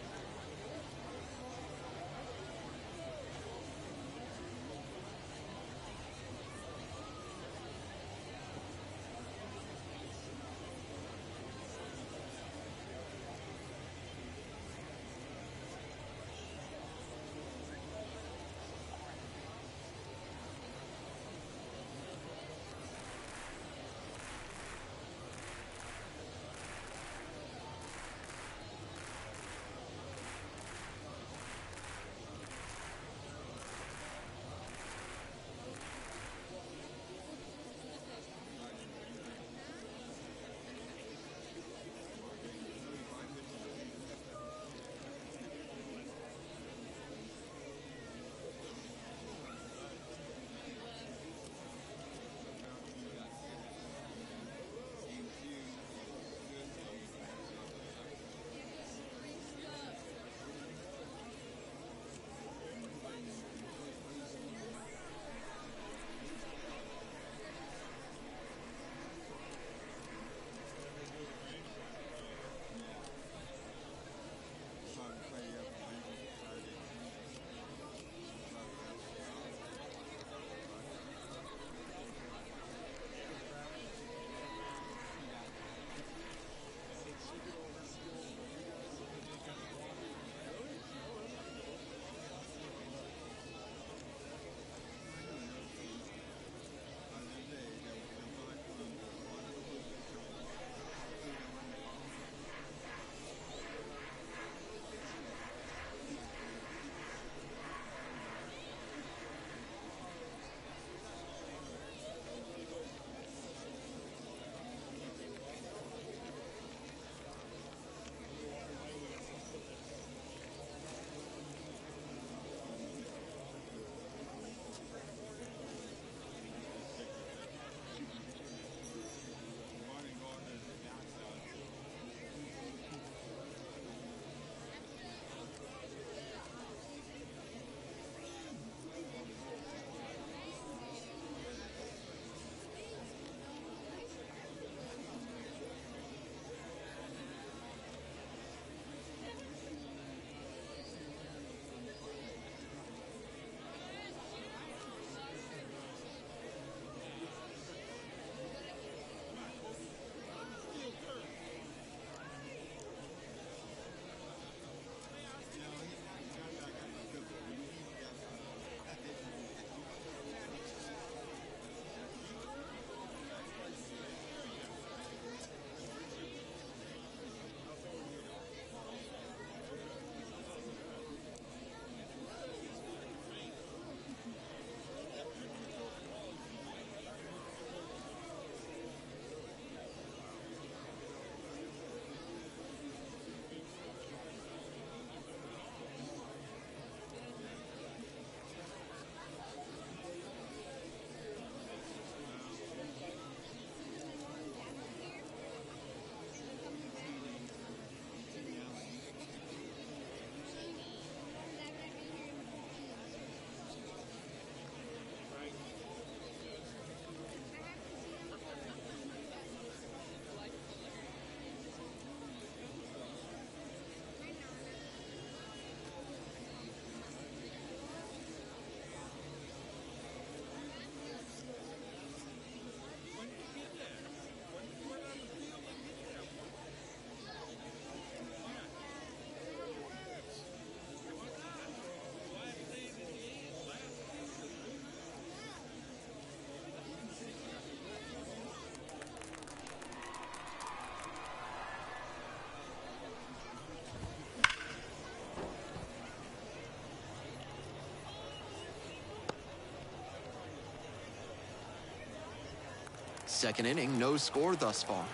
Second inning, no score thus far.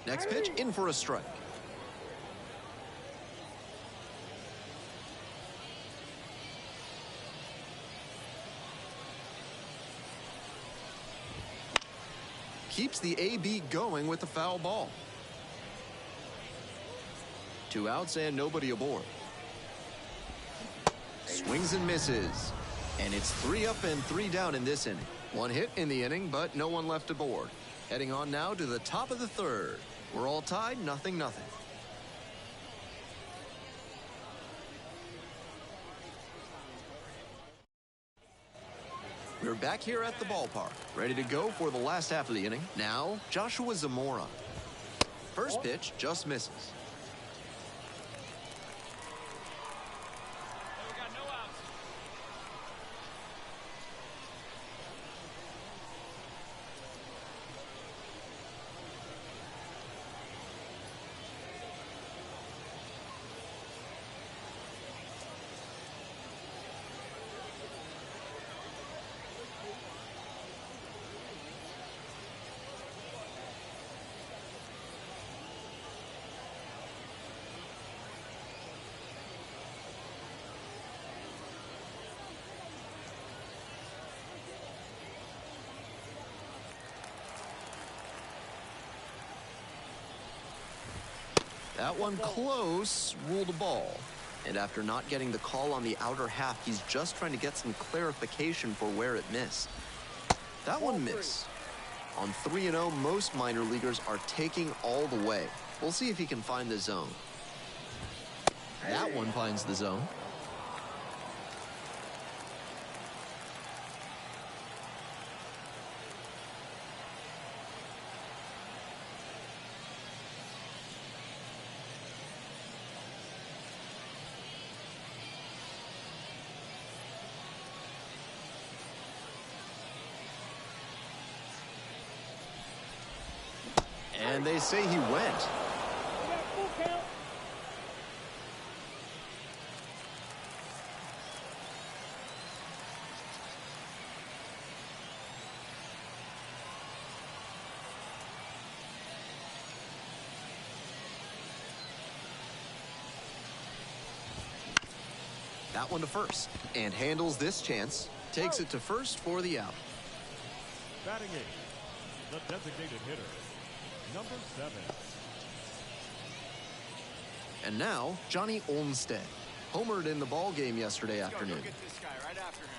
Next pitch, in for a strike. Keeps the AB going with the foul ball. 2 outs and nobody aboard. Swings and misses. And it's 3 up and 3 down in this inning. 1 hit in the inning, but no one left aboard. Heading on now to the top of the third. We're all tied, 0-0. We're back here at the ballpark, ready to go for the last half of the inning. Now, Joshua Zamora. First pitch just misses. That one close, ruled a ball. And after not getting the call on the outer half, he's just trying to get some clarification for where it missed. That one missed. On 3-0, most minor leaguers are taking all the way. We'll see if he can find the zone. That one finds the zone. And they say he went. That one to first and handles this chance. Takes it to first for the out. Batting eighth, the designated hitter, number 7. And now, Johnny Olmstead. Homered in the ball game yesterday afternoon. Go get this guy right after him.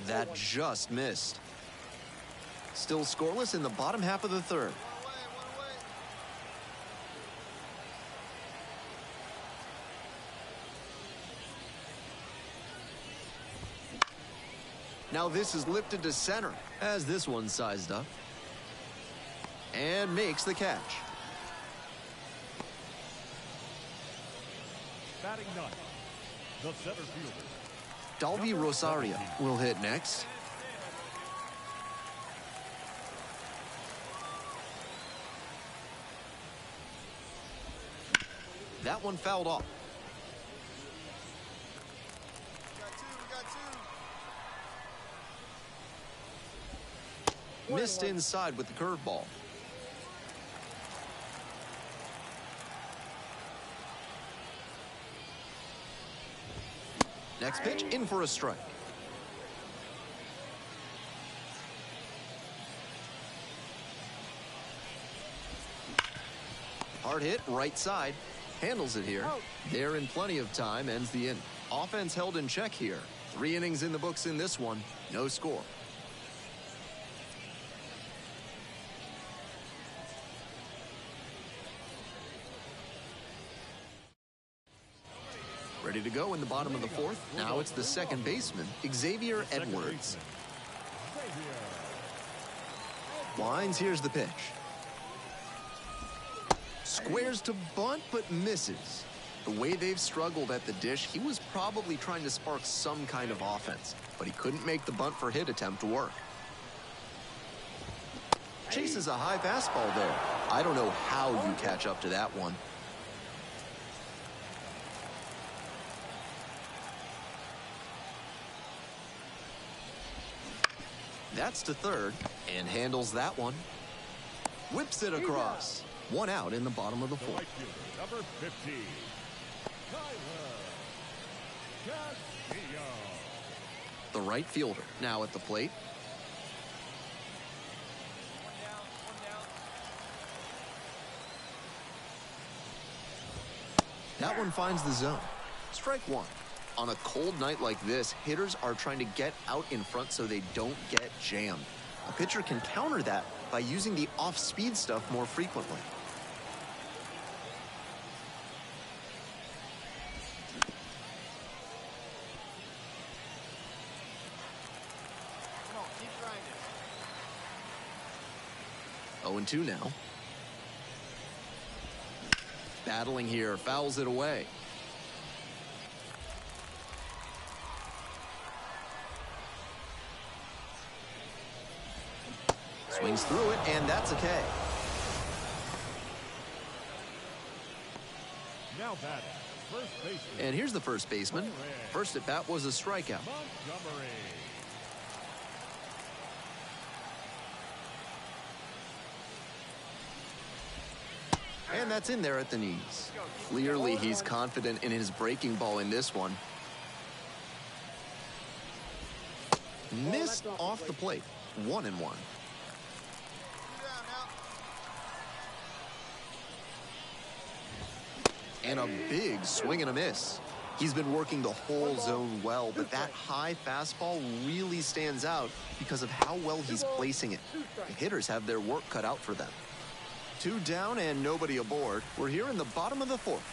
That just missed. Still scoreless in the bottom half of the third. Now this is lifted to center as this one's sized up. And makes the catch. Batting ninth, the center fielder, Dalby Rosario will hit next. That one fouled off. Missed inside with the curveball. Next pitch, in for a strike. Hard hit, right side. Handles it here. They're in plenty of time, ends the inning. Offense held in check here. 3 innings in the books in this one. No score. Ready to go in the bottom of the fourth. Now it's the second baseman, Xavier Edwards. Winds, here's the pitch. Squares to bunt, but misses. The way they've struggled at the dish, he was probably trying to spark some kind of offense, but he couldn't make the bunt for hit attempt work. Chases a high fastball there. I don't know how you catch up to that one. That's to third and handles that one. Whips it across. One out in the bottom of the fourth. Right fielder, number 15, Castillo. The right fielder now at the plate. That one finds the zone. Strike one. On a cold night like this, hitters are trying to get out in front so they don't get jammed. A pitcher can counter that by using the off-speed stuff more frequently. Come on, keep grinding. 0-2 now. Battling here, fouls it away. Swings through it, and that's a K. Now batting, first baseman. And here's the first baseman. First at bat was a strikeout. Montgomery. And that's in there at the knees. Clearly, he's confident in his breaking ball in this one. Missed off the plate. 1-1. And a big swing and a miss. He's been working the whole zone well, but that high fastball really stands out because of how well he's placing it. The hitters have their work cut out for them. 2 down and nobody aboard. We're here in the bottom of the fourth.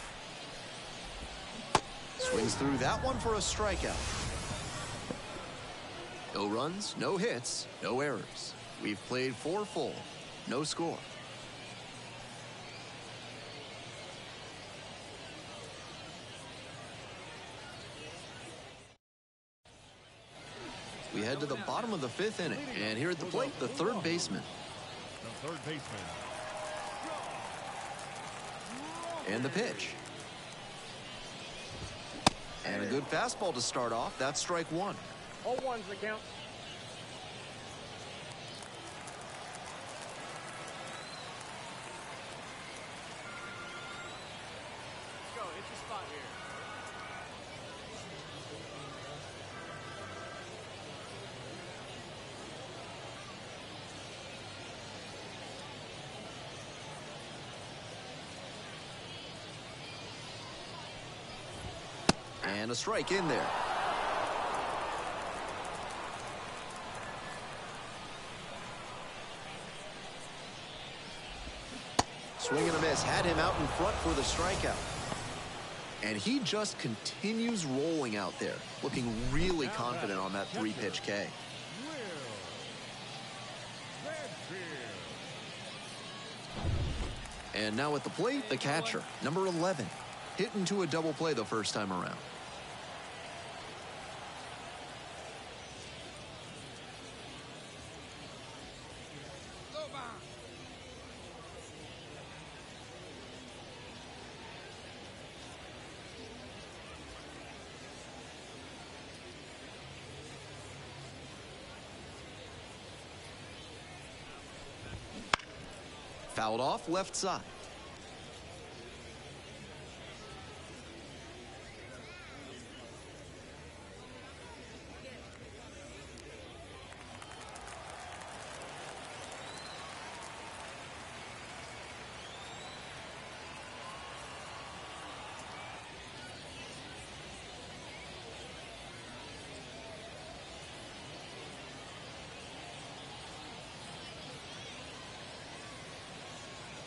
Swings through that one for a strikeout. No runs, no hits, no errors. We've played 4 full. No score. We head to the bottom of the 5th inning. And here at the plate, the third baseman. The third baseman. And the pitch. And a good fastball to start off. That's strike one. All ones the count. Let's go, hit your spot here. And a strike in there. Swing and a miss. Had him out in front for the strikeout. And he just continues rolling out there, looking really confident on that 3-pitch K. And now at the plate, the catcher, number 11. Hit into a double play the first time around. Fouled off left side.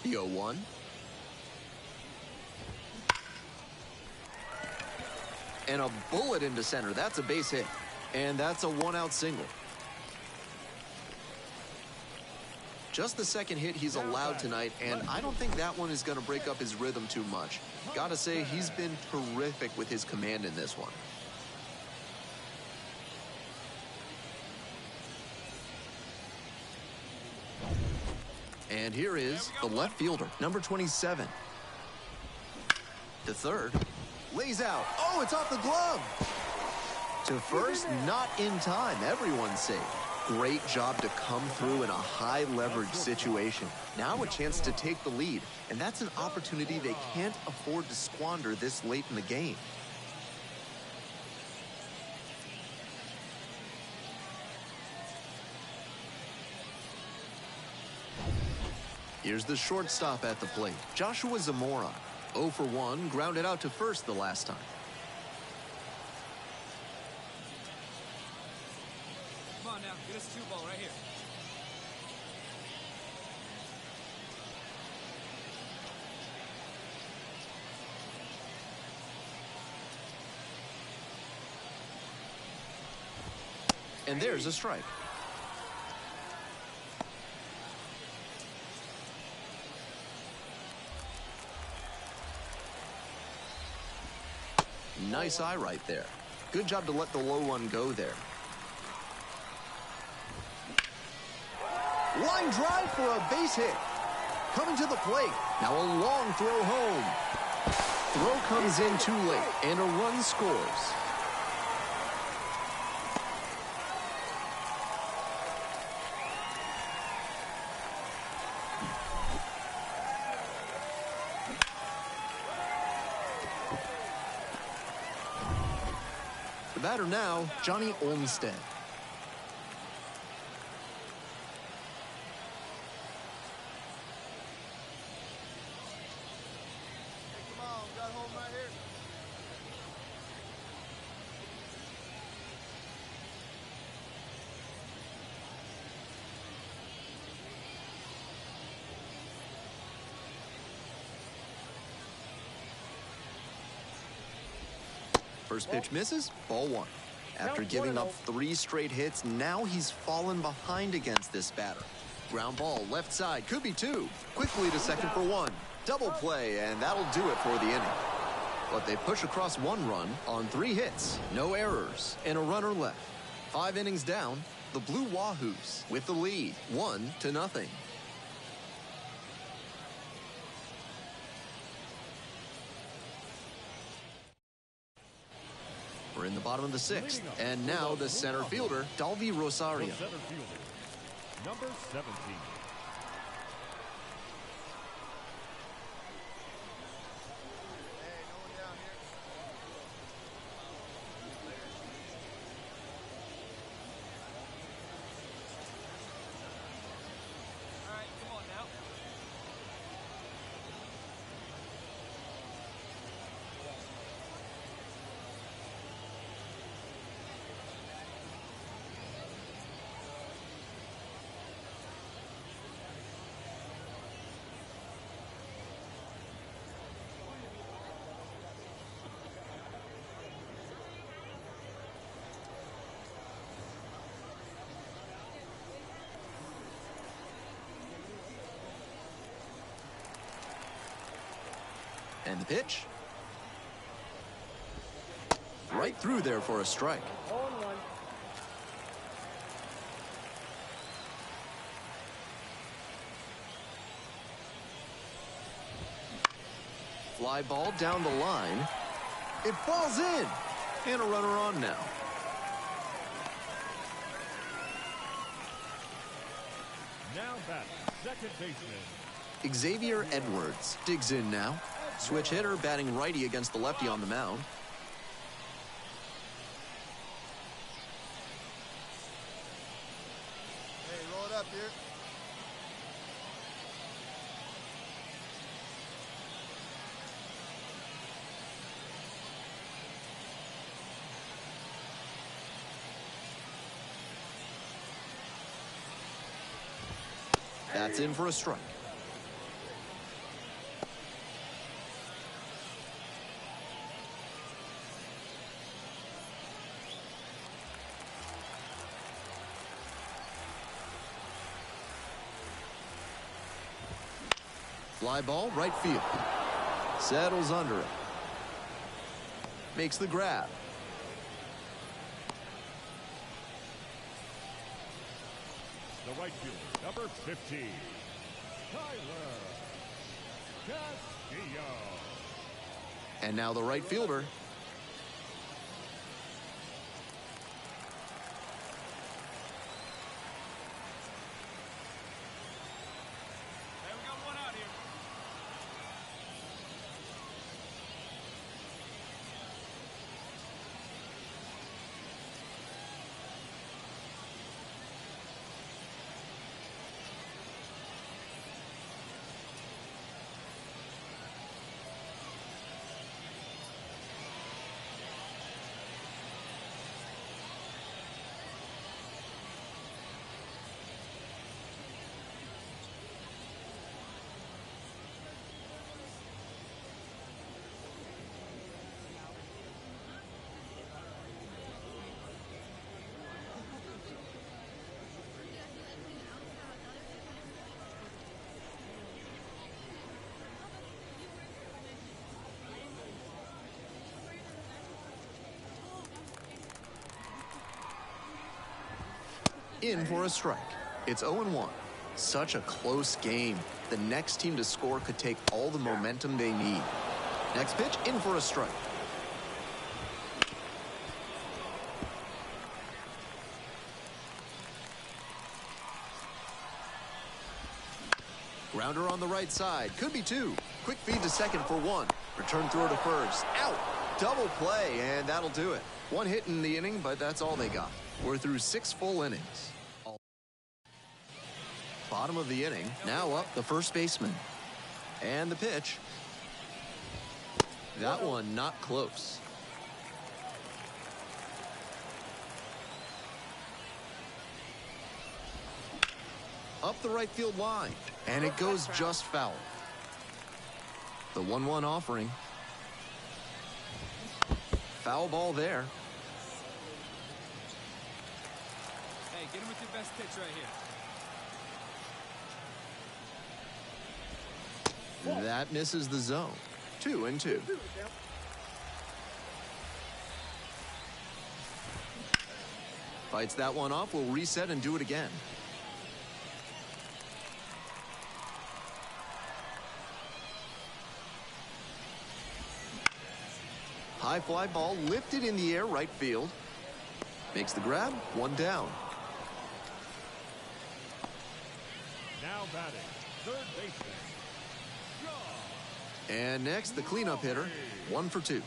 The 0-1. And a bullet into center. That's a base hit. And that's a 1-out single. Just the second hit he's allowed tonight, and I don't think that one is going to break up his rhythm too much. Gotta say, he's been terrific with his command in this one. And here is the left fielder, number 27. To third, lays out. Oh, it's off the glove. To first, not in time. Everyone's safe. Great job to come through in a high leverage situation. Now a chance to take the lead, and that's an opportunity they can't afford to squander this late in the game. Here's the shortstop at the plate, Joshua Zamora. 0 for 1, grounded out to first the last time. Come on now, get us 2-ball right here. And there's a strike. Nice eye right there. Good job to let the low one go there. Line drive for a base hit. Coming to the plate. Now a long throw home. Throw comes in too late, and a run scores. The batter now, Johnny Olmstead. Come on, got home right here. First pitch misses, ball 1. After giving up 3 straight hits, now he's fallen behind against this batter. Ground ball, left side, could be 2. Quickly to second for 1. Double play, and that'll do it for the inning. But they push across 1 run on 3 hits, no errors, and a runner left. 5 innings down, the Blue Wahoos with the lead, 1-0. We're in the bottom of the 6th, and now the center fielder, Dalvi Rosario. The center fielder, number 17. Hey, no one down here. All right, come on now. And the pitch. Right through there for a strike. Fly ball down the line. It falls in. And a runner on now. Now batting, second baseman. Xavier Edwards digs in now. Switch hitter batting righty against the lefty on the mound. Hey, roll it up here. That's in for a strike. Fly ball, right field. Settles under it. Makes the grab. The right fielder, number 15, Tyler Castillo. And now the right fielder. In for a strike. It's 0-1. Such a close game. The next team to score could take all the momentum they need. Next pitch, in for a strike. Grounder on the right side. Could be two. Quick feed to second for one. Return throw to first. Out. Double play, and that'll do it. One hit in the inning, but that's all they got. We're through 6 full innings. Bottom of the inning. Now up the first baseman. And the pitch. That one not close. Up the right field line. And it goes just foul. The 1-1 offering. Foul ball there. Hey, get him with your best pitch right here. That misses the zone. 2-2. Fights that one off. We'll reset and do it again. High fly ball lifted in the air, right field. Makes the grab. 1 down. Now batting, third baseman. And next, the cleanup hitter, 1 for 2.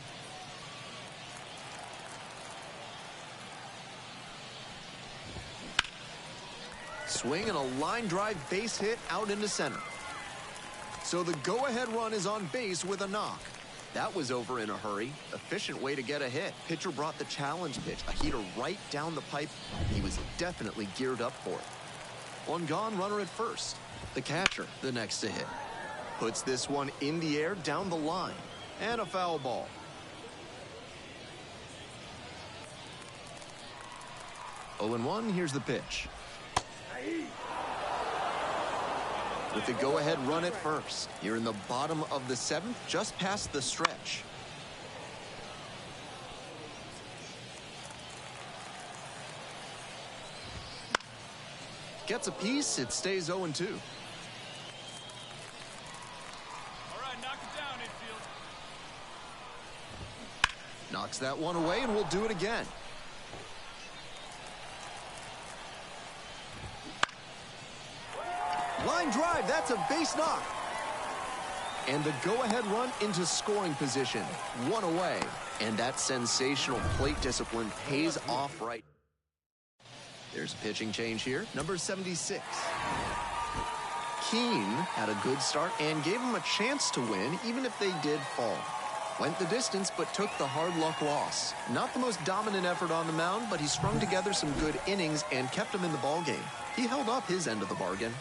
Swing and a line drive base hit out into center. So the go-ahead run is on base with a knock. That was over in a hurry. Efficient way to get a hit. Pitcher brought the challenge pitch, a heater right down the pipe. He was definitely geared up for it. One gone, runner at first. The catcher, the next to hit. Puts this one in the air down the line. And a foul ball. Oh, 0-1, here's the pitch. With the go-ahead run at first. You're in the bottom of the 7th, just past the stretch. Gets a piece, it stays 0-2. Knocks that one away, and we'll do it again. Line drive, that's a base knock. And the go-ahead run into scoring position. 1 away. And that sensational plate discipline pays off right. There's a pitching change here. Number 76. Keene had a good start and gave him a chance to win, even if they did fall. Went the distance, but took the hard luck loss. Not the most dominant effort on the mound, but he strung together some good innings and kept him in the ballgame. He held up his end of the bargain.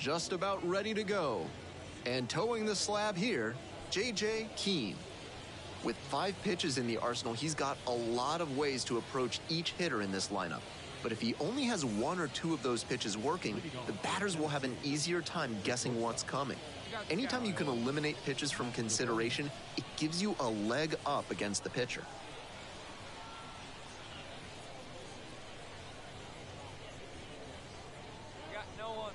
just about ready to go. And towing the slab here, J.J. Keane. With 5 pitches in the arsenal, he's got a lot of ways to approach each hitter in this lineup. But if he only has 1 or 2 of those pitches working, the batters will have an easier time guessing what's coming. Anytime you can eliminate pitches from consideration, it gives you a leg up against the pitcher. Got no one.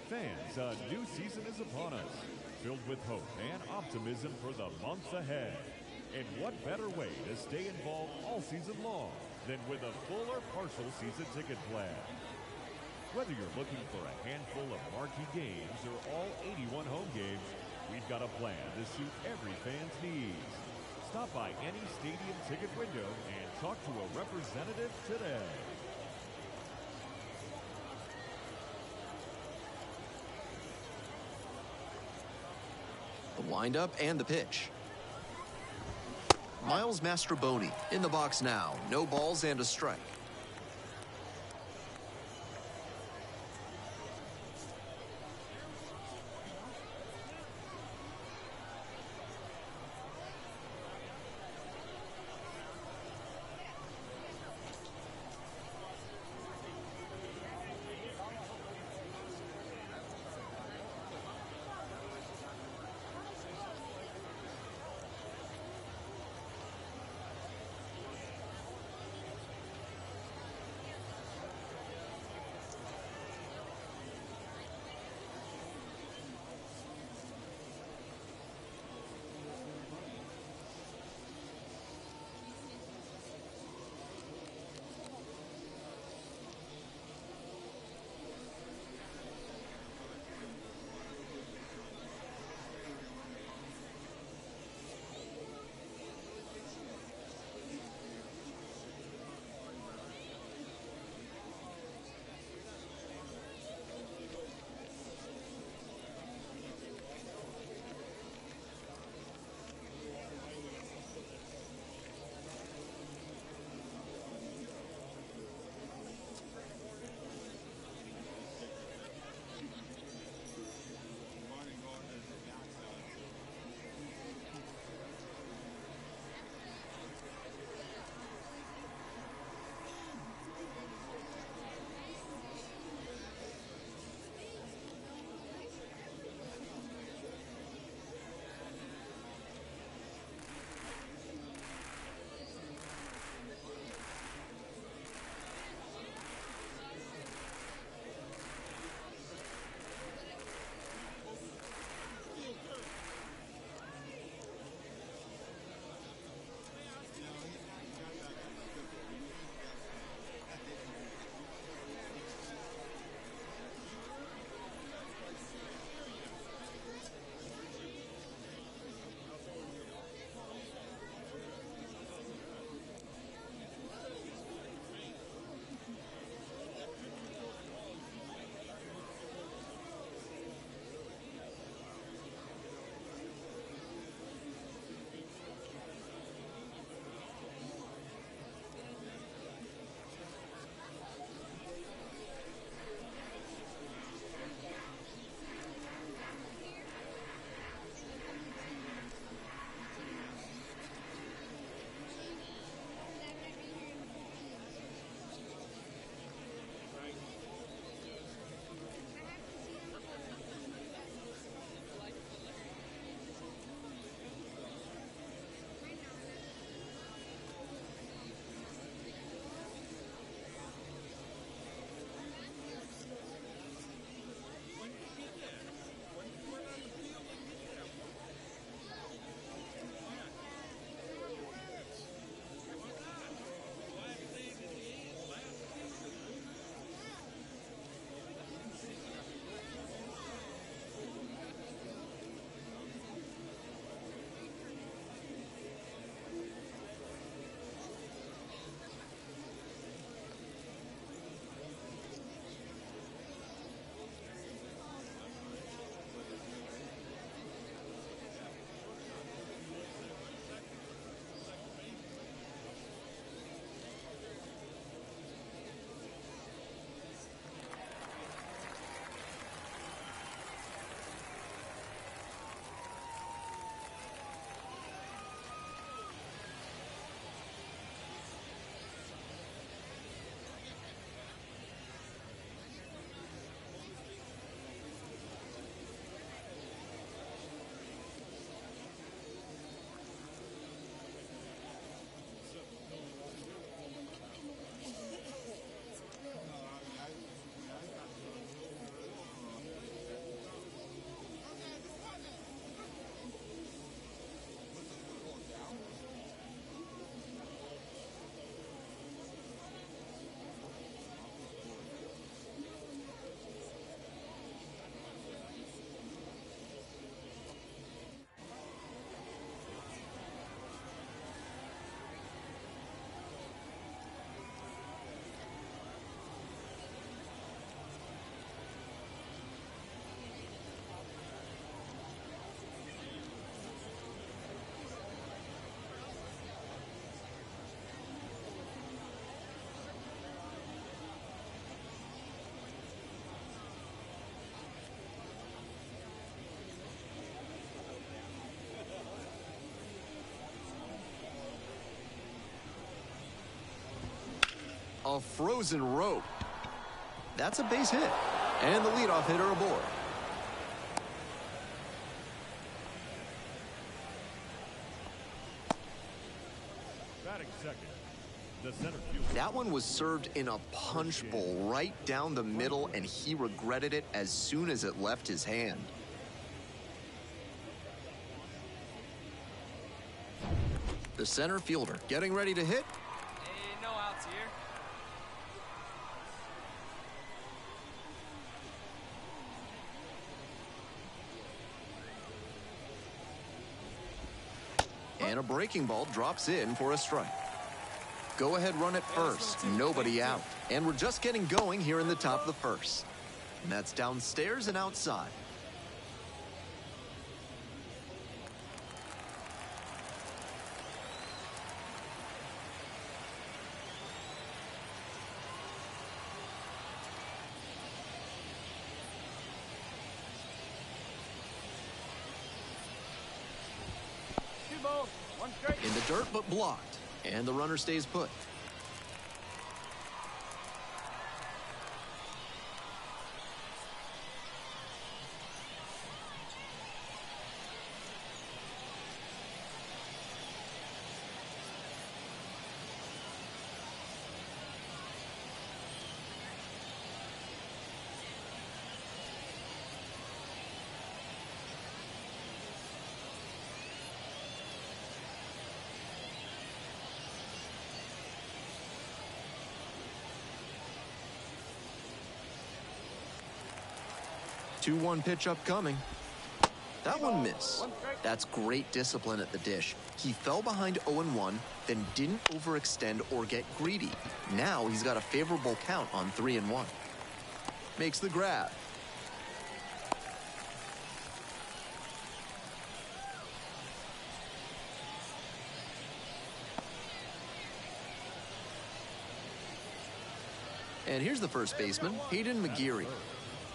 Fans, a new season is upon us. filled with hope and optimism for the months ahead. And what better way to stay involved all season long than with a full or partial season ticket plan? Whether you're looking for a handful of marquee games or all 81 home games, we've got a plan to suit every fan's needs. Stop by any stadium ticket window and talk to a representative today. The windup and the pitch. Miles Mastrobuoni in the box now. No balls and a strike. A frozen rope. That's a base hit. And the leadoff hitter aboard. Batting second, the center fielder. That one was served in a punch bowl right down the middle, and he regretted it as soon as it left his hand. The center fielder getting ready to hit. Hey, no outs here. And a breaking ball drops in for a strike. Go ahead run at first. Nobody out. And we're just getting going here in the top of the first. And that's downstairs and outside. In the dirt, but blocked. And the runner stays put. The 2-1 pitch upcoming. That one missed. That's great discipline at the dish. He fell behind 0-1, then didn't overextend or get greedy. Now he's got a favorable count on 3-1. Makes the grab. And here's the first baseman, Hayden McGeary.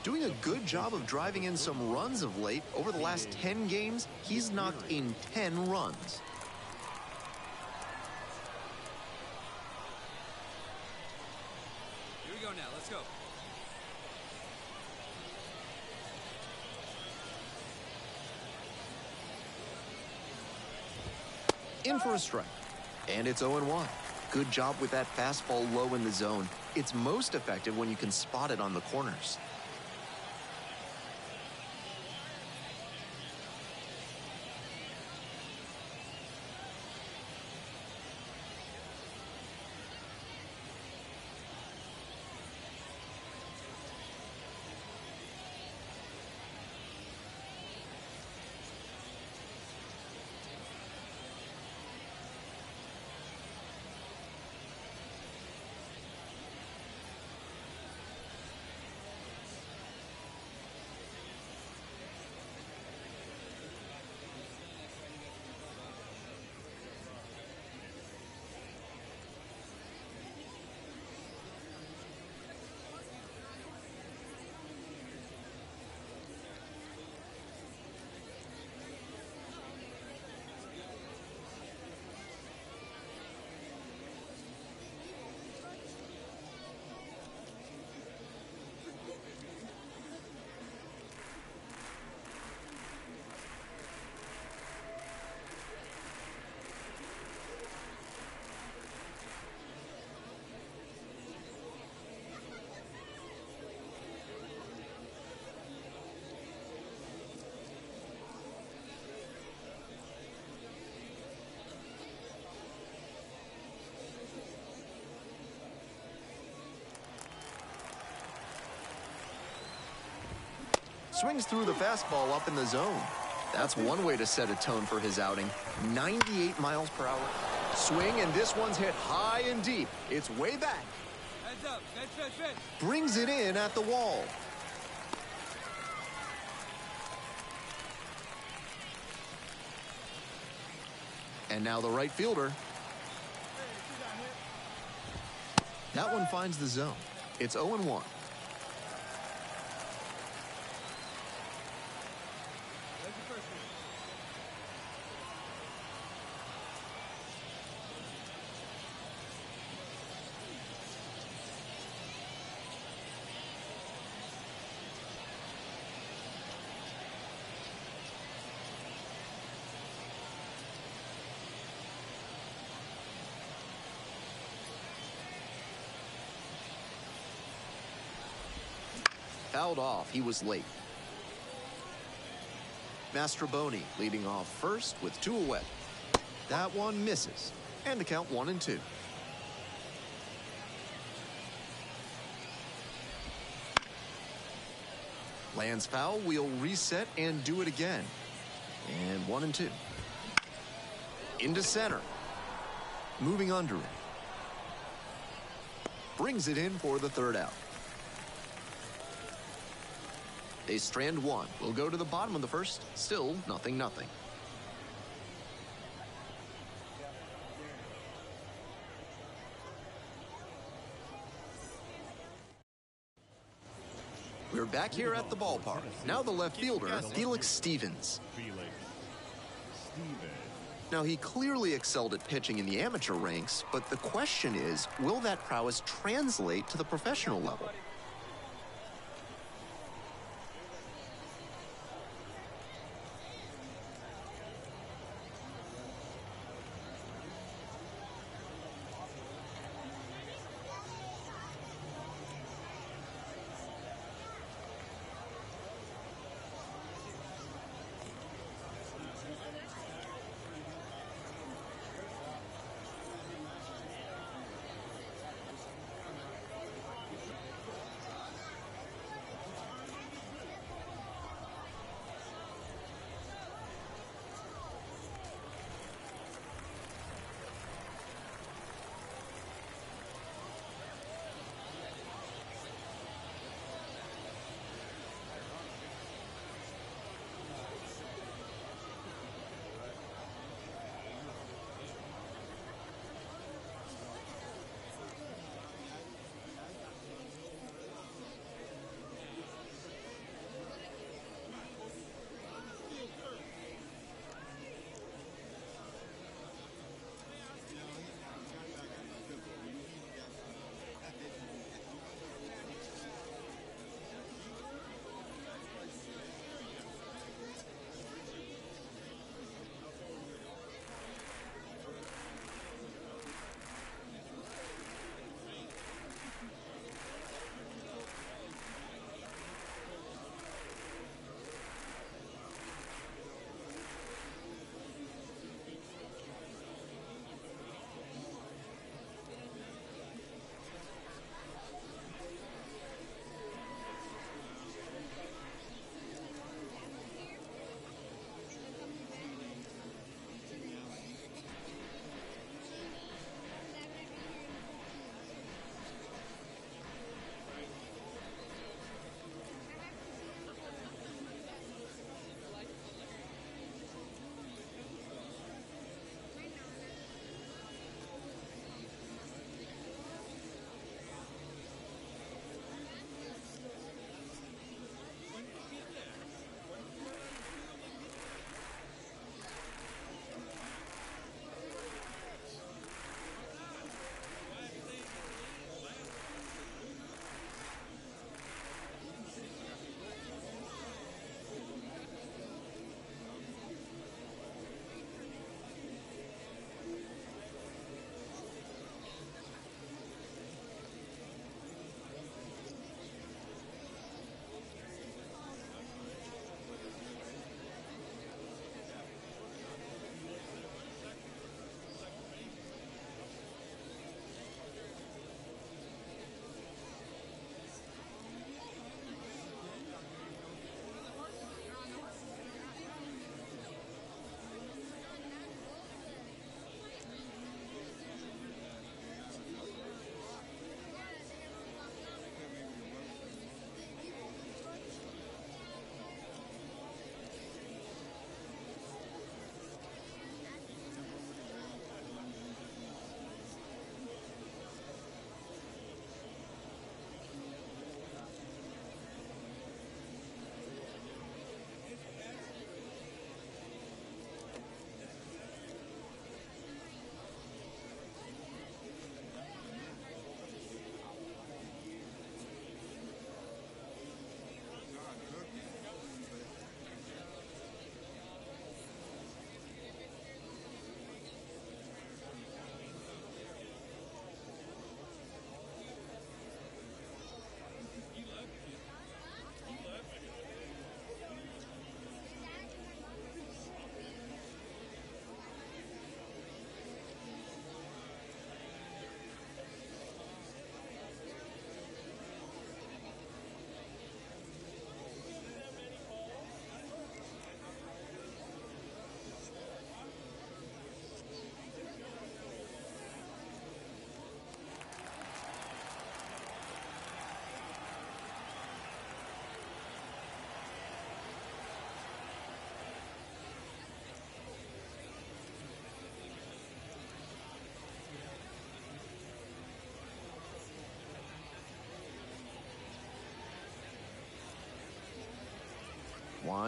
Doing a good job of driving in some runs of late. Over the last 10 games, he's knocked in 10 runs. Here we go now. Let's go. In for a strike. And it's 0-1. Good job with that fastball low in the zone. It's most effective when you can spot it on the corners. Swings through the fastball up in the zone. That's one way to set a tone for his outing. 98 miles per hour. Swing, and this one's hit high and deep. It's way back. Heads up. Fetch. Brings it in at the wall. And now the right fielder. That one finds the zone. It's 0-1. fouled off. He was late. Mastroboni leading off first with 2 away. That one misses. And the count 1-2. Lands foul, we'll reset and do it again. And 1-2. Into center. Moving under it. Brings it in for the 3rd out. They strand 1. We'll go to the bottom of the 1st. Still 0-0. We're back here at the ballpark. Now the left fielder, Felix Stevens. Now, he clearly excelled at pitching in the amateur ranks, but the question is, will that prowess translate to the professional level?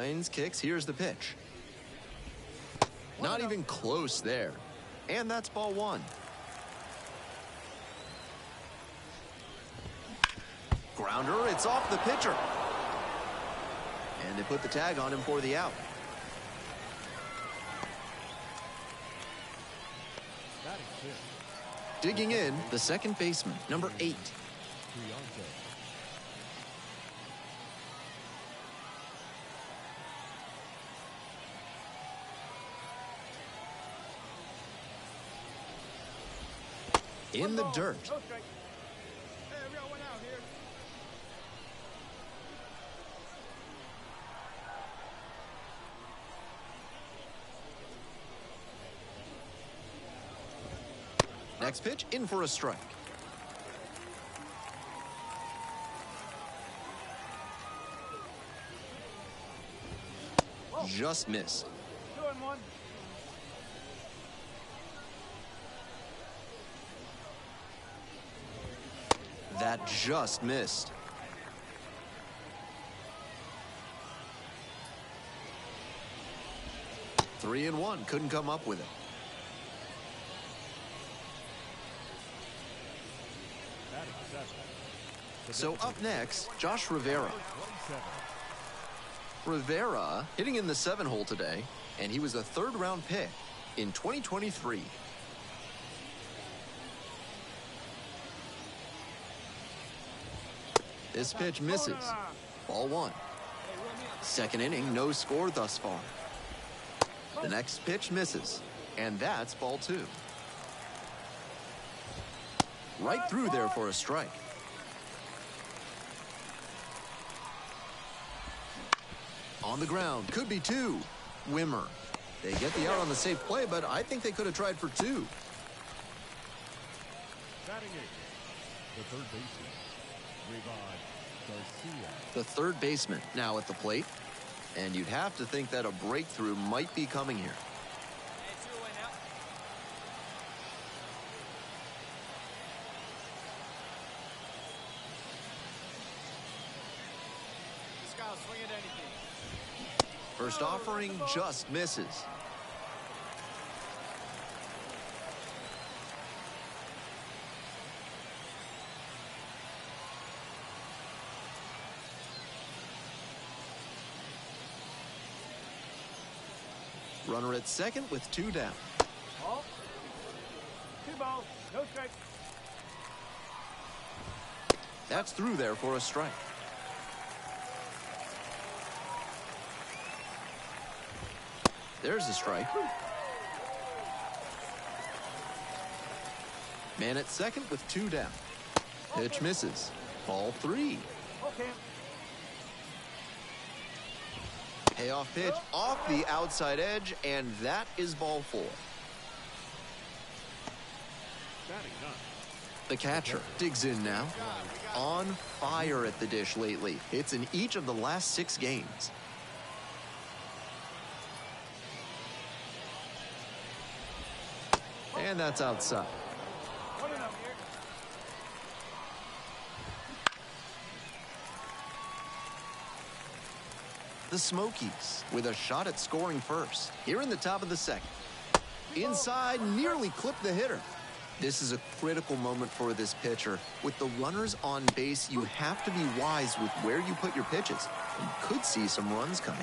Winds, kicks, here's the pitch. Not even close there. And that's ball one. Grounder, it's off the pitcher. And they put the tag on him for the out. Digging in, the second baseman, number 8. In the dirt. Next pitch, in for a strike. Just missed. 2-1. That just missed. Three and one, couldn't come up with it. So up next, Josh Rivera. Rivera hitting in the 7-hole today, and he was a third-round pick in 2023. This pitch misses. Ball one. Second inning, no score thus far. The next pitch misses, and that's ball two. Right through there for a strike. On the ground, could be two. Wimmer. They get the out on the safe play, but I think they could have tried for two. Batting eight, the third baseman, Garcia. The third baseman now at the plate, and you'd have to think that a breakthrough might be coming here. First offering just misses. Runner at second with two down. Ball. 2 balls, no strikes. That's through there for a strike. There's a strike. Man at second with two down. Pitch misses. Ball three. Okay. Payoff pitch off the outside edge, and that is ball four. The catcher digs in now. On fire at the dish lately. Hits in each of the last 6 games. And that's outside. The Smokies with a shot at scoring first. Here in the top of the second. Inside, nearly clipped the hitter. This is a critical moment for this pitcher. With the runners on base, you have to be wise with where you put your pitches. You could see some runs coming.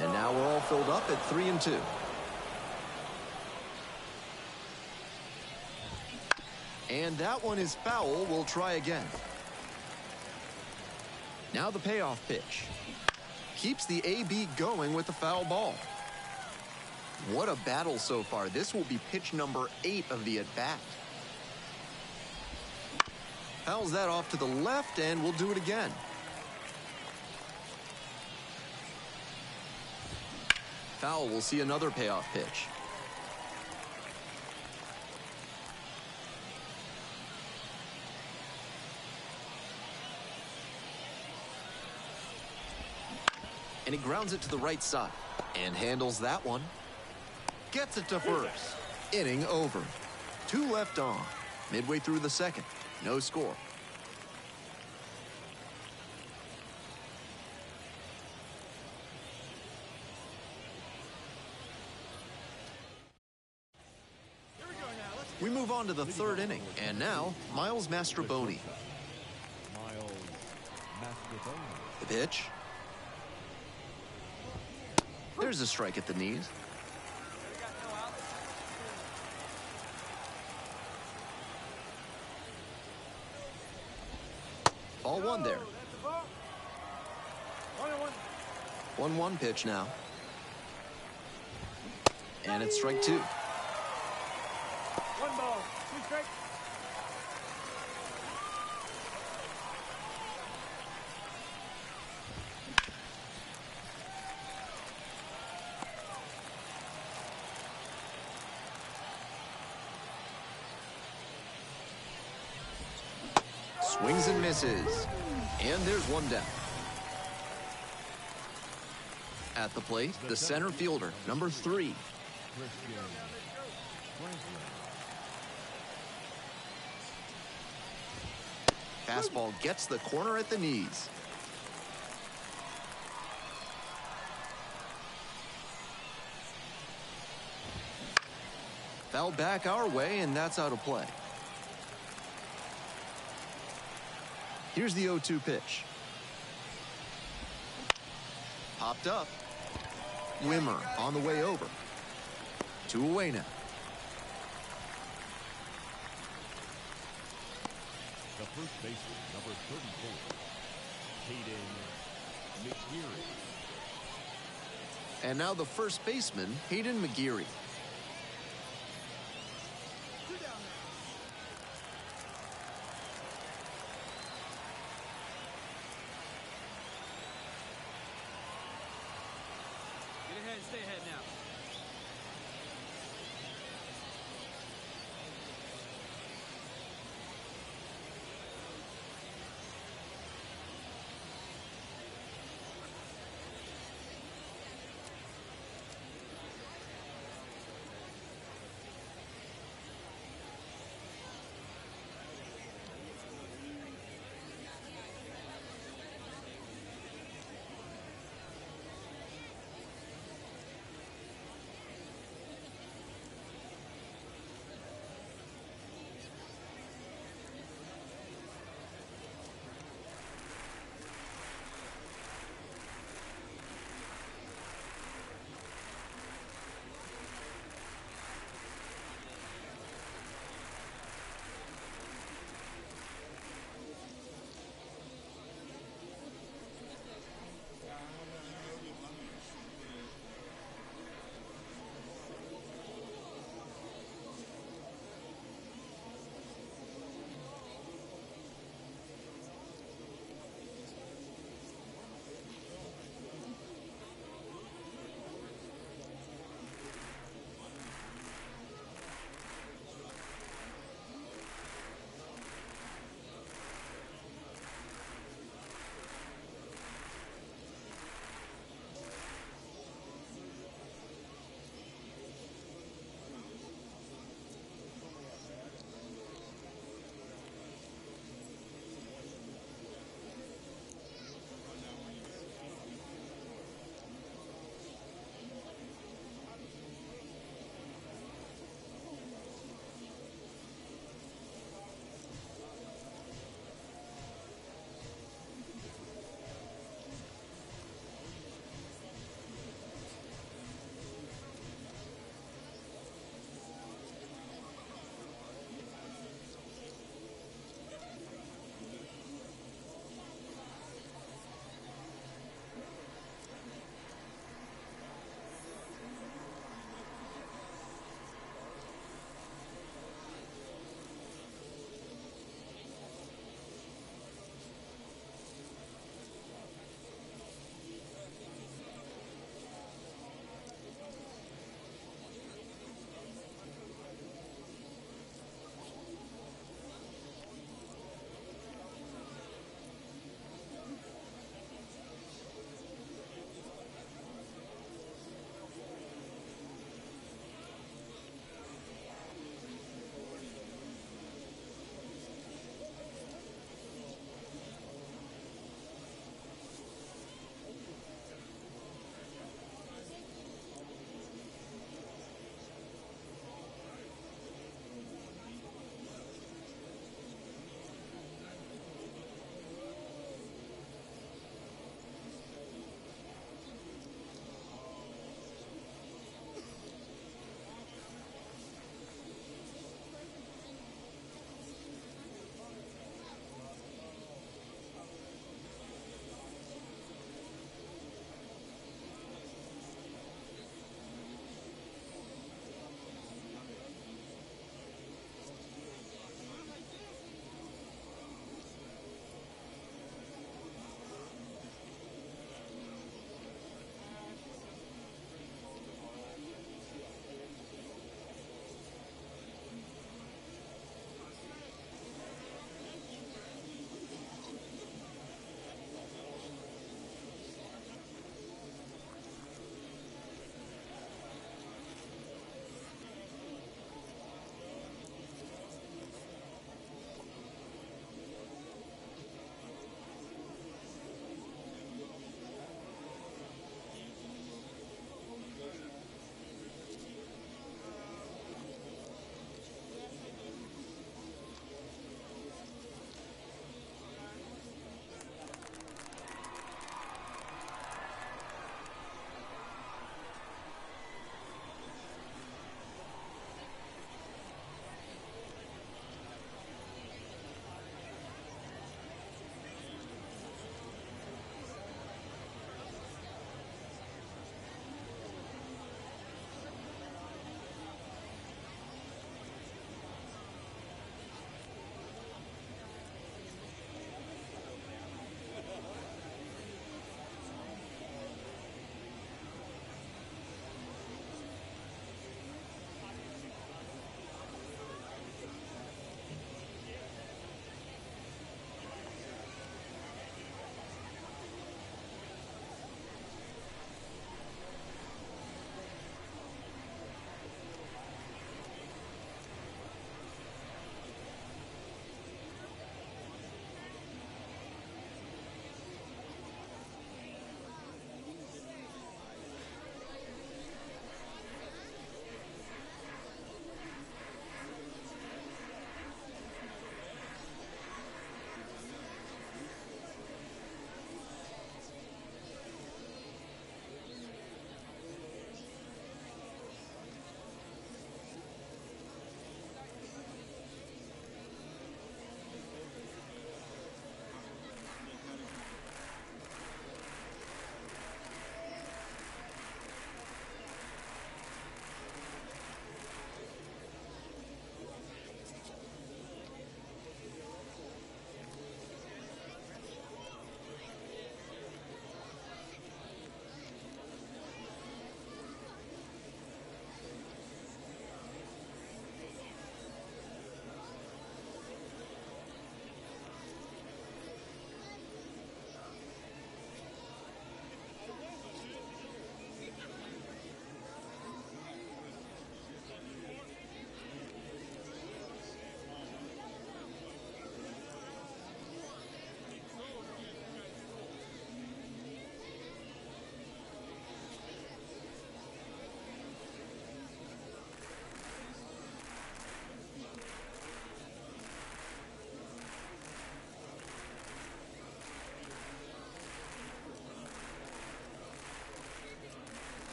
And now we're all filled up at 3-2. And that one is foul. We'll try again. Now the payoff pitch. Keeps the AB going with the foul ball. What a battle so far. This will be pitch number 8 of the at-bat. Fouls that off to the left, and we'll do it again. Foul will see another payoff pitch. And he grounds it to the right side and handles that one. Gets it to first. Inning over. 2 left on. Midway through the second. No score. We move on to the third inning, and now Miles Mastrobuoni. The pitch. There's a strike at the knees. Ball one there. 1-1 pitch now. And it's strike two. 1 ball, 2 strikes. Swings and misses. And there's one down. At the plate, the center fielder, number 3. Fastball gets the corner at the knees. Foul back our way, and that's out of play. Here's the 0-2 pitch. Popped up. Wimmer on the way over. 2 away now. The first baseman, number 34, Hayden McGeary. And now the first baseman, Hayden McGeary. Get ahead, stay ahead now.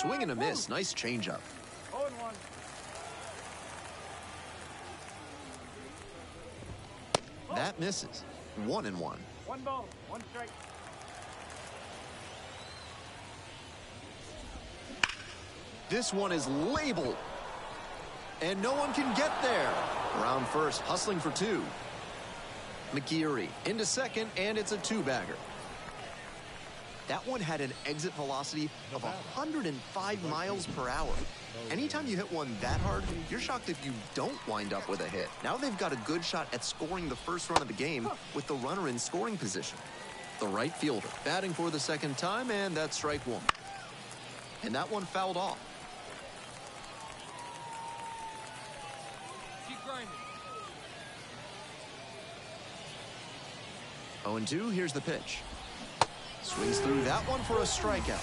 Swing and a miss. Nice changeup. 0-1. That misses. 1-1. 1 ball, 1 strike. This one is labeled. And no one can get there. Around first, hustling for 2. McGeary into second, and it's a 2-bagger. That one had an exit velocity of 105 miles per hour. Anytime you hit one that hard, you're shocked if you don't wind up with a hit. Now they've got a good shot at scoring the first run of the game with the runner in scoring position. The right fielder batting for the second time, and that's strike 1. And that one fouled off. Keep grinding. 0-2, here's the pitch. Swings through that one for a strikeout.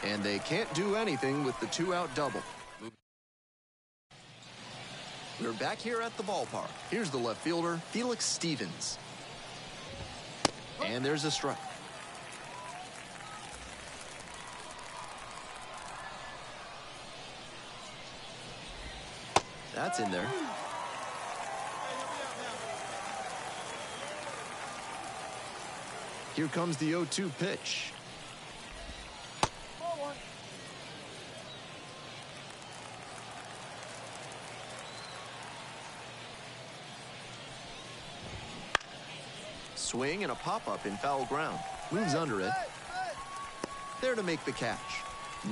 And they can't do anything with the 2-out double. We're back here at the ballpark. Here's the left fielder, Felix Stevens. And there's a strike. That's in there. Here comes the 0-2 pitch. Swing and a pop-up in foul ground. Moves under it. There to make the catch.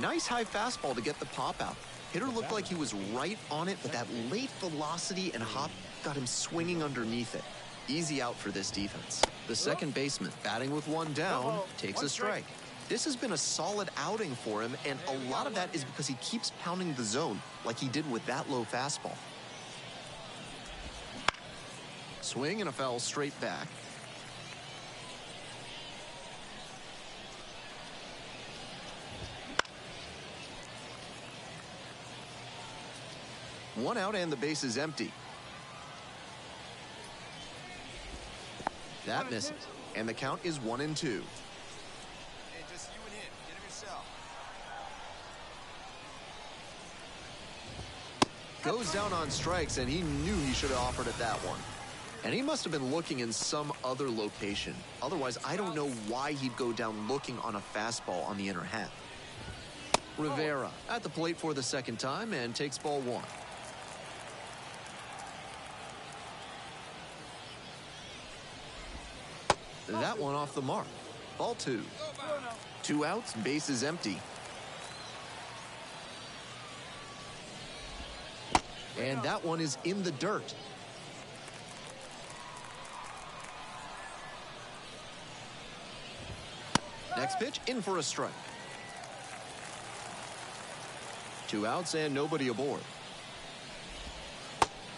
Nice high fastball to get the pop out. Hitter looked like he was right on it, but that late velocity and hop got him swinging underneath it. Easy out for this defense. The second baseman, batting with 1 down, takes a strike. This has been a solid outing for him, and a lot of that is because he keeps pounding the zone like he did with that low fastball. Swing and a foul straight back. One out and the base is empty. That misses. And the count is 1-2. Hey, just you and him. Get him yourself. Goes down on strikes, and he knew he should have offered at that one. And he must have been looking in some other location. Otherwise, I don't know why he'd go down looking on a fastball on the inner half. Rivera at the plate for the second time and takes ball 1. That one off the mark. Ball 2. 2 outs, base is empty. And that one is in the dirt. Next pitch, in for a strike. 2 outs and nobody aboard.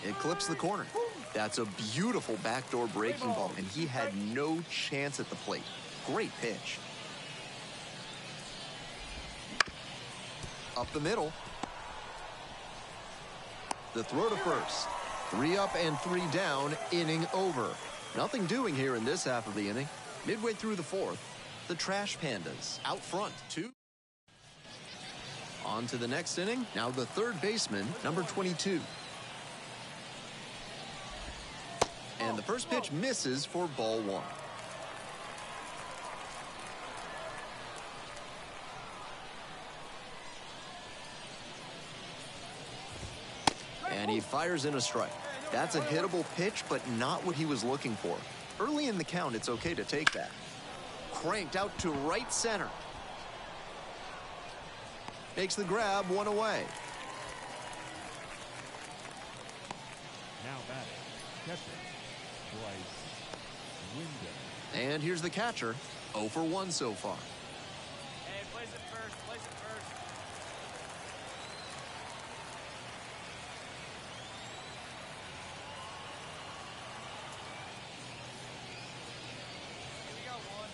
It clips the corner. That's a beautiful backdoor breaking ball, and he had no chance at the plate. Great pitch. Up the middle. The throw to first. 3 up and 3 down, inning over. Nothing doing here in this half of the inning. Midway through the 4th, the Trash Pandas out front, 2. On to the next inning. Now the third baseman, number 22. And the first pitch misses for ball 1. And he fires in a strike. That's a hittable pitch, but not what he was looking for. Early in the count, it's okay to take that. Cranked out to right center. Makes the grab, 1 away. Now batting, catcher, Bryce Wyndham. And here's the catcher, 0 for 1 so far. Hey, place it first, place it first. Here we got 1.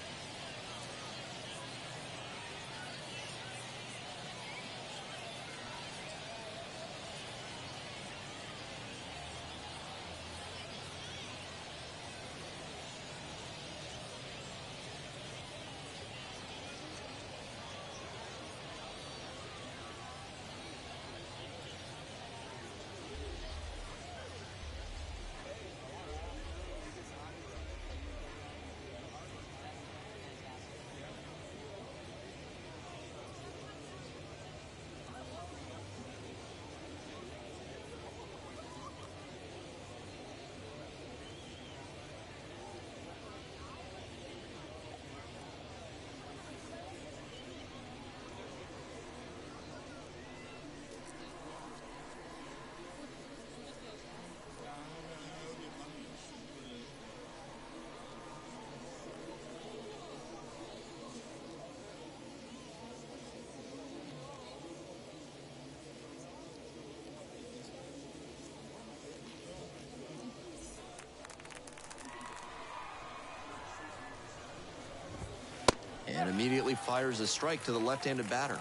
and immediately fires a strike to the left-handed batter.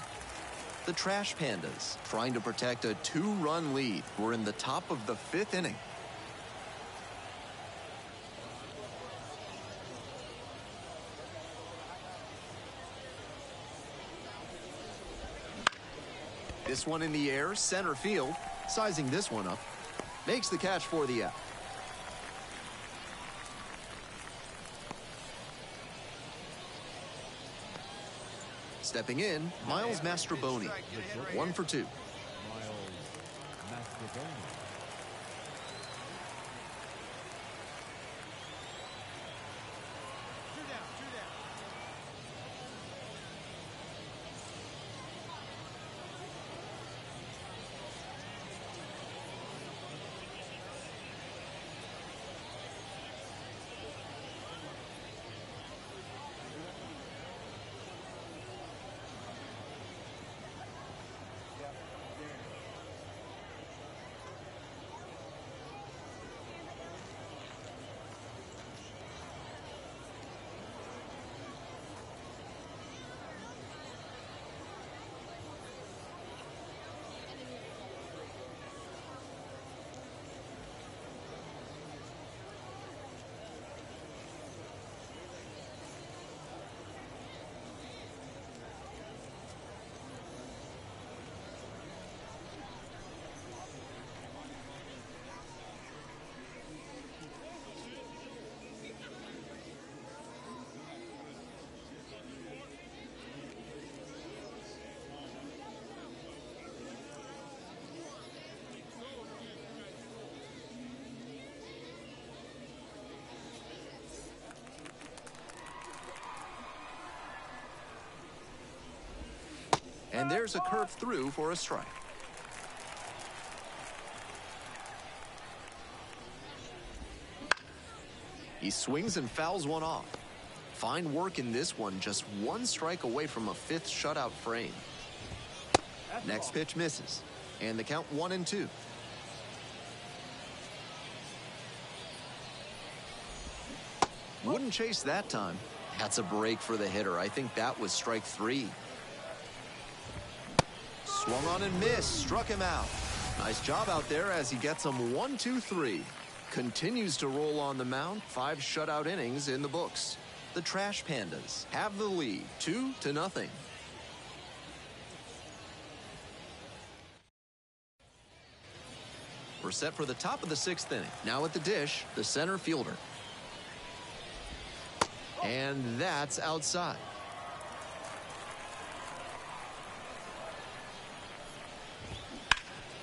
The Trash Pandas, trying to protect a 2-run lead, were in the top of the 5th inning. This one in the air, center field, sizing this one up, makes the catch for the out. Stepping in, Miles Mastrobuoni, 1 for 2. Miles Mastrobuoni. And there's a curve through for a strike. He swings and fouls one off. Fine work in this one, just 1 strike away from a 5th shutout frame. Next pitch misses, and the count 1-2. Wouldn't chase that time. That's a break for the hitter. I think that was strike 3. Swung on and missed, struck him out. Nice job out there as he gets him 1-2-3. Continues to roll on the mound, 5 shutout innings in the books. The Trash Pandas have the lead, 2-0. We're set for the top of the 6th inning. Now at the dish, the center fielder. And that's outside.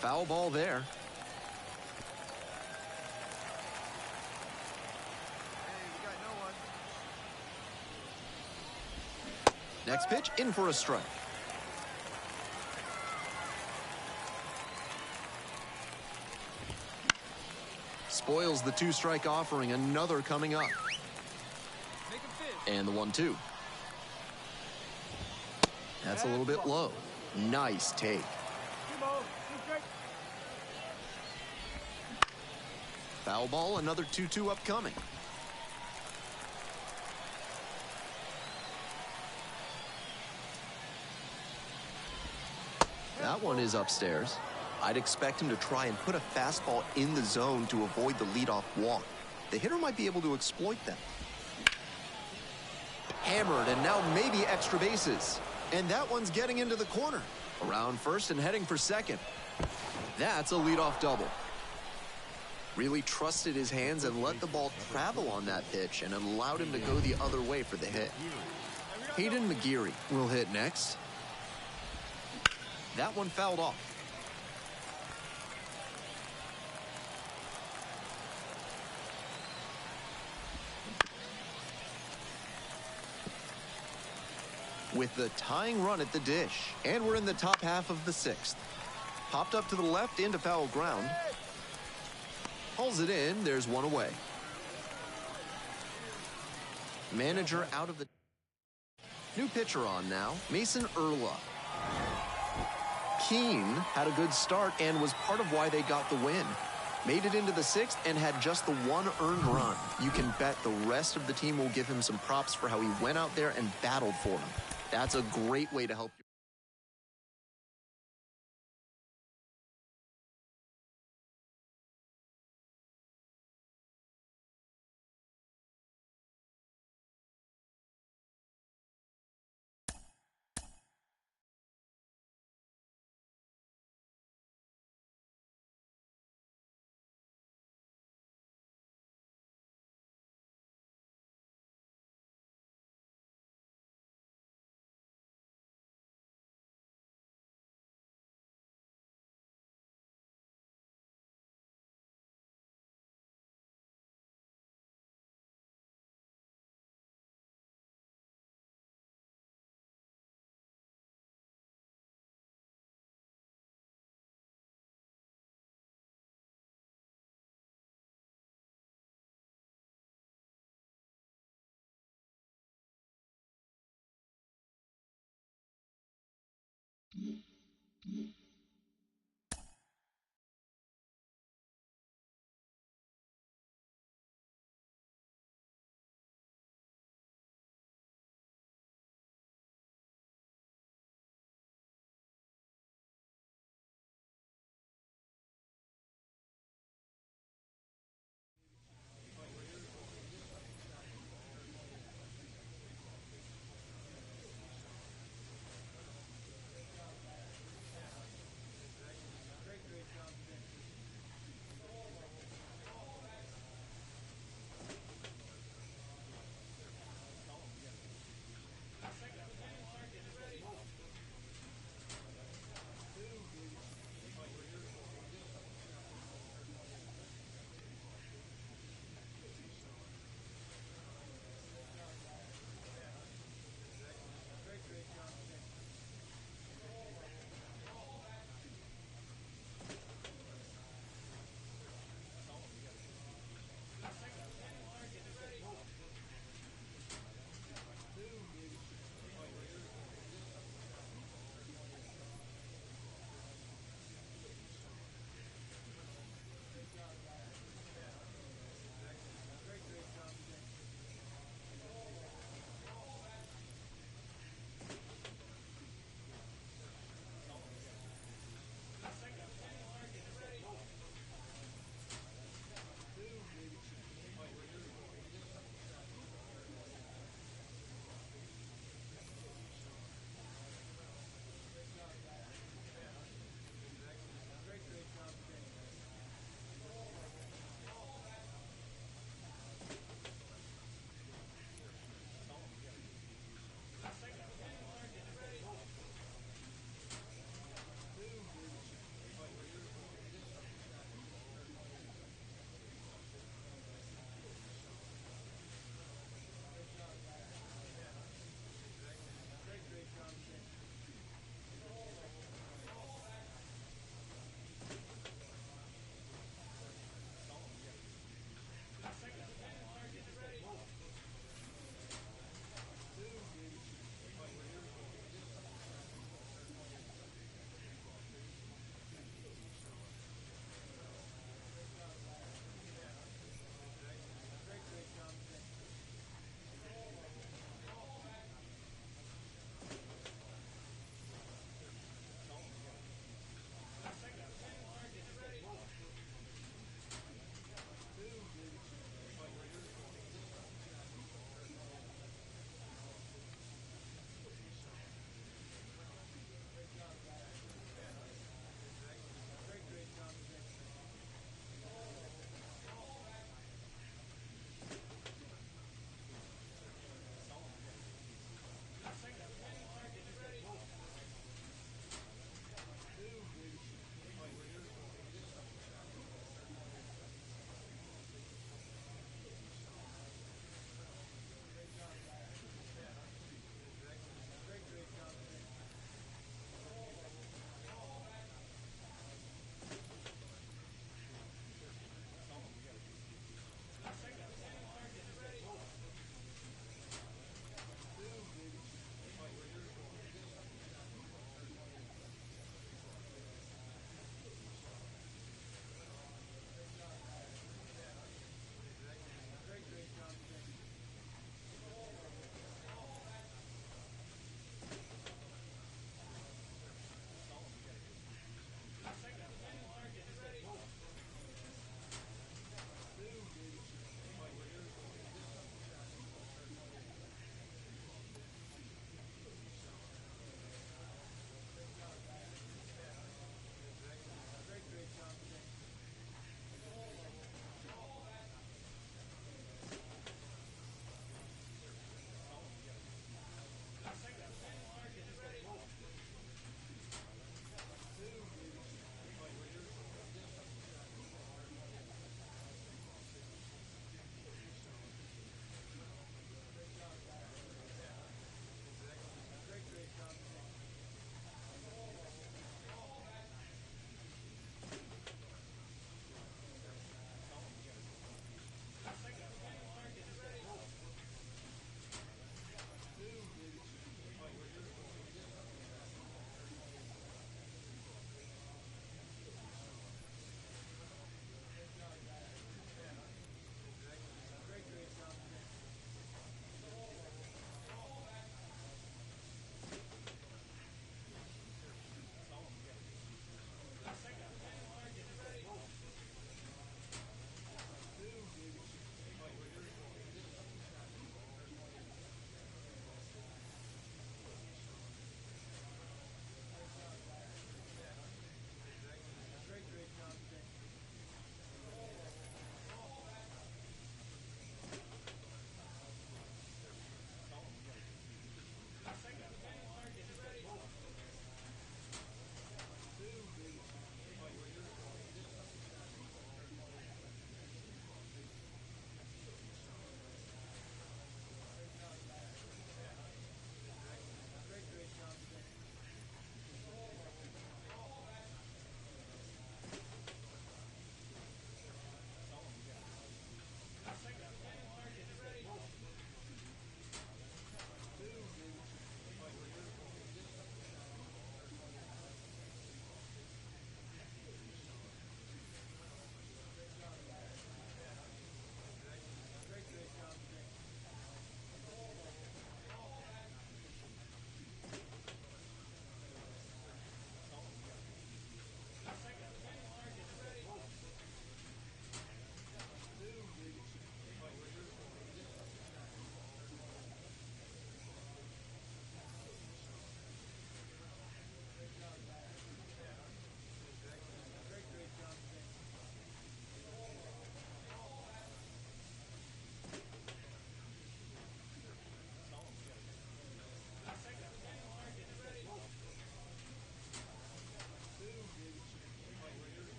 Foul ball there. Next pitch, in for a strike. Spoils the 2-strike offering, another coming up. And the 1-2. That's a little bit low. Nice take. Foul ball, another 2-2 upcoming. That one is upstairs. I'd expect him to try and put a fastball in the zone to avoid the leadoff walk. The hitter might be able to exploit that. Hammered, and now maybe extra bases. And that one's getting into the corner. Around first and heading for second. That's a leadoff double. Really trusted his hands and let the ball travel on that pitch and allowed him to go the other way for the hit. Hayden McGeary will hit next. That one fouled off. With the tying run at the dish, and we're in the top half of the 6th. Popped up to the left into foul ground. Hauls it in, there's one away. Manager out of the... New pitcher on now, Mason Erla. Keene had a good start and was part of why they got the win. Made it into the 6th and had just the one earned run. You can bet the rest of the team will give him some props for how he went out there and battled for him. That's a great way to help you.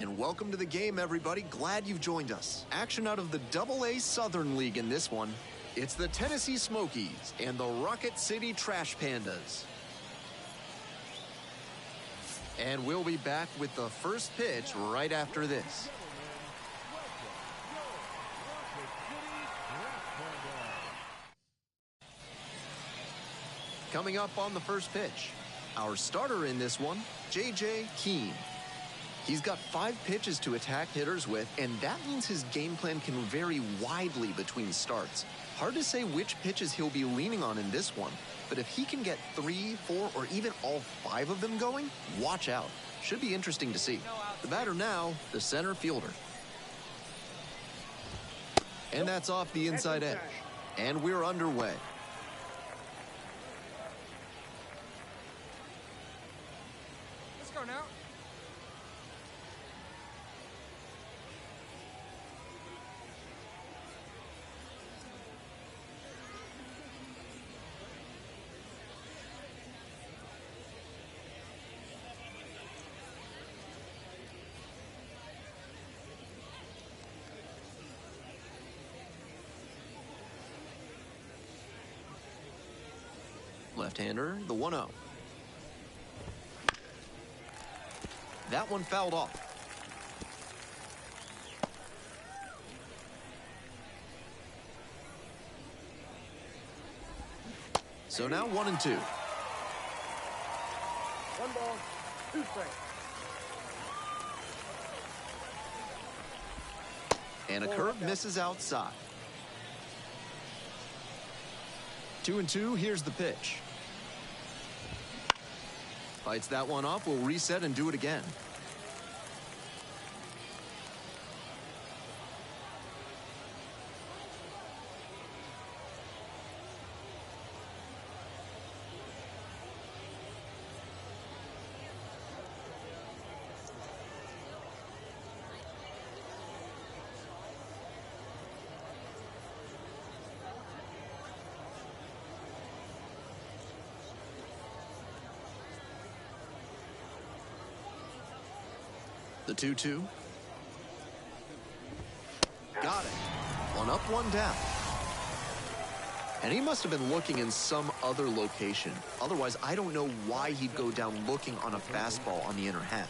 And welcome to the game, everybody. Glad you've joined us. Action out of the AA Southern League in this one. It's the Tennessee Smokies and the Rocket City Trash Pandas. And we'll be back with the first pitch right after this. Coming up on the first pitch, our starter in this one, J.J. Keene. He's got 5 pitches to attack hitters with, and that means his game plan can vary widely between starts. Hard to say which pitches he'll be leaning on in this one, but if he can get 3, 4, or even all 5 of them going, watch out. Should be interesting to see. The batter now, the center fielder. And that's off the inside edge. And we're underway. Let's go now. Left-hander, the 1-0. That one fouled off. So now 1-2. 1 ball, 2 strikes. And a curve misses outside. 2-2, here's the pitch. Fights that one off, we'll reset and do it again. The 2-2. Got it. 1 up, 1 down. And he must have been looking in some other location. Otherwise, I don't know why he'd go down looking on a fastball on the inner half.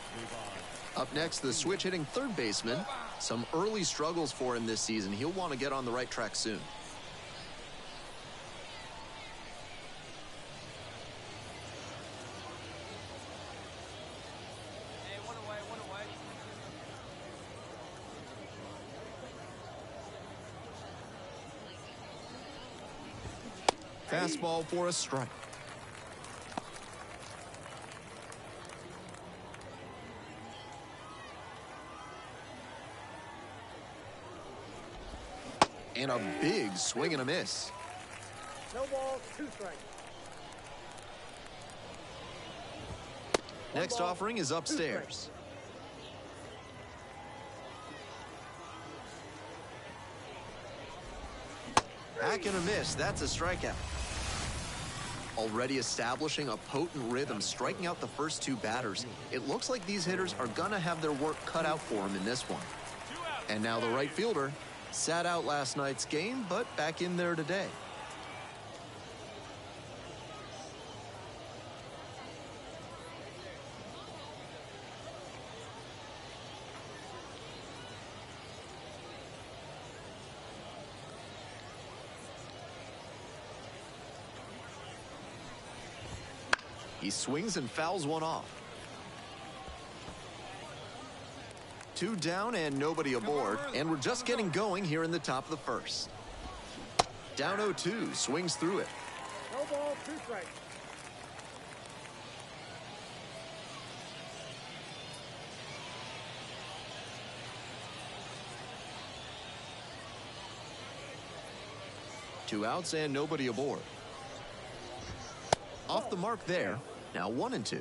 Up next, the switch-hitting third baseman. Some early struggles for him this season. He'll want to get on the right track soon. Fastball for a strike. And a big swing and a miss. No ball, 2 strikes. Next offering is upstairs. Back and a miss. That's a strikeout. Already establishing a potent rhythm, striking out the first 2 batters. It looks like these hitters are going to have their work cut out for them in this one. And now the right fielder sat out last night's game, but back in there today. He swings and fouls one off. 2 down and nobody aboard, and we're just getting going here in the top of the first. Down 0-2, swings through it. No ball, 2 strikes. Two outs and nobody aboard. Off the mark there. Now 1-2.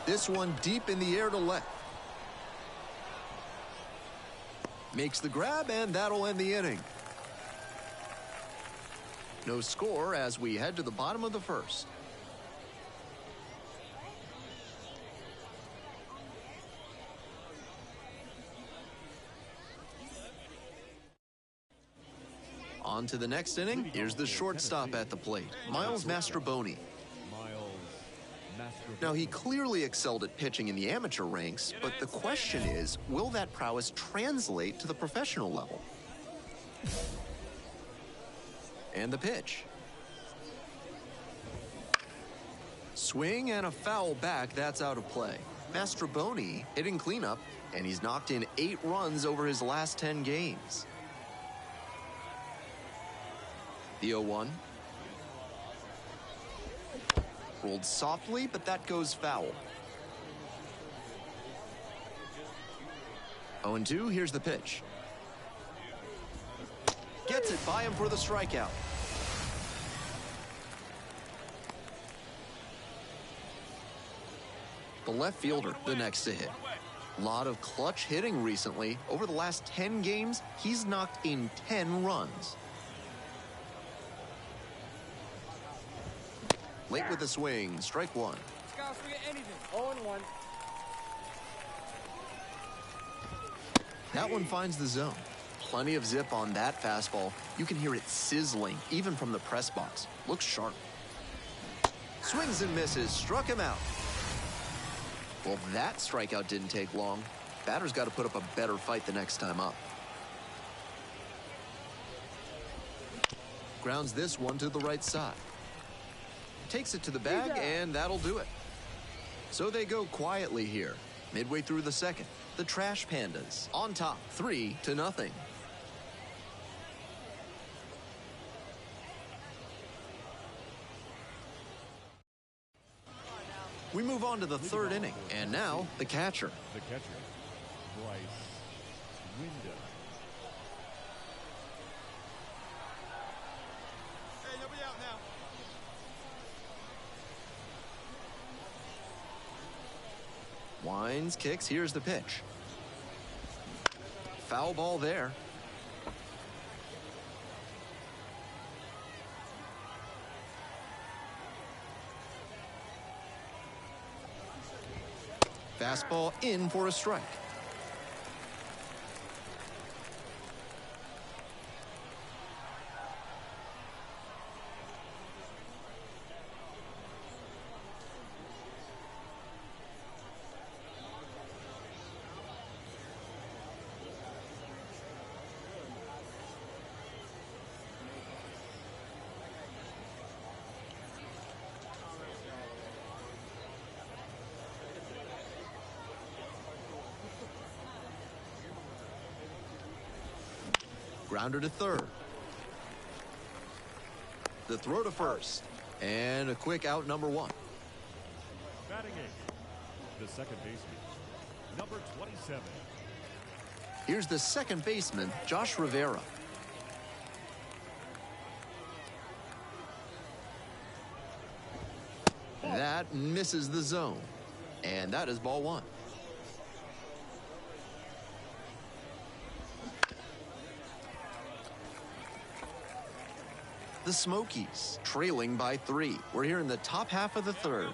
This one deep in the air to left. Makes the grab, and that'll end the inning. No score as we head to the bottom of the first. On to the next inning. Here's the shortstop at the plate, Miles Mastrobuoni. Now, he clearly excelled at pitching in the amateur ranks, but the question is, will that prowess translate to the professional level? And the pitch. Swing and a foul back, that's out of play. Mastrobuoni hitting cleanup, and he's knocked in 8 runs over his last 10 games. The 0-1. Rolled softly, but that goes foul. 0-2, here's the pitch. Gets it by him for the strikeout. The left fielder, the next to hit. A lot of clutch hitting recently. Over the last 10 games, he's knocked in 10 runs. Late with the swing, strike 1. Scouts, we get anything. 0-1. That one finds the zone. Plenty of zip on that fastball. You can hear it sizzling, even from the press box. Looks sharp. Swings and misses, struck him out. Well, that strikeout didn't take long. Batter's got to put up a better fight the next time up. Grounds this one to the right side. Takes it to the bag, and that'll do it. So they go quietly here. Midway through the second, the Trash Pandas on top, 3-0. We move on to the third inning, and now the catcher. The catcher, Bryce Window. Hey, nobody out now. Winds, kicks, here's the pitch. Foul ball there. Fastball in for a strike. Grounder to third. The throw to first. And a quick out, number 1. Batting eighth, the second baseman, number 27. Here's the second baseman, Josh Rivera. That misses the zone. And that is ball 1. The Smokies trailing by 3. We're here in the top half of the third.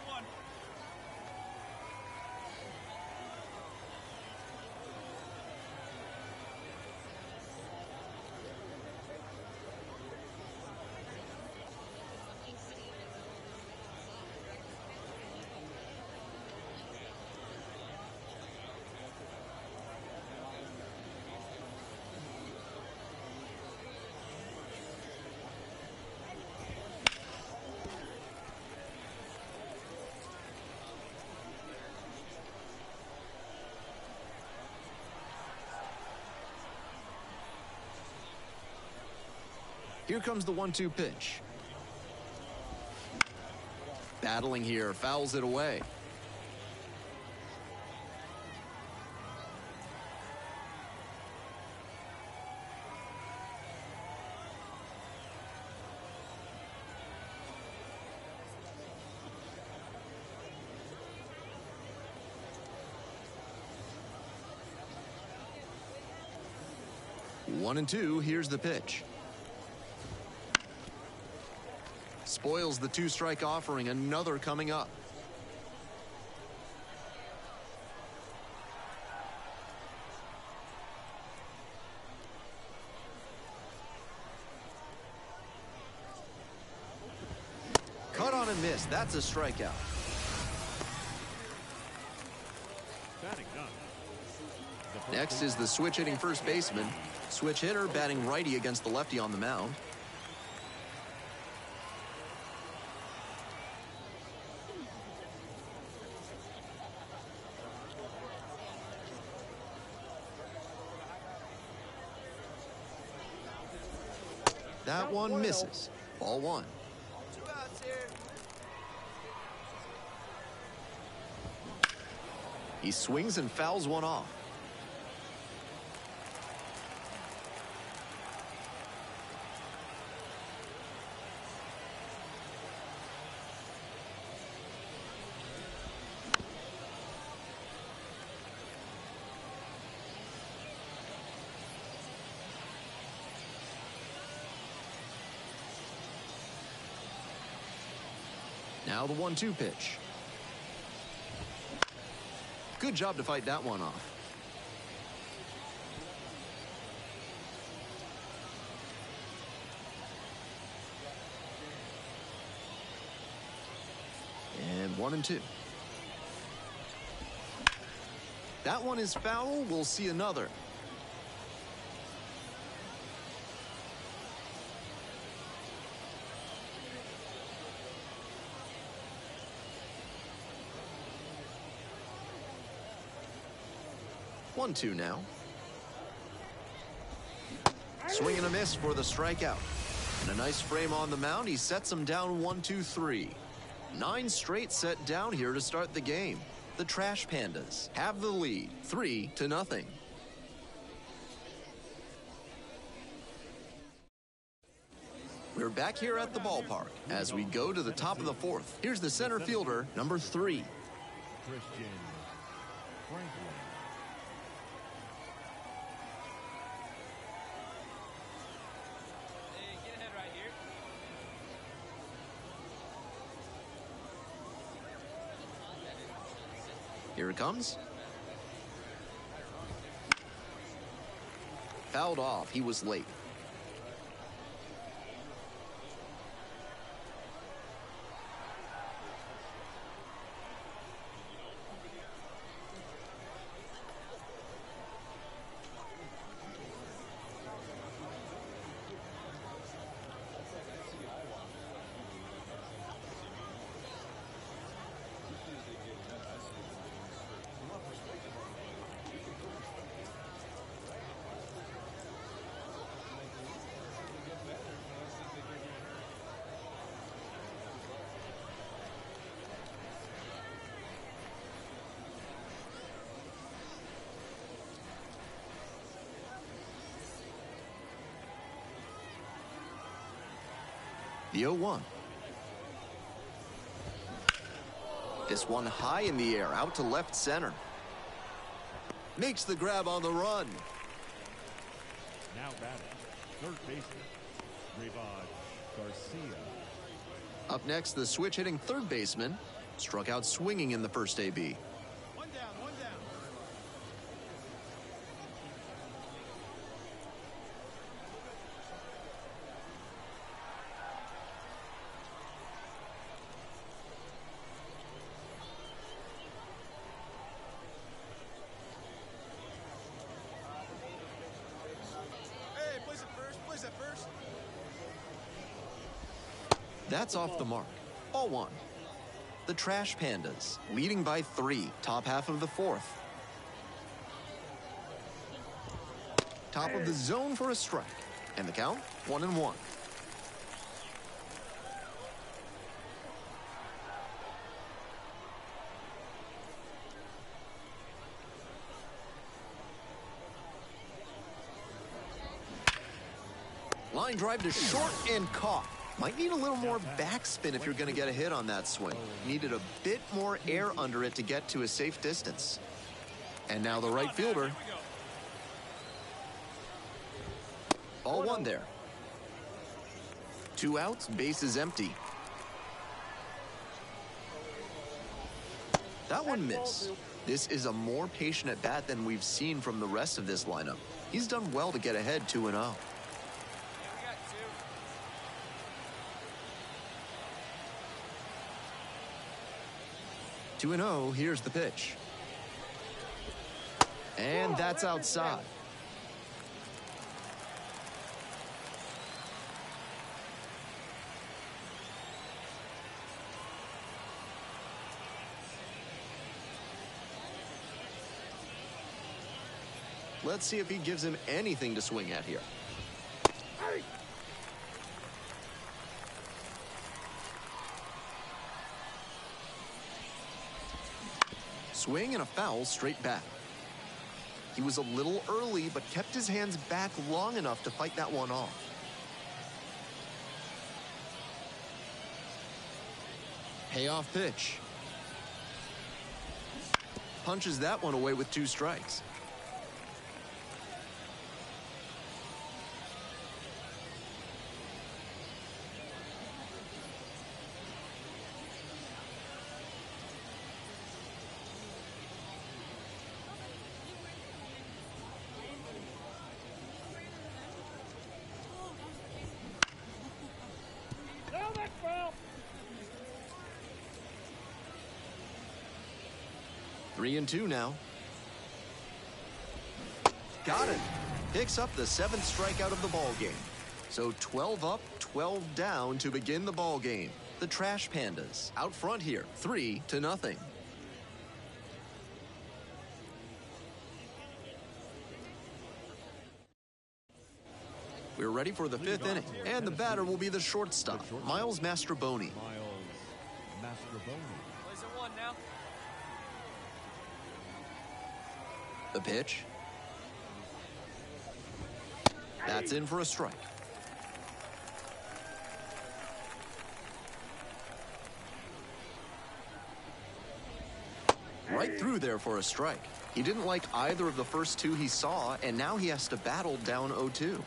Here comes the 1-2 pitch. Battling here, fouls it away. 1-2, here's the pitch. Spoils the 2-strike offering, another coming up. Cut on and miss, that's a strikeout. Next is the switch hitting first baseman. Switch hitter batting righty against the lefty on the mound. That one misses. Ball 1. 2 outs here. He swings and fouls one off. Now the 1-2 pitch. Good job to fight that one off. And 1-2. That one is foul. We'll see another. One, 2 now. Swing and a miss for the strikeout. And a nice frame on the mound. He sets him down 1-2-3. 9 straight set down here to start the game. The Trash Pandas have the lead, 3-0. We're back here at the ballpark as we go to the top of the 4th. Here's the center fielder, number 3. Christian Franklin. Here it comes. Fouled off. He was late. The 0-1. This one high in the air, out to left center. Makes the grab on the run. Now batting, third baseman, Garcia. Up next, the switch hitting third baseman. Struck out swinging in the first AB. One down, one down. That's off the mark. Ball 1. The Trash Pandas leading by 3. Top half of the 4th. Top of the zone for a strike. And the count, 1-1. Line drive to short and caught. Might need a little more backspin if you're going to get a hit on that swing. Needed a bit more air under it to get to a safe distance. And now the right fielder. Ball one there. 2 outs, base is empty. That one missed. This is a more patient at bat than we've seen from the rest of this lineup. He's done well to get ahead 2-0. 2-0, here's the pitch. And that's outside. Let's see if he gives him anything to swing at here. Swing and a foul straight back. He was a little early, but kept his hands back long enough to fight that one off. Payoff pitch. Punches that one away with 2 strikes. Three and 2 now. Got it. Picks up the 7th strikeout of the ball game. So 12 up, 12 down to begin the ball game. The Trash Pandas out front here, 3-0. We're ready for the 5th inning, and the batter will be the shortstop, Miles Mastrobuoni. Plays at 1 now. The pitch. That's in for a strike. Right through there for a strike. He didn't like either of the first 2 he saw, and now he has to battle down 0-2.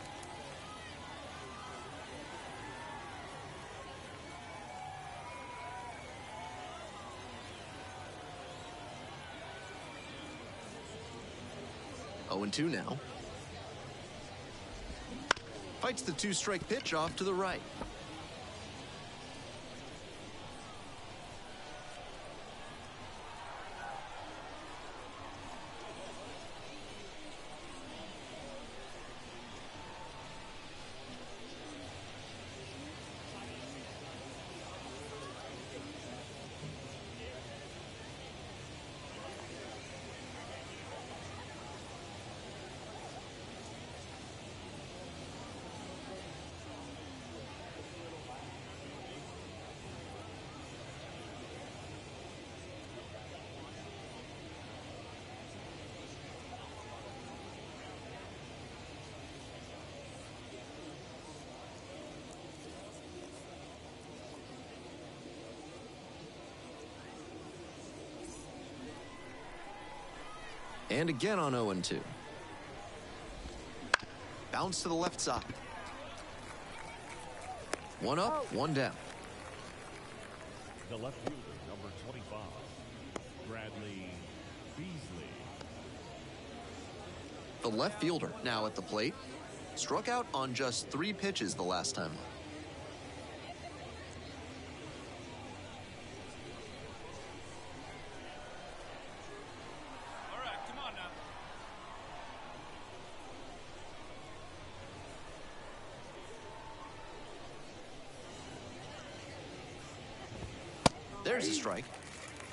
Oh, 2 now. Fights the 2-strike pitch off to the right. And again on 0-2. Bounce to the left side. 1 up, 1 down. The left fielder, number 25, Bradley Beasley. The left fielder now at the plate. Struck out on just 3 pitches the last time. There's a strike.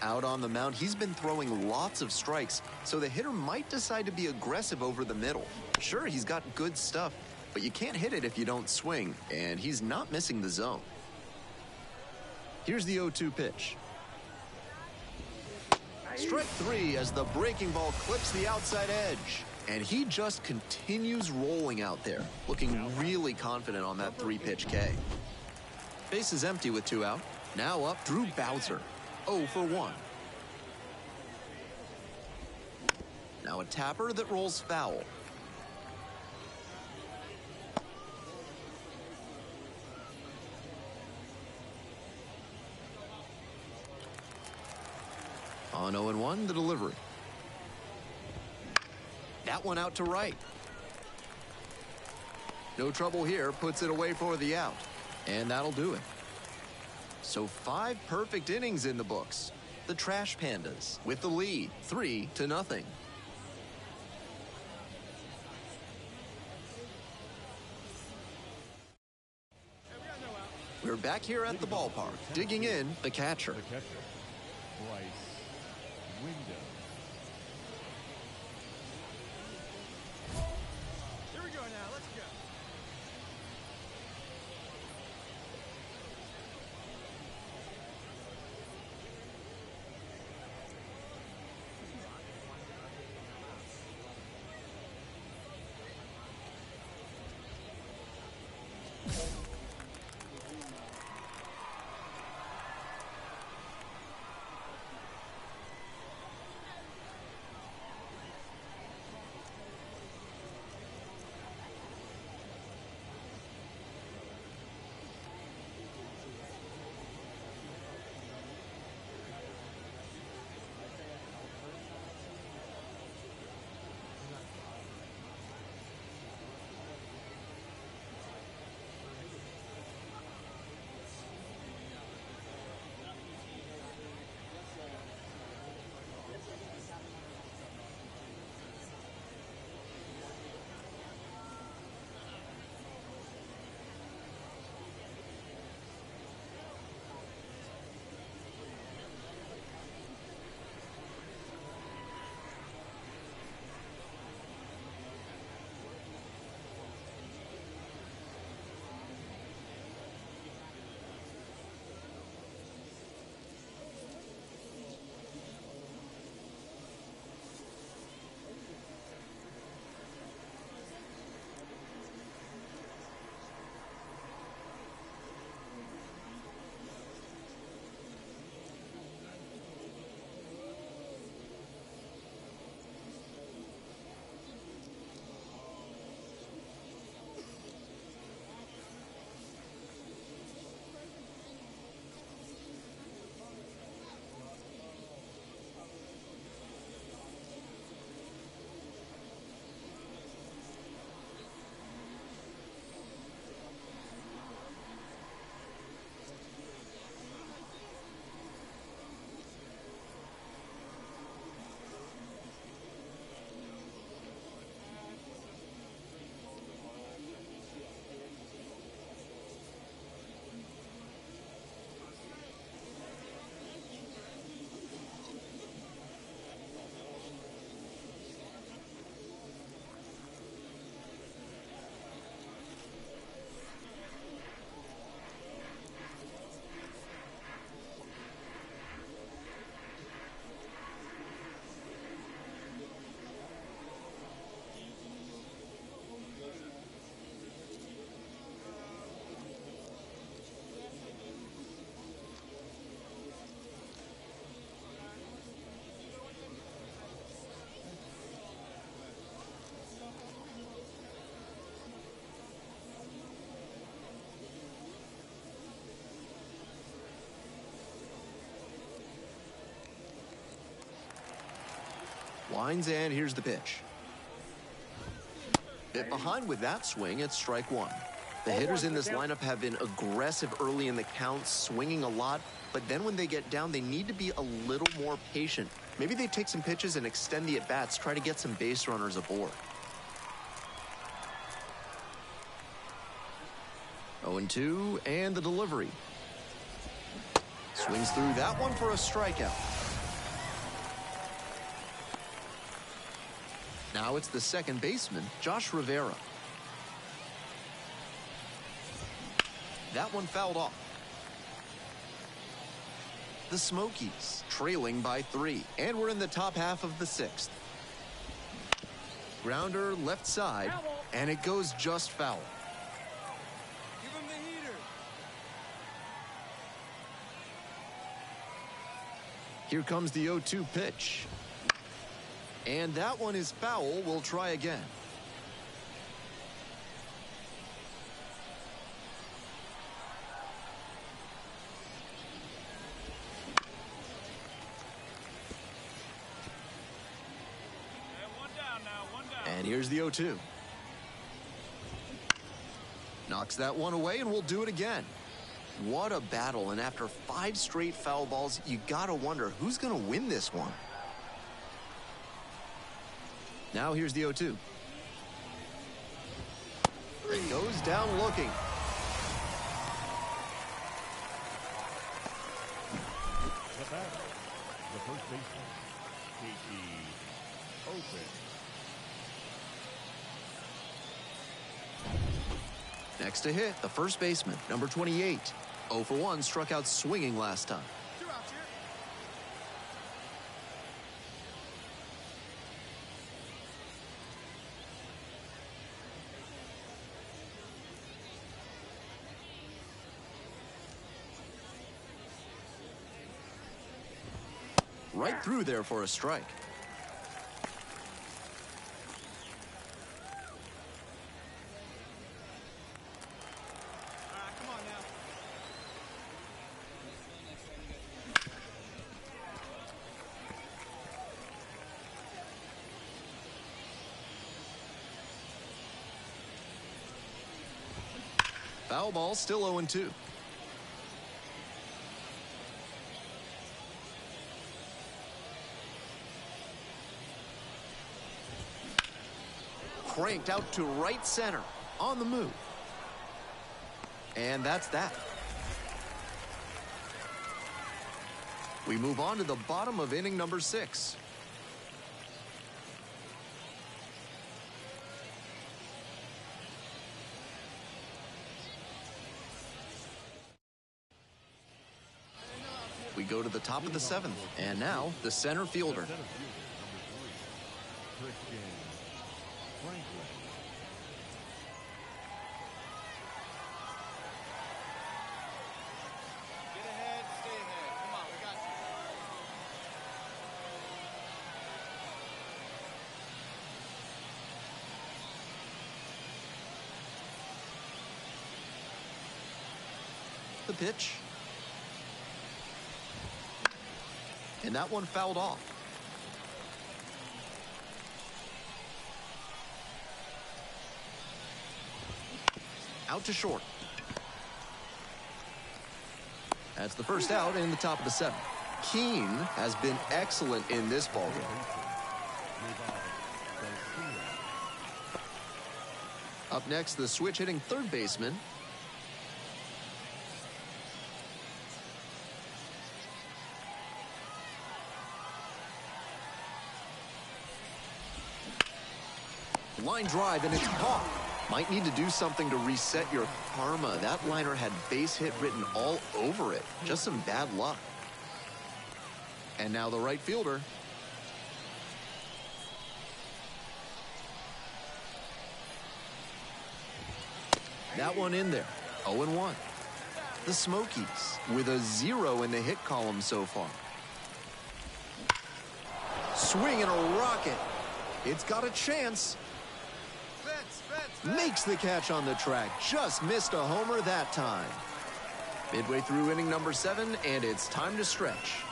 Out on the mound, he's been throwing lots of strikes, so the hitter might decide to be aggressive over the middle. Sure, he's got good stuff, but you can't hit it if you don't swing, and he's not missing the zone. Here's the 0-2 pitch. Strike 3 as the breaking ball clips the outside edge. And he just continues rolling out there, looking really confident on that 3-pitch K. Base is empty with 2 out. Now up, Drew Bowser, 0 for 1. Now a tapper that rolls foul. On 0-1, the delivery. That one out to right. No trouble here, puts it away for the out. And that'll do it. So 5 perfect innings in the books. The Trash Pandas with the lead, 3-0. We're back here at the ballpark, digging in the catcher. Bryce Window. Here we go now. Let's go. Winds, and here's the pitch. Bit behind with that swing, it's strike one. The hitters in this lineup have been aggressive early in the count, swinging a lot, but then when they get down, they need to be a little more patient. Maybe they take some pitches and extend the at-bats, try to get some base runners aboard. 0-2, and the delivery. Swings through that one for a strikeout. Now it's the second baseman, Josh Rivera. That one fouled off. The Smokies trailing by 3, and we're in the top half of the 6th. Grounder left side, and it goes just foul. Give him the heater. Here comes the 0-2 pitch. And that one is foul. We'll try again. Here's the 0-2. Knocks that one away, and we'll do it again. What a battle, and after 5 straight foul balls, you gotta wonder who's gonna win this one. Now here's the 0-2. It goes down looking. The batter, the first baseman, Casey Open. Next to hit, the first baseman, number 28. 0 for 1, struck out swinging last time. 2 outs here. Right through there for a strike. Come on now. Foul ball, still 0-2. Cranked out to right center. On the move. And that's that. We move on to the bottom of inning number 6. We go to the top of the 7th, and now the center fielder. Center fielder, number 3, Christian Franklin. Get ahead, stay ahead. Come on, we got you. The pitch. And that one fouled off. Out to short. That's the first out in the top of the 7th. Keene has been excellent in this ballgame. Up next, the switch hitting third baseman. Line drive, and it's caught. Might need to do something to reset your karma. That liner had base hit written all over it. Just some bad luck. And now the right fielder. That one in there. 0-1. The Smokies with a 0 in the hit column so far. Swing and a rocket. It's got a chance. Makes the catch on the track. Just missed a homer that time. Midway through inning number 7, and it's time to stretch.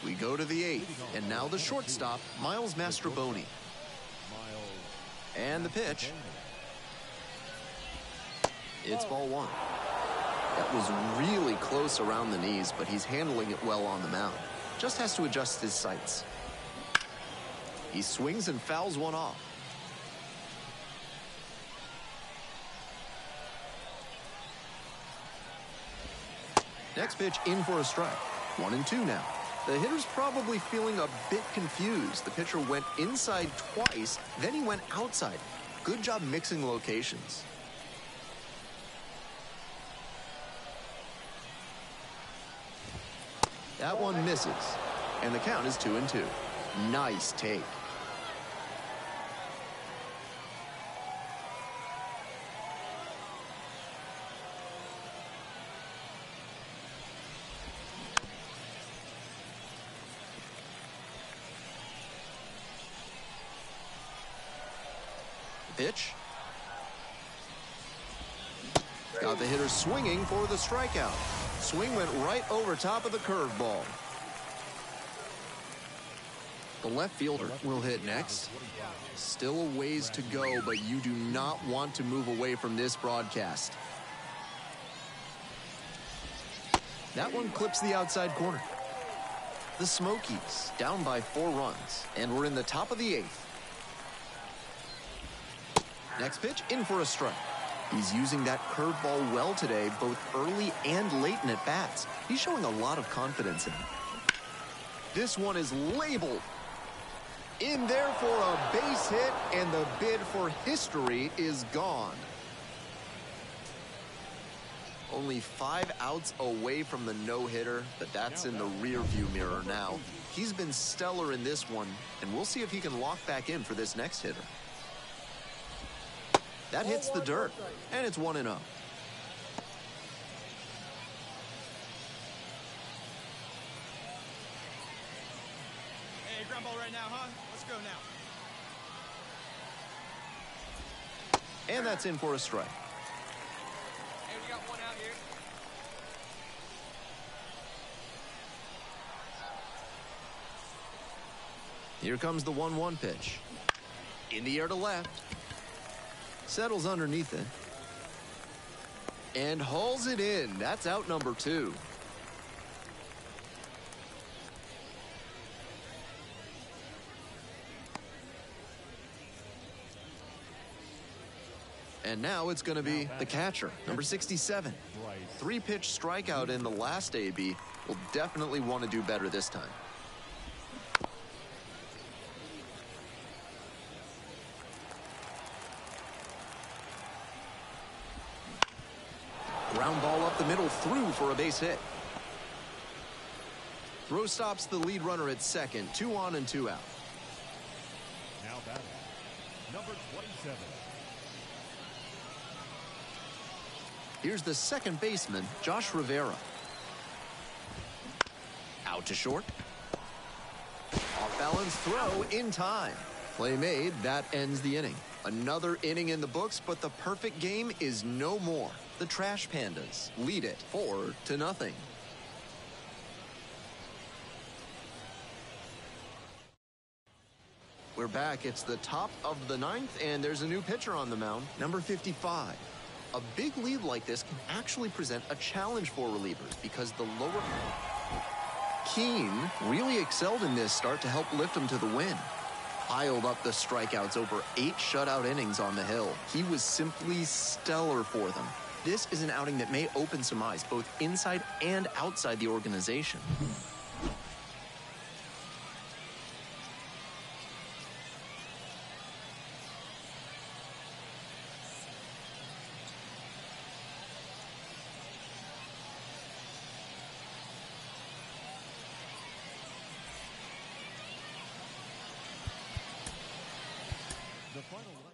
We go to the 8th, and now the shortstop, Miles Mastrobuoni. And the pitch. It's ball 1. That was really close around the knees, but he's handling it well on the mound. Just has to adjust his sights. He swings and fouls one off. Next pitch in for a strike. 1-2 now. The hitter's probably feeling a bit confused. The pitcher went inside twice, then he went outside. Good job mixing locations. That one misses, and the count is 2-2. Nice take. Pitch. Got the hitter swinging for the strikeout. Swing went right over top of the curveball. The left fielder will hit next. Still a ways to go, but you do not want to move away from this broadcast. That one clips the outside corner. The Smokies down by 4 runs, and we're in the top of the 8th. Next pitch, in for a strike. He's using that curveball well today, both early and late in at-bats. He's showing a lot of confidence in it. This one is labeled. In there for a base hit, and the bid for history is gone. Only 5 outs away from the no-hitter, but that's in the rearview mirror now. He's been stellar in this one, and we'll see if he can lock back in for this next hitter. That hits the dirt, and it's 1-0. Hey, ground ball right now, huh? Let's go now. And that's in for a strike. Hey, we got one out here. Here comes the 1-1 pitch. In the air to left. Settles underneath it. And hauls it in. That's out number 2. And now it's going to be the catcher, number 67. 3-pitch strikeout in the last AB. Will definitely want to do better this time. Ground ball up the middle, through for a base hit. Throw stops the lead runner at second. 2 on and 2 out. Now batting, number 27. Here's the second baseman, Josh Rivera. Out to short. Off balance throw in time. Play made. That ends the inning. Another inning in the books, but the perfect game is no more. The Trash Pandas lead it 4-0. We're back. It's the top of the 9th, and there's a new pitcher on the mound, number 55. A big lead like this can actually present a challenge for relievers because the lower... Keene really excelled in this start to help lift him to the win. Piled up the strikeouts over 8 shutout innings on the hill. He was simply stellar for them. This is an outing that may open some eyes both inside and outside the organization. The final line.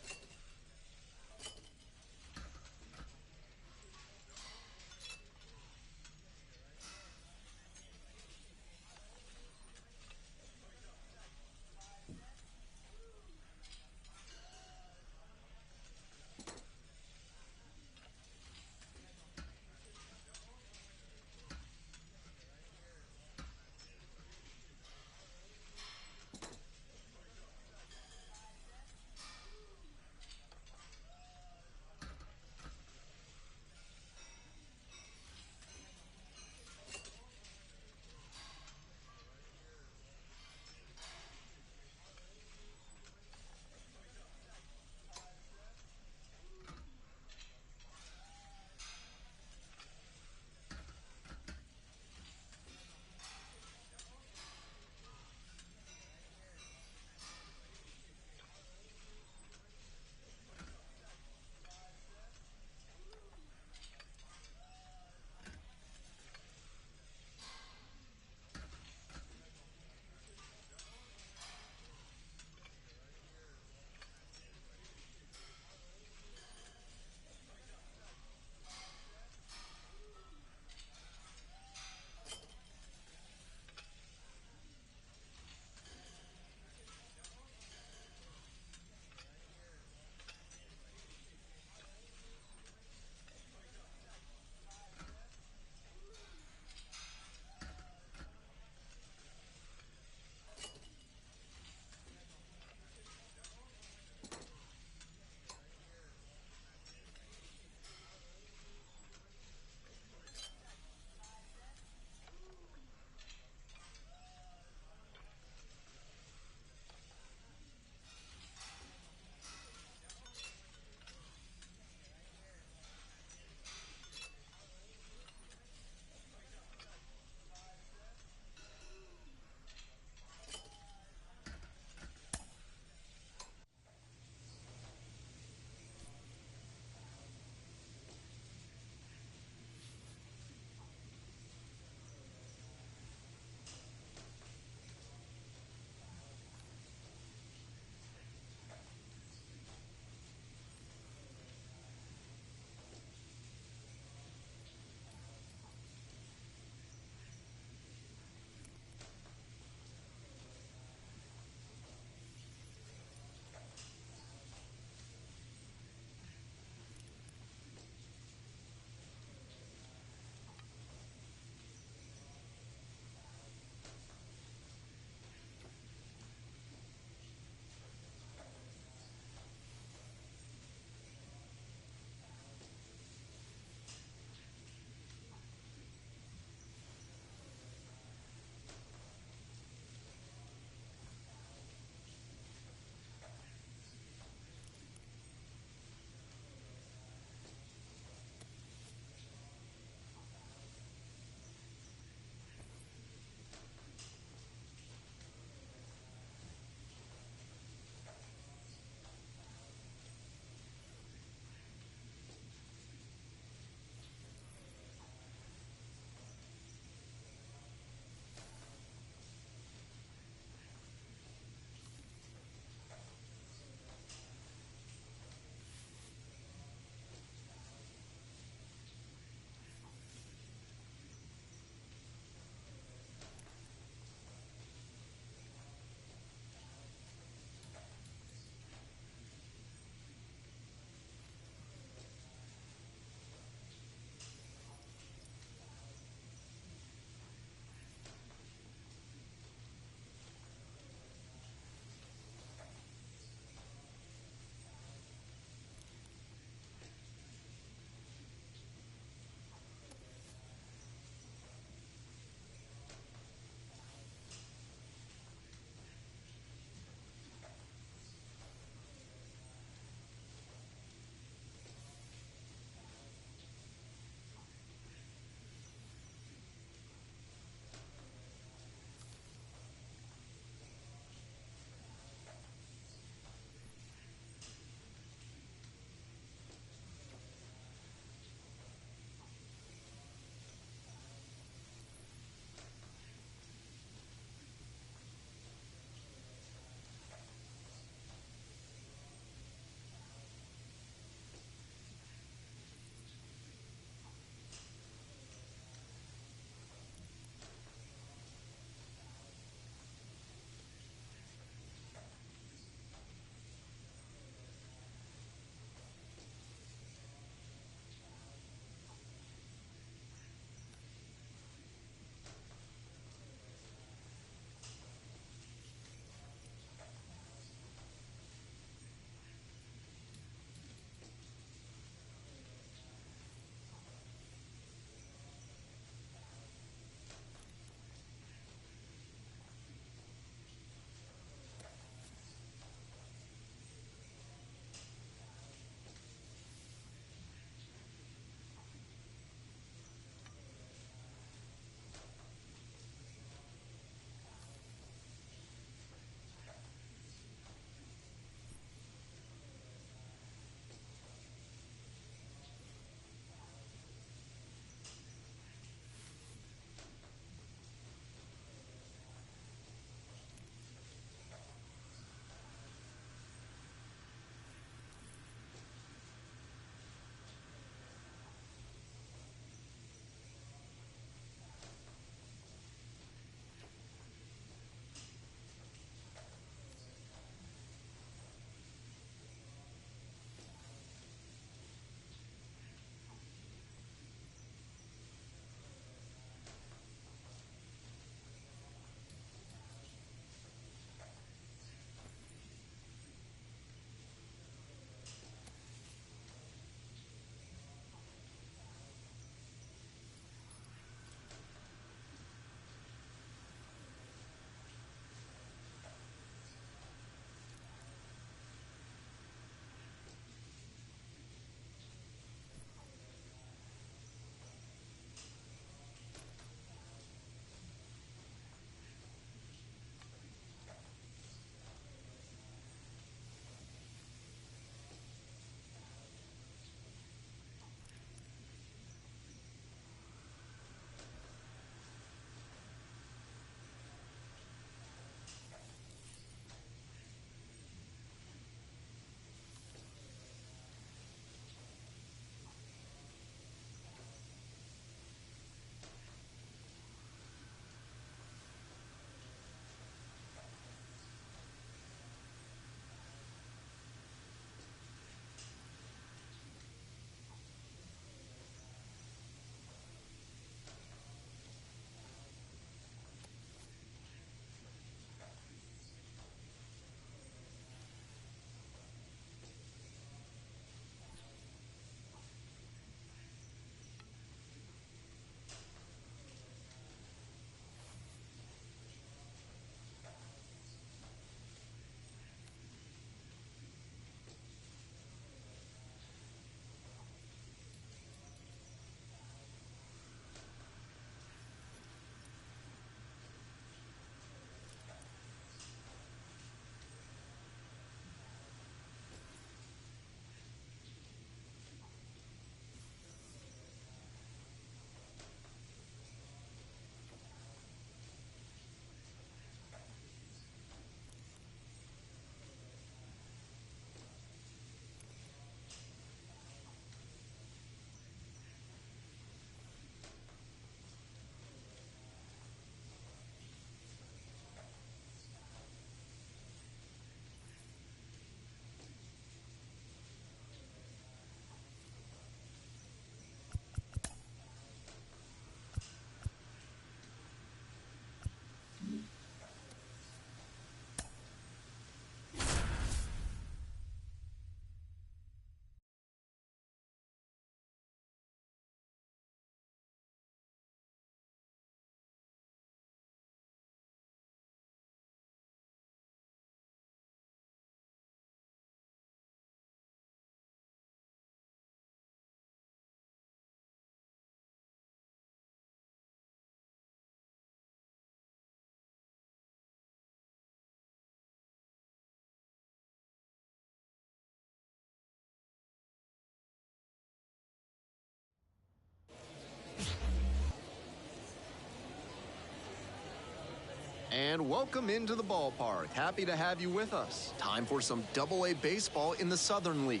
And welcome into the ballpark. Happy to have you with us. Time for some Double-A baseball in the Southern League.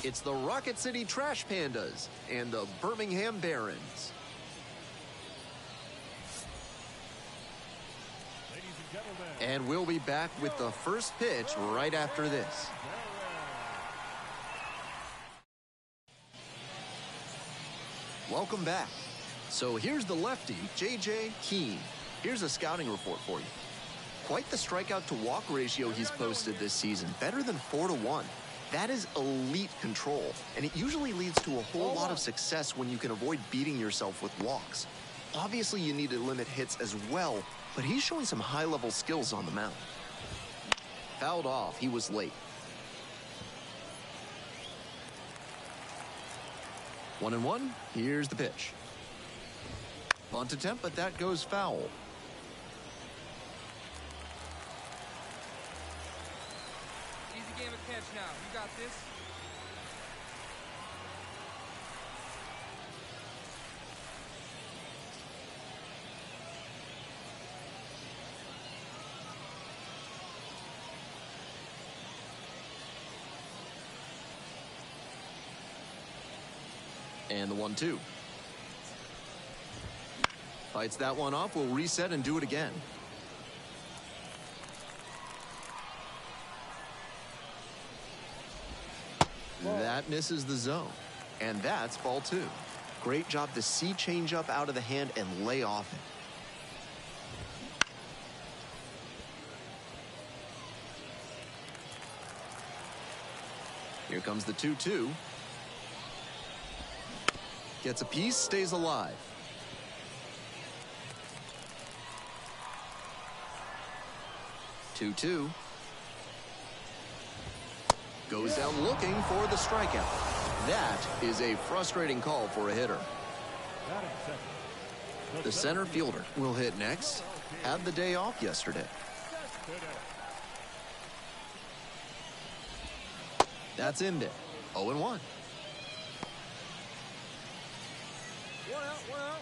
It's the Rocket City Trash Pandas and the Birmingham Barons. And we'll be back with the first pitch right after this. Welcome back. So here's the lefty, J.J. Keane. Here's a scouting report for you. Quite the strikeout to walk ratio he's posted this season, better than 4-1. That is elite control, and it usually leads to a whole lot of success when you can avoid beating yourself with walks. Obviously, you need to limit hits as well, but he's showing some high-level skills on the mound. Fouled off, he was late. 1-1, here's the pitch. Bunt attempt, but that goes foul. Easy game of catch now. You got this. And the 1-2. Fights that one off. We'll reset and do it again. That misses the zone. And that's ball 2. Great job to see changeup out of the hand and lay off it. Here comes the 2-2. Gets a piece, stays alive. Two. Goes down looking for the strikeout. That is a frustrating call for a hitter. The center fielder will hit next. Had the day off yesterday. That's in there. 0-1. One out.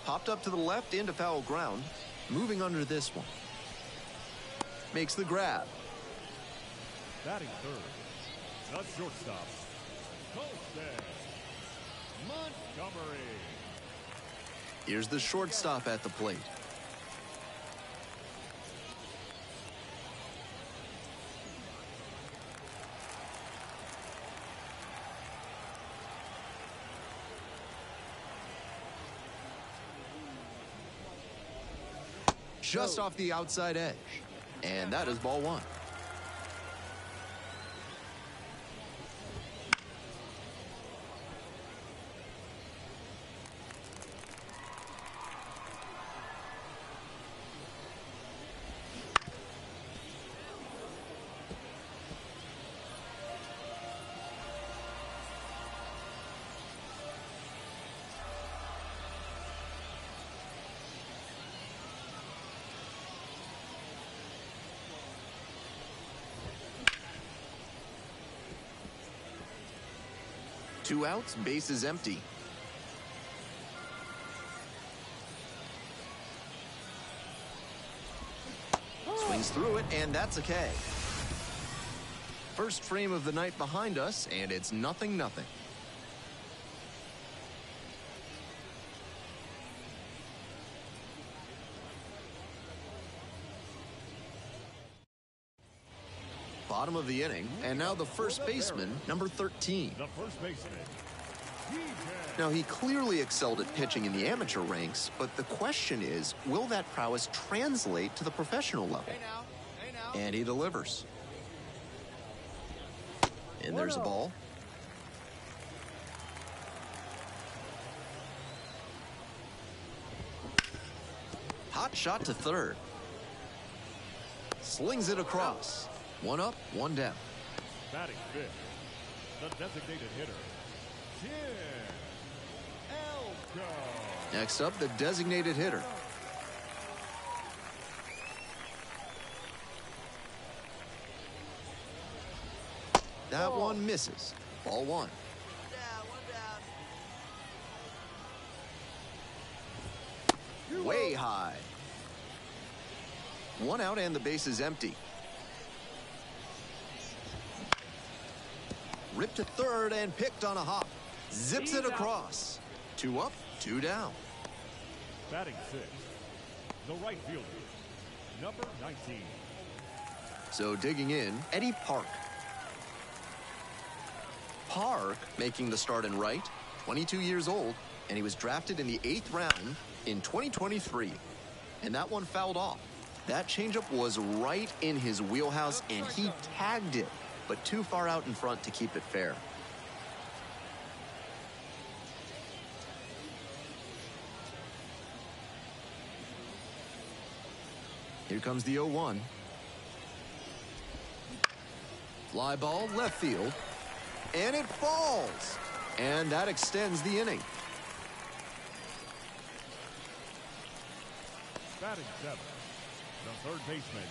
Popped up to the left into foul ground. Moving under this one. Makes the grab. Batting third, the shortstop, Montgomery. Here's the shortstop at the plate. Just off the outside edge. And that is ball 1. Two outs, base is empty. Swings through it, and that's a K. First frame of the night behind us, and it's 0-0. Bottom of the inning, and now the first baseman, number 13. The first baseman. Now, he clearly excelled at pitching in the amateur ranks, but the question is, will that prowess translate to the professional level? Hey now. And he delivers. And there's a ball. Hot shot to third. Slings it across. One up, one down. Batting fifth, the designated hitter, Jer. Next up, the designated hitter. That one misses. Ball 1. One down. way high. One out and the base is empty. Ripped to third and picked on a hop. Zips it across. 2 up, 2 down. Batting 6, the right fielder, number 19. So digging in, Eddie Park. Park making the start in right, 22 years old, and he was drafted in the 8th round in 2023. And that one fouled off. That changeup was right in his wheelhouse, and he tagged it, but too far out in front to keep it fair. Here comes the 0-1. Fly ball left field, and it falls, and that extends the inning. Batting 7, the third baseman,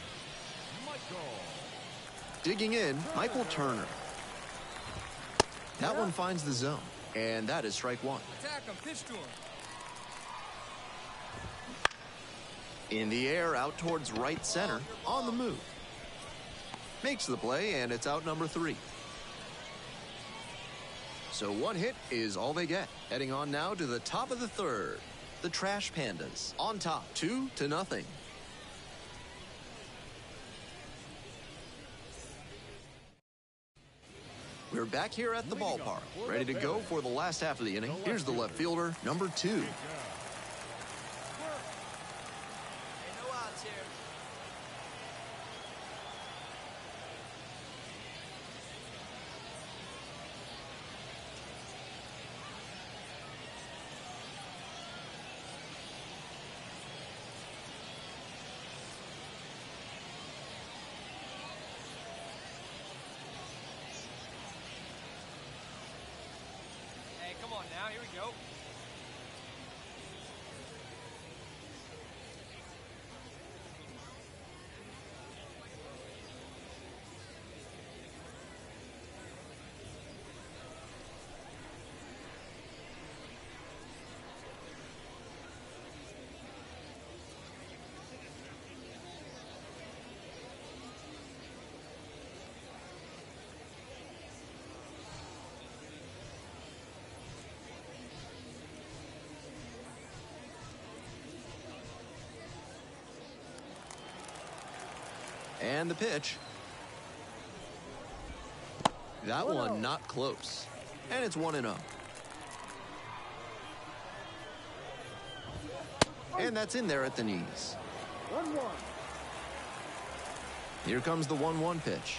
Michael. Digging in, Michael Turner. That one finds the zone, and that is strike 1. Attack him, pitch to him. In the air, out towards right center, on the move. Makes the play, and it's out number 3. So 1 hit is all they get. Heading on now to the top of the 3rd. The Trash Pandas on top, 2-0. We're back here at the ballpark, ready to go for the last half of the inning. Here's the left fielder, number 2. Hey, no outs here. Hey, come on now, here we go. And the pitch. That one not close. And it's 1-0. And that's in there at the knees. 1-1. Here comes the 1-1 pitch.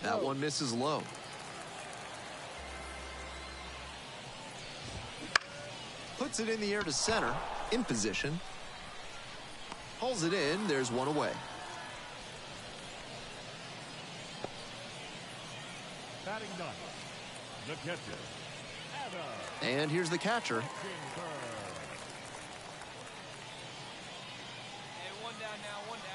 That one misses low. Puts it in the air to center, in position. Pulls it in, there's one away. Batting 9, the catcher, Adam. And here's the catcher. Hey, 1 down now, 1 down.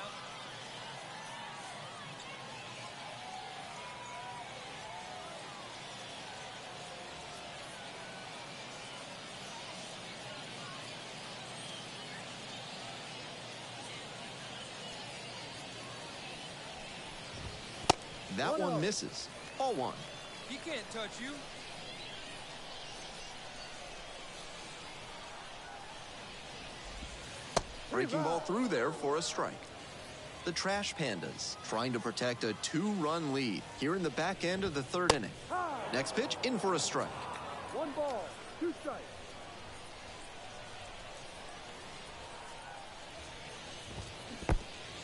That one misses. Ball 1. He can't touch you. Breaking ball through there for a strike. The Trash Pandas trying to protect a 2-run lead here in the back end of the 3rd inning. Next pitch in for a strike. 1 ball, 2 strikes.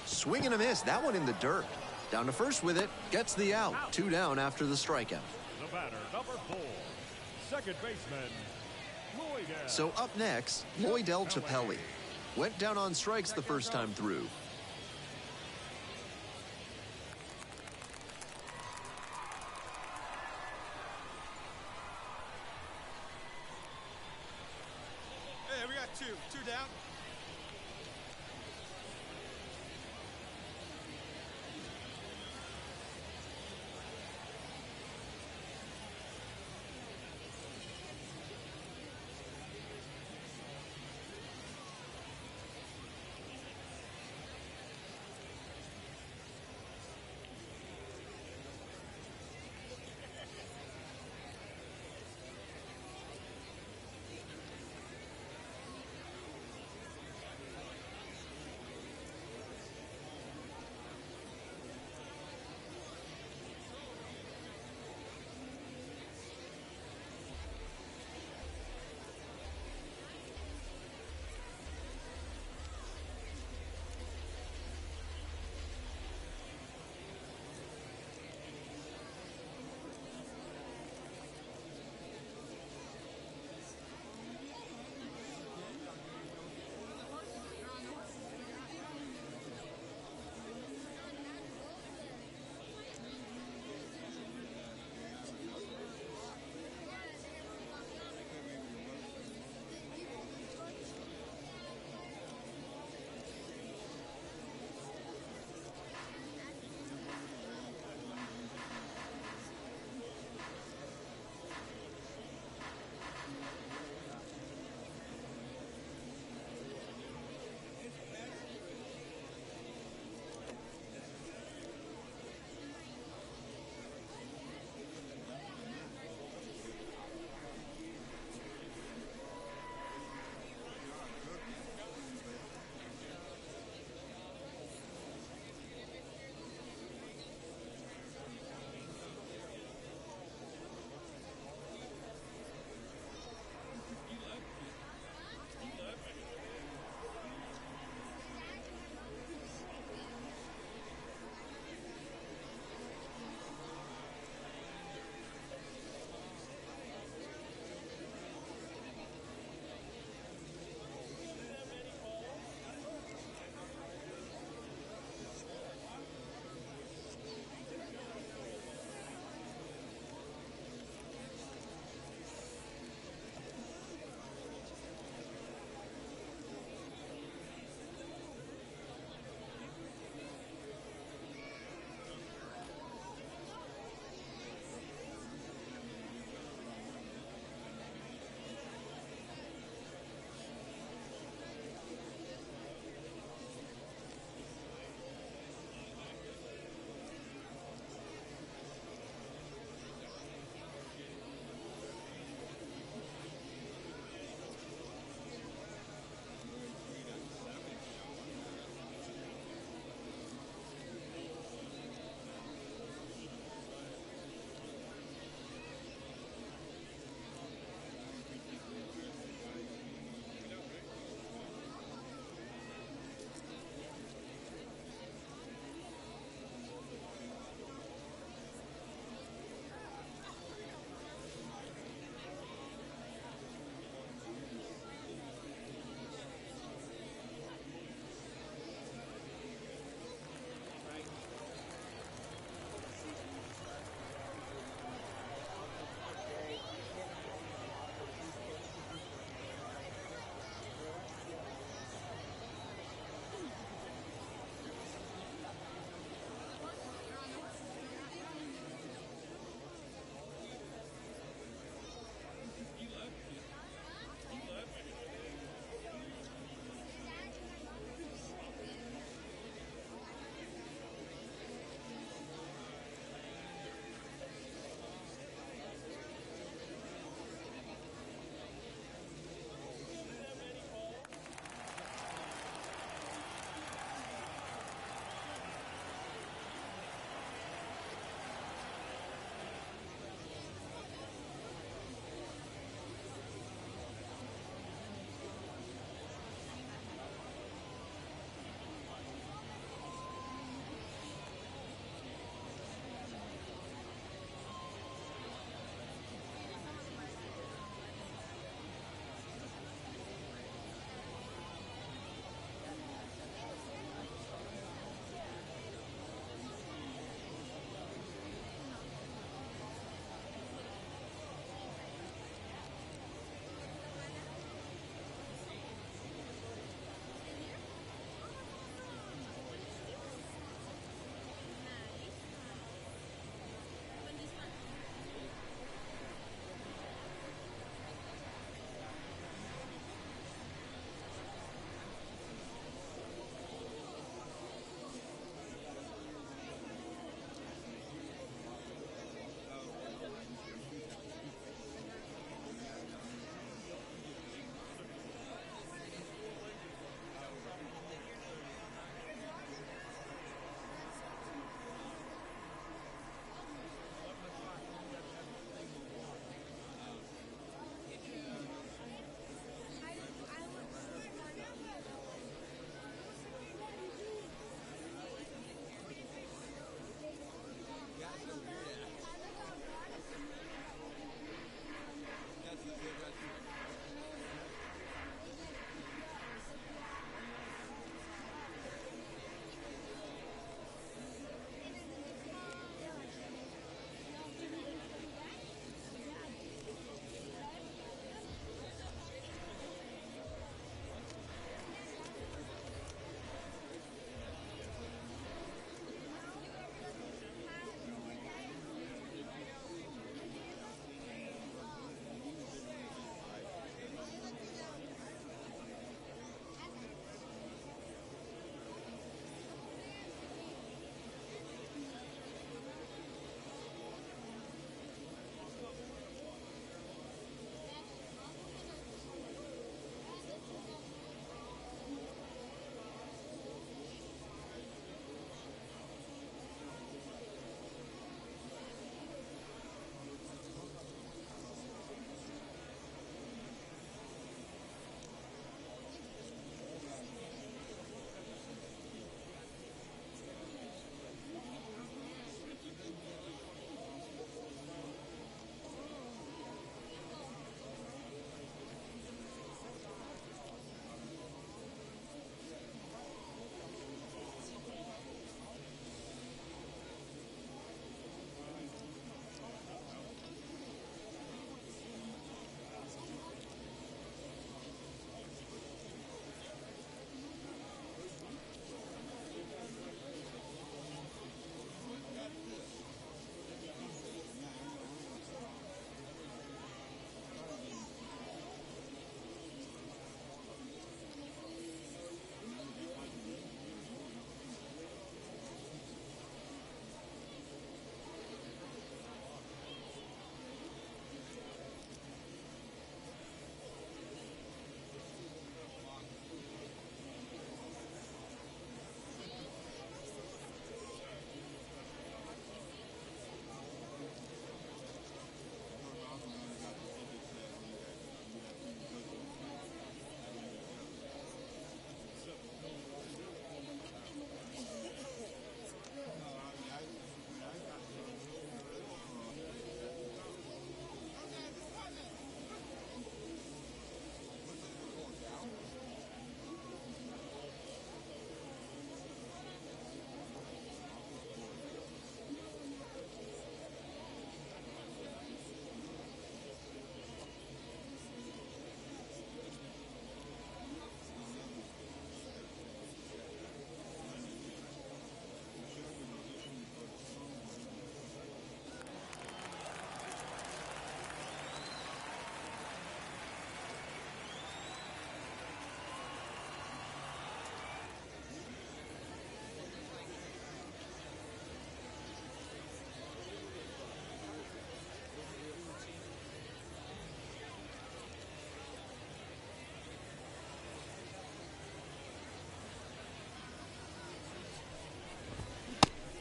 Swing and a miss. That one in the dirt. Down to first with it. Gets the out. 2 down after the strikeout. The batter, number 4, second baseman, Lloydell. So up next, Lloydell Chappelli. Went down on strikes the first time through. Hey, we got 2 down.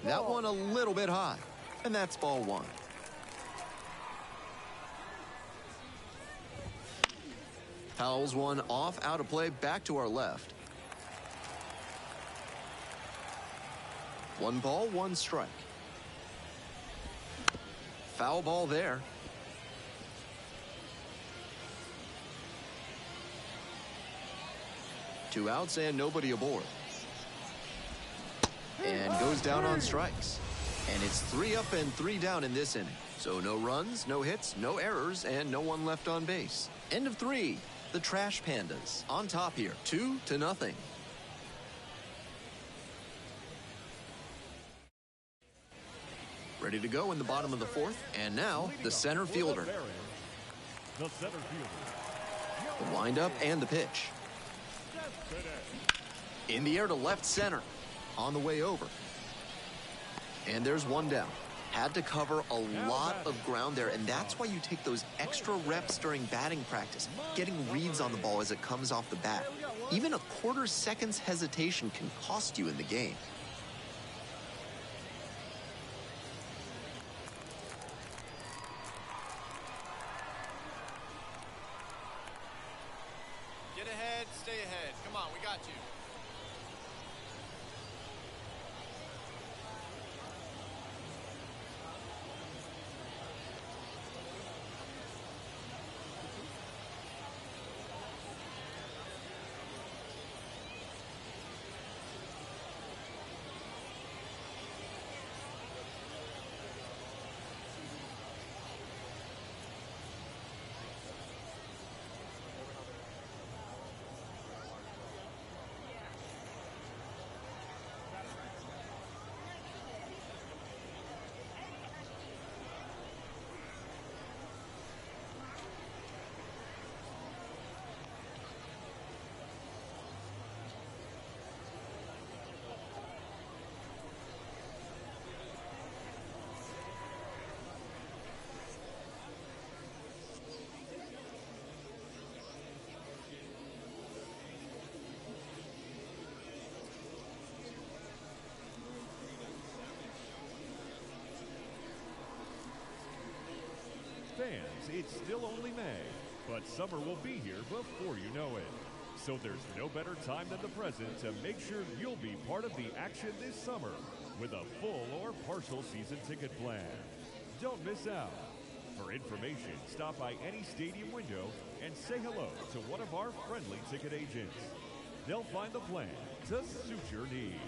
That one a little bit high, and that's ball one. Fouls one off, out of play, back to our left. 1 ball, 1 strike. Foul ball there. Two outs and nobody aboard. And goes down on strikes. And it's 3 up and 3 down in this inning. So no runs, no hits, no errors, and no one left on base. End of 3. The Trash Pandas on top here, 2-0. Ready to go in the bottom of the 4th, and now the center fielder. The center fielder. The windup and the pitch. In the air to left center. On the way over. And there's one down. Had to cover a lot of ground there, and that's why you take those extra reps during batting practice, getting reads on the ball as it comes off the bat. Even a quarter second's hesitation can cost you in the game. Get ahead, stay ahead. Come on, we got you. Fans, it's still only May, but summer will be here before you know it. So there's no better time than the present to make sure you'll be part of the action this summer with a full or partial season ticket plan. Don't miss out. For information, stop by any stadium window and say hello to one of our friendly ticket agents. They'll find the plan to suit your needs.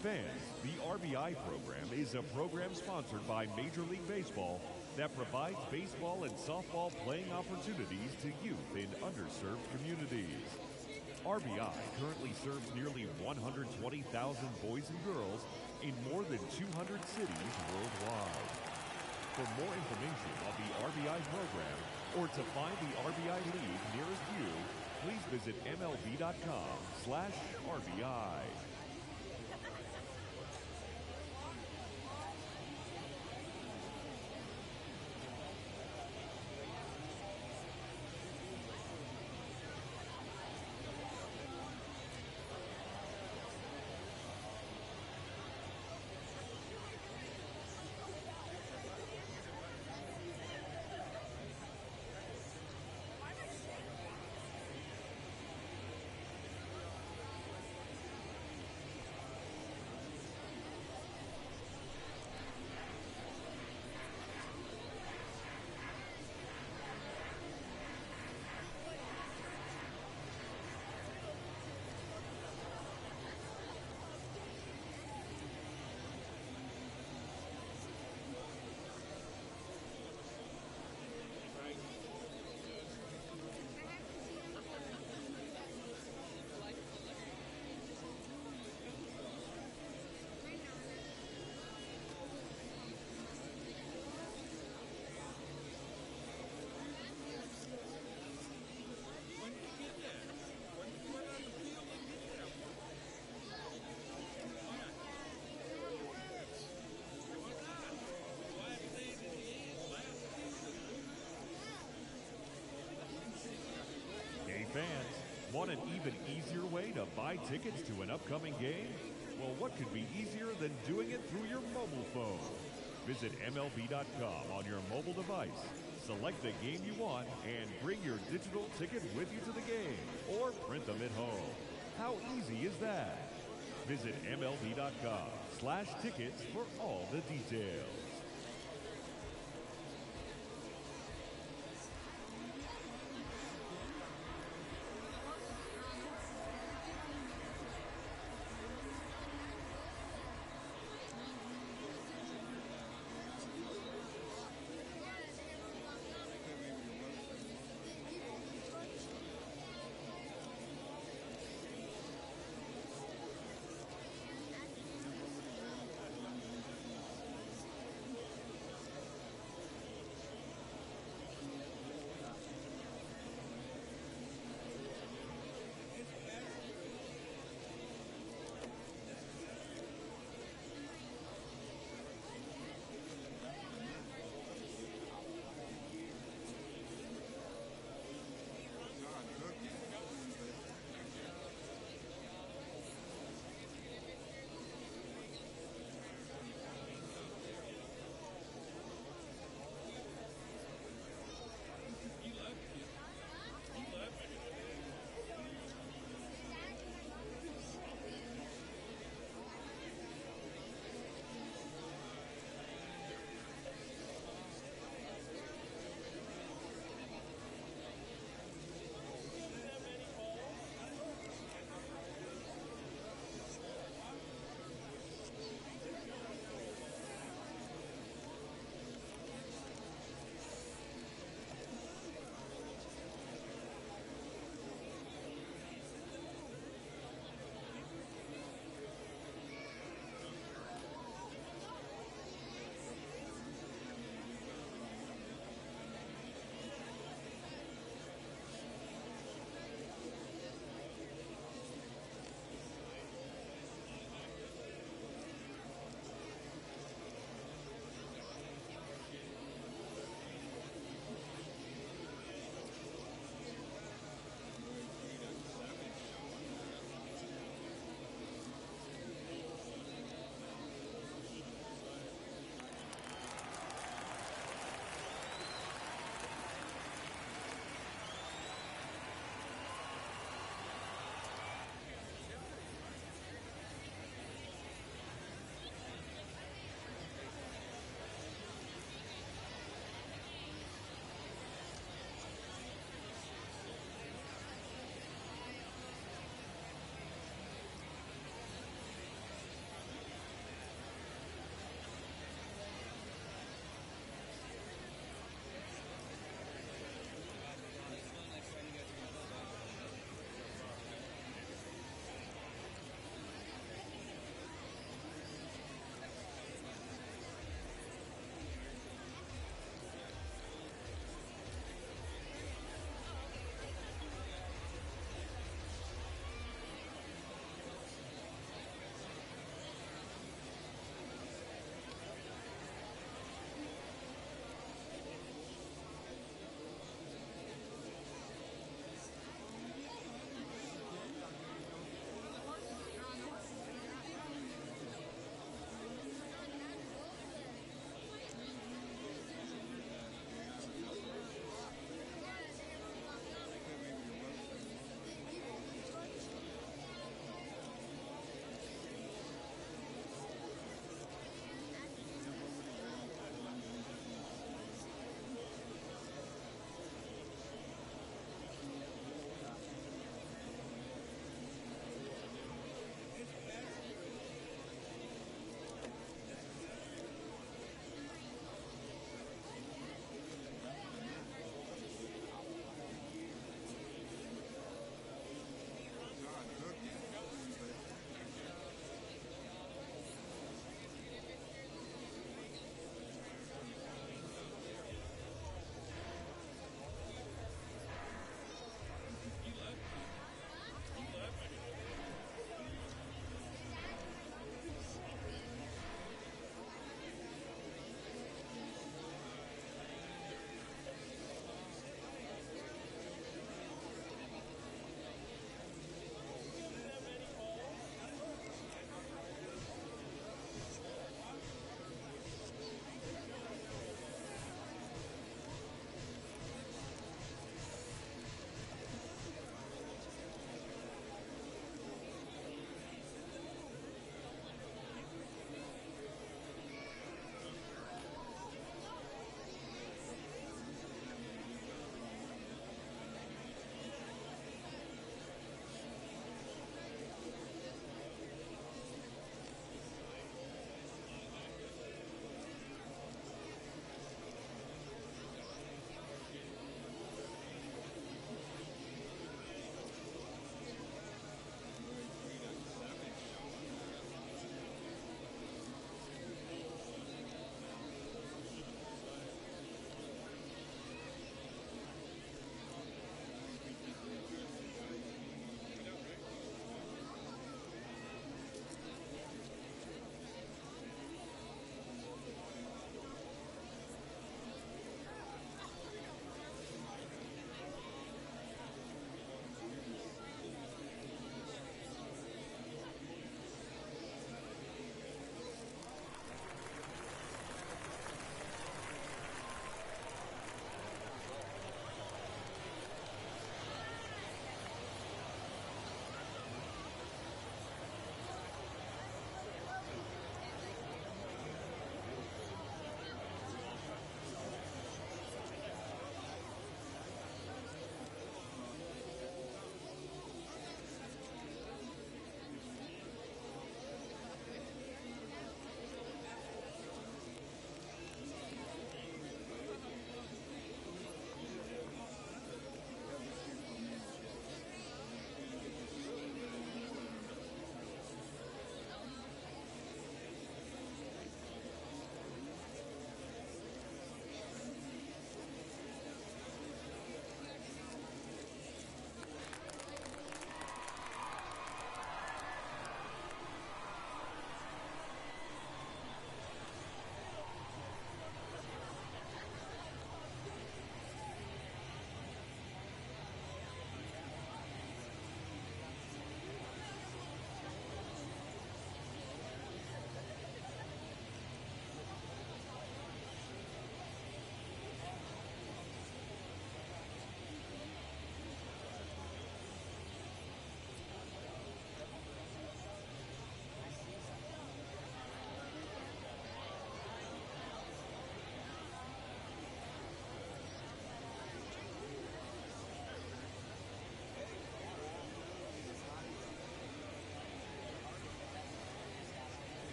Fans, the RBI program is a program sponsored by Major League Baseball that provides baseball and softball playing opportunities to youth in underserved communities. RBI currently serves nearly 120,000 boys and girls in more than 200 cities worldwide. For more information on the RBI program or to find the RBI league nearest you, please visit MLB.com/RBI. Fans, want an even easier way to buy tickets to an upcoming game? Well, what could be easier than doing it through your mobile phone? Visit MLB.com on your mobile device, select the game you want, and bring your digital ticket with you to the game, or print them at home. How easy is that? Visit MLB.com/tickets for all the details.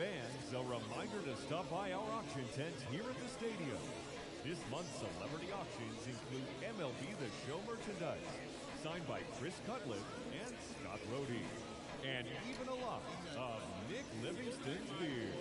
Fans, a reminder to stop by our auction tent here at the stadium. This month's celebrity auctions include MLB The Show merchandise, signed by Chris Cutler and Scott Rohde, and even a lot of Nick Livingston's beer.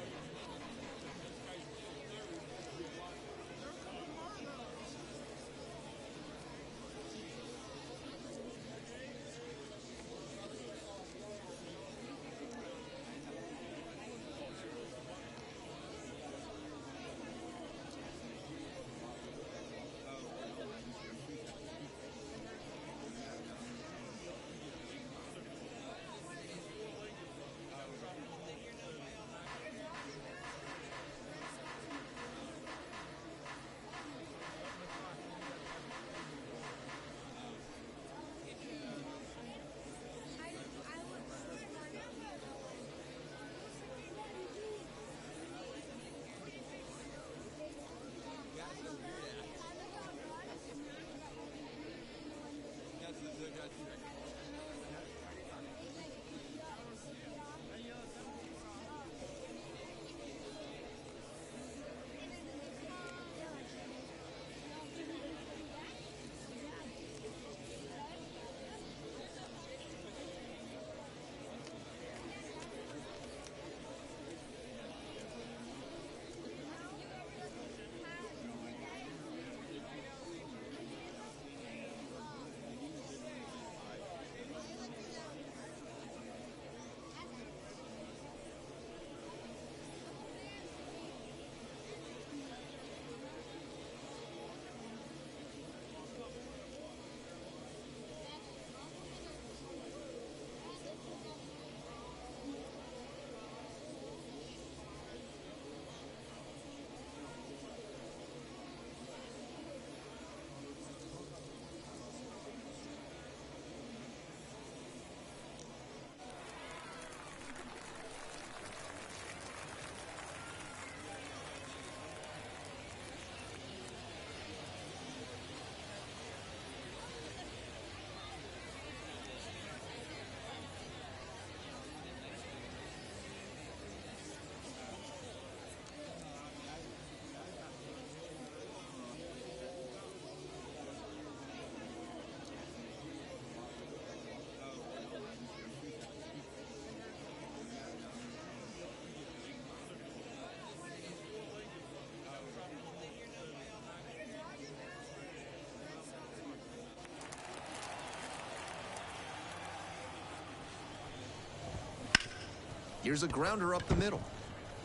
Here's a grounder up the middle.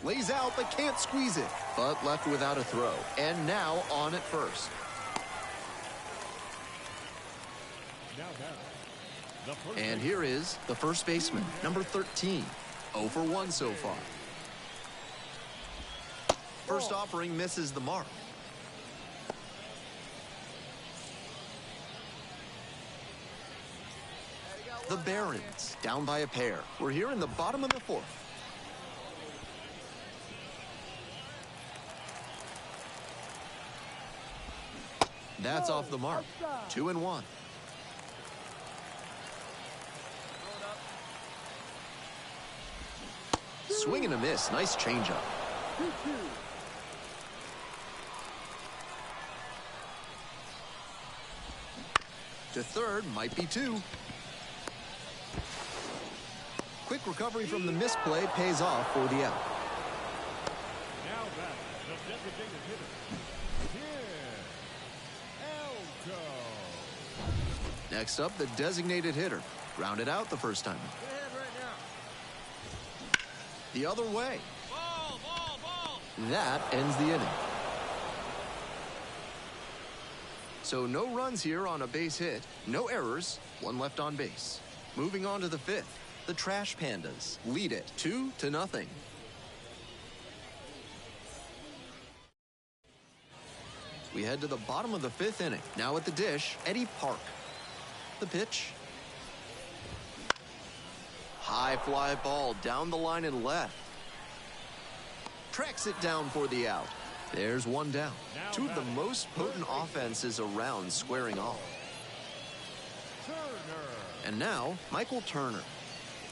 Lays out, but can't squeeze it. But left without a throw. And now on at first. And here is the first baseman, number 13. 0 for 1 so far. First offering misses the mark. The Barons down by a pair. We're here in the bottom of the fourth. That's off the mark. 2-1. Swing and a miss. Nice changeup. To third, might be 2. Quick recovery from the misplay pays off for the out. Now back, the designated hitter. Next up, the designated hitter. Grounded out the first time. The other way. Ball, ball, ball. That ends the inning. So no runs here on a base hit. No errors. 1 left on base. Moving on to the 5th. The Trash Pandas lead it 2-0. We head to the bottom of the 5th inning. Now at the dish, Eddie Park. The pitch. High fly ball down the line and left. Tracks it down for the out. There's 1 down. 2 of the most potent offenses around squaring off. And now, Michael Turner.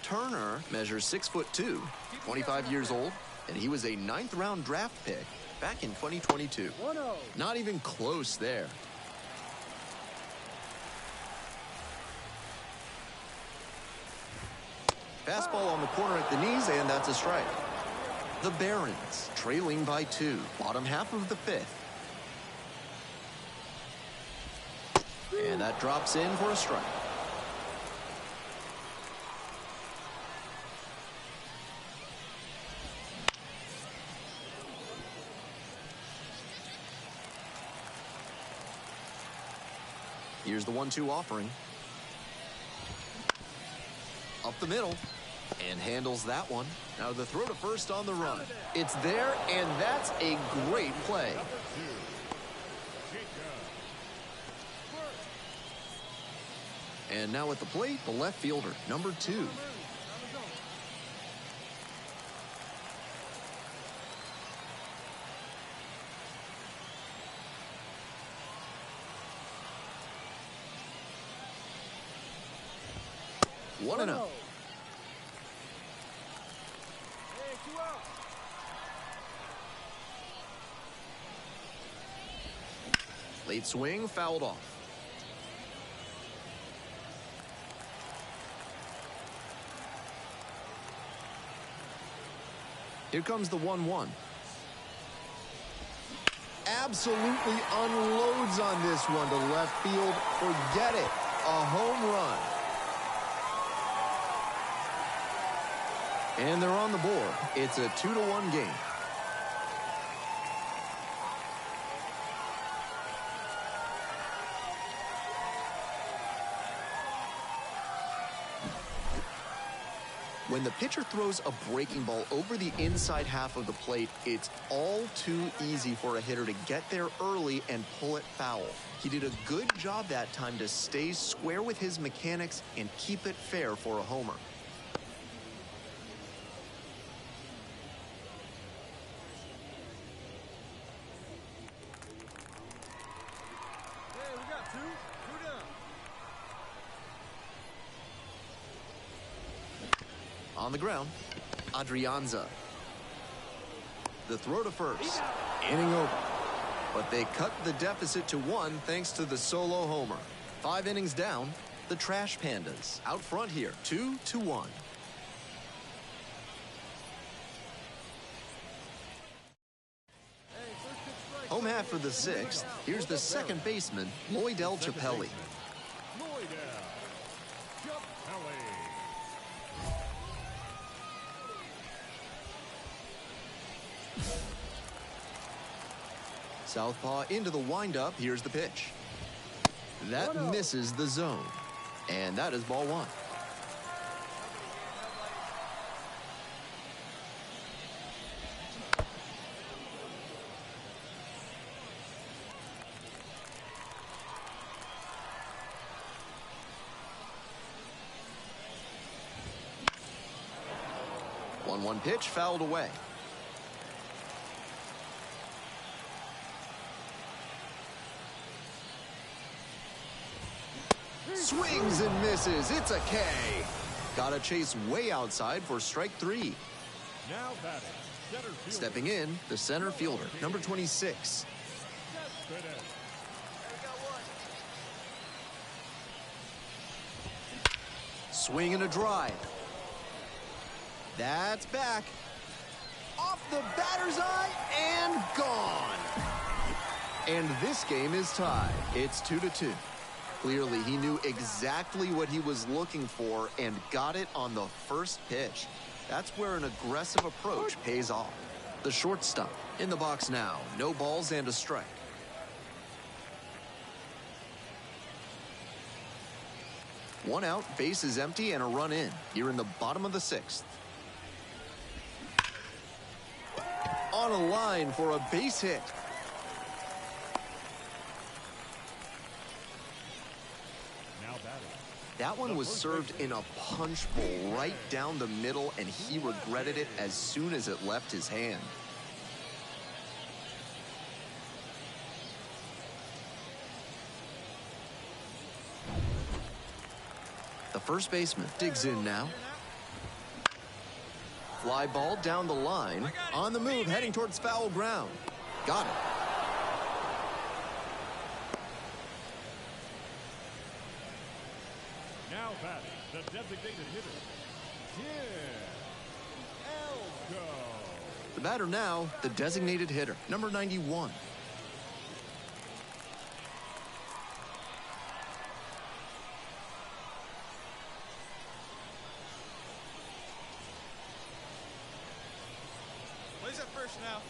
Turner measures 6'2", 25 years old, and he was a 9th round draft pick back in 2022. Not even close there. Fastball on the corner at the knees, and that's a strike. The Barons trailing by 2, bottom half of the 5th. And that drops in for a strike. Here's the 1-2 offering. Up the middle. And handles that one. Now the throw to first on the run. It's there, and that's a great play. And now at the plate, the left fielder, number 2. One and out. Late swing, fouled off. Here comes the 1-1. Absolutely unloads on this one to left field. Forget it. A home run. And they're on the board. It's a 2-1 game. When the pitcher throws a breaking ball over the inside half of the plate, it's all too easy for a hitter to get there early and pull it foul. He did a good job that time to stay square with his mechanics and keep it fair for a homer. Hey, we got 2 down. On the ground, Adrianza. The throw to first. Inning over. But they cut the deficit to 1 thanks to the solo homer. 5 innings down, the Trash Pandas out front here, 2-1. Home half for the 6th. Here's the second baseman, Lloydell Chappelli. Southpaw into the windup. Here's the pitch. That misses the zone. And that is ball one. One pitch fouled away. Swings and misses. It's a K. Got a chase way outside for strike three. Now batting, center fielder. Stepping in, the center fielder, number 26. Swing and a drive. That's back. Off the batter's eye and gone. And this game is tied. It's 2-2. Clearly, he knew exactly what he was looking for and got it on the first pitch. That's where an aggressive approach pays off. The shortstop in the box now. No balls and a strike. One out, base is empty, and a run in here in the bottom of the sixth. On a line for a base hit. That one was served in a punch bowl right down the middle, and he regretted it as soon as it left his hand. The first baseman digs in now. Fly ball down the line. On the move, heading towards foul ground. Got it. Now batting, the designated hitter, Jer. The batter now, the designated hitter, number 91. Plays at first now.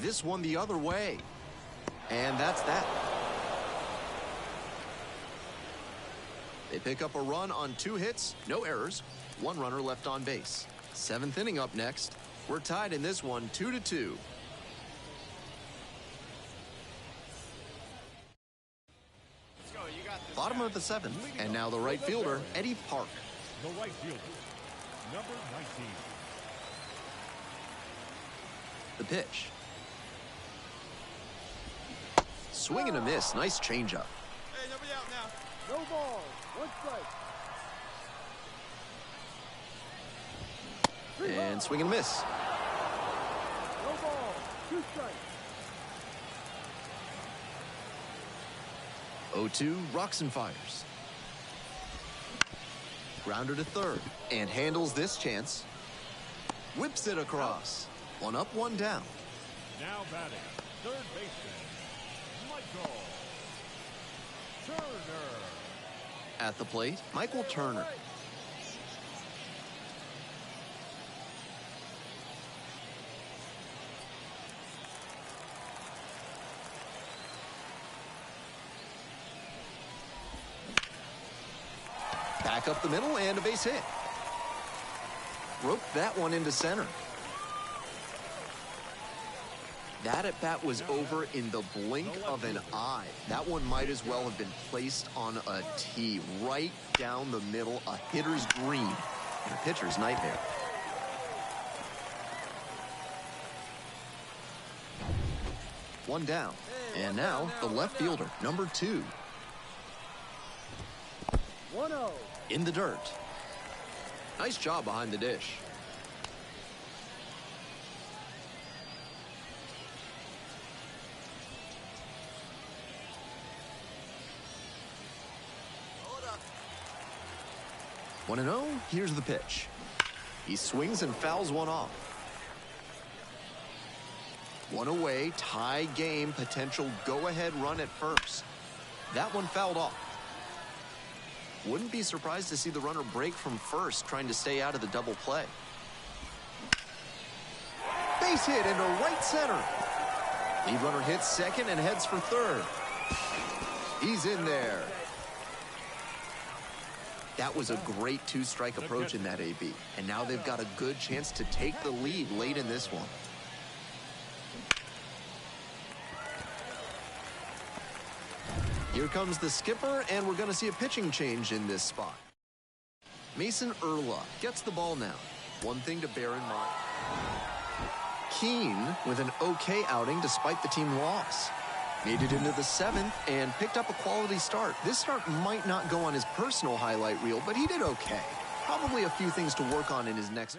This one the other way. And that's that. They pick up a run on 2 hits, no errors, 1 runner left on base. 7th inning up next. We're tied in this one, 2-2. Bottom of the 7th, and now the right fielder, Eddie Park. The right fielder, number 19. The pitch. Swing and a miss. Nice changeup. Hey, nobody out now. No ball. 1 strike. And swing and a miss. No ball. 2 strikes. 0-2, rocks and fires. Grounder to third, and handles this chance. Whips it across. 1 up, 1 down. Now batting, third baseman, Michael Turner. At the plate, Michael Turner. Back up the middle and a base hit. Roped that one into center. That at bat was over in the blink of an eye. That one might as well have been placed on a tee right down the middle, a hitter's dream and a pitcher's nightmare. One down. And now the left fielder, number 2. 1-0. In the dirt. Nice job behind the dish. Hold up. 1-0. Here's the pitch. He swings and fouls one off. One away, tie game, potential go-ahead run at first. That one fouled off. Wouldn't be surprised to see the runner break from first, trying to stay out of the double play. Base hit into right center. Lead runner hits second and heads for third. He's in there. That was a great 2-strike approach in that AB. And now they've got a good chance to take the lead late in this one. Here comes the skipper, and we're going to see a pitching change in this spot. Mason Erla gets the ball now. One thing to bear in mind. Keene with an okay outing despite the team loss. Made it into the 7th and picked up a quality start. This start might not go on his personal highlight reel, but he did okay. Probably a few things to work on in his next...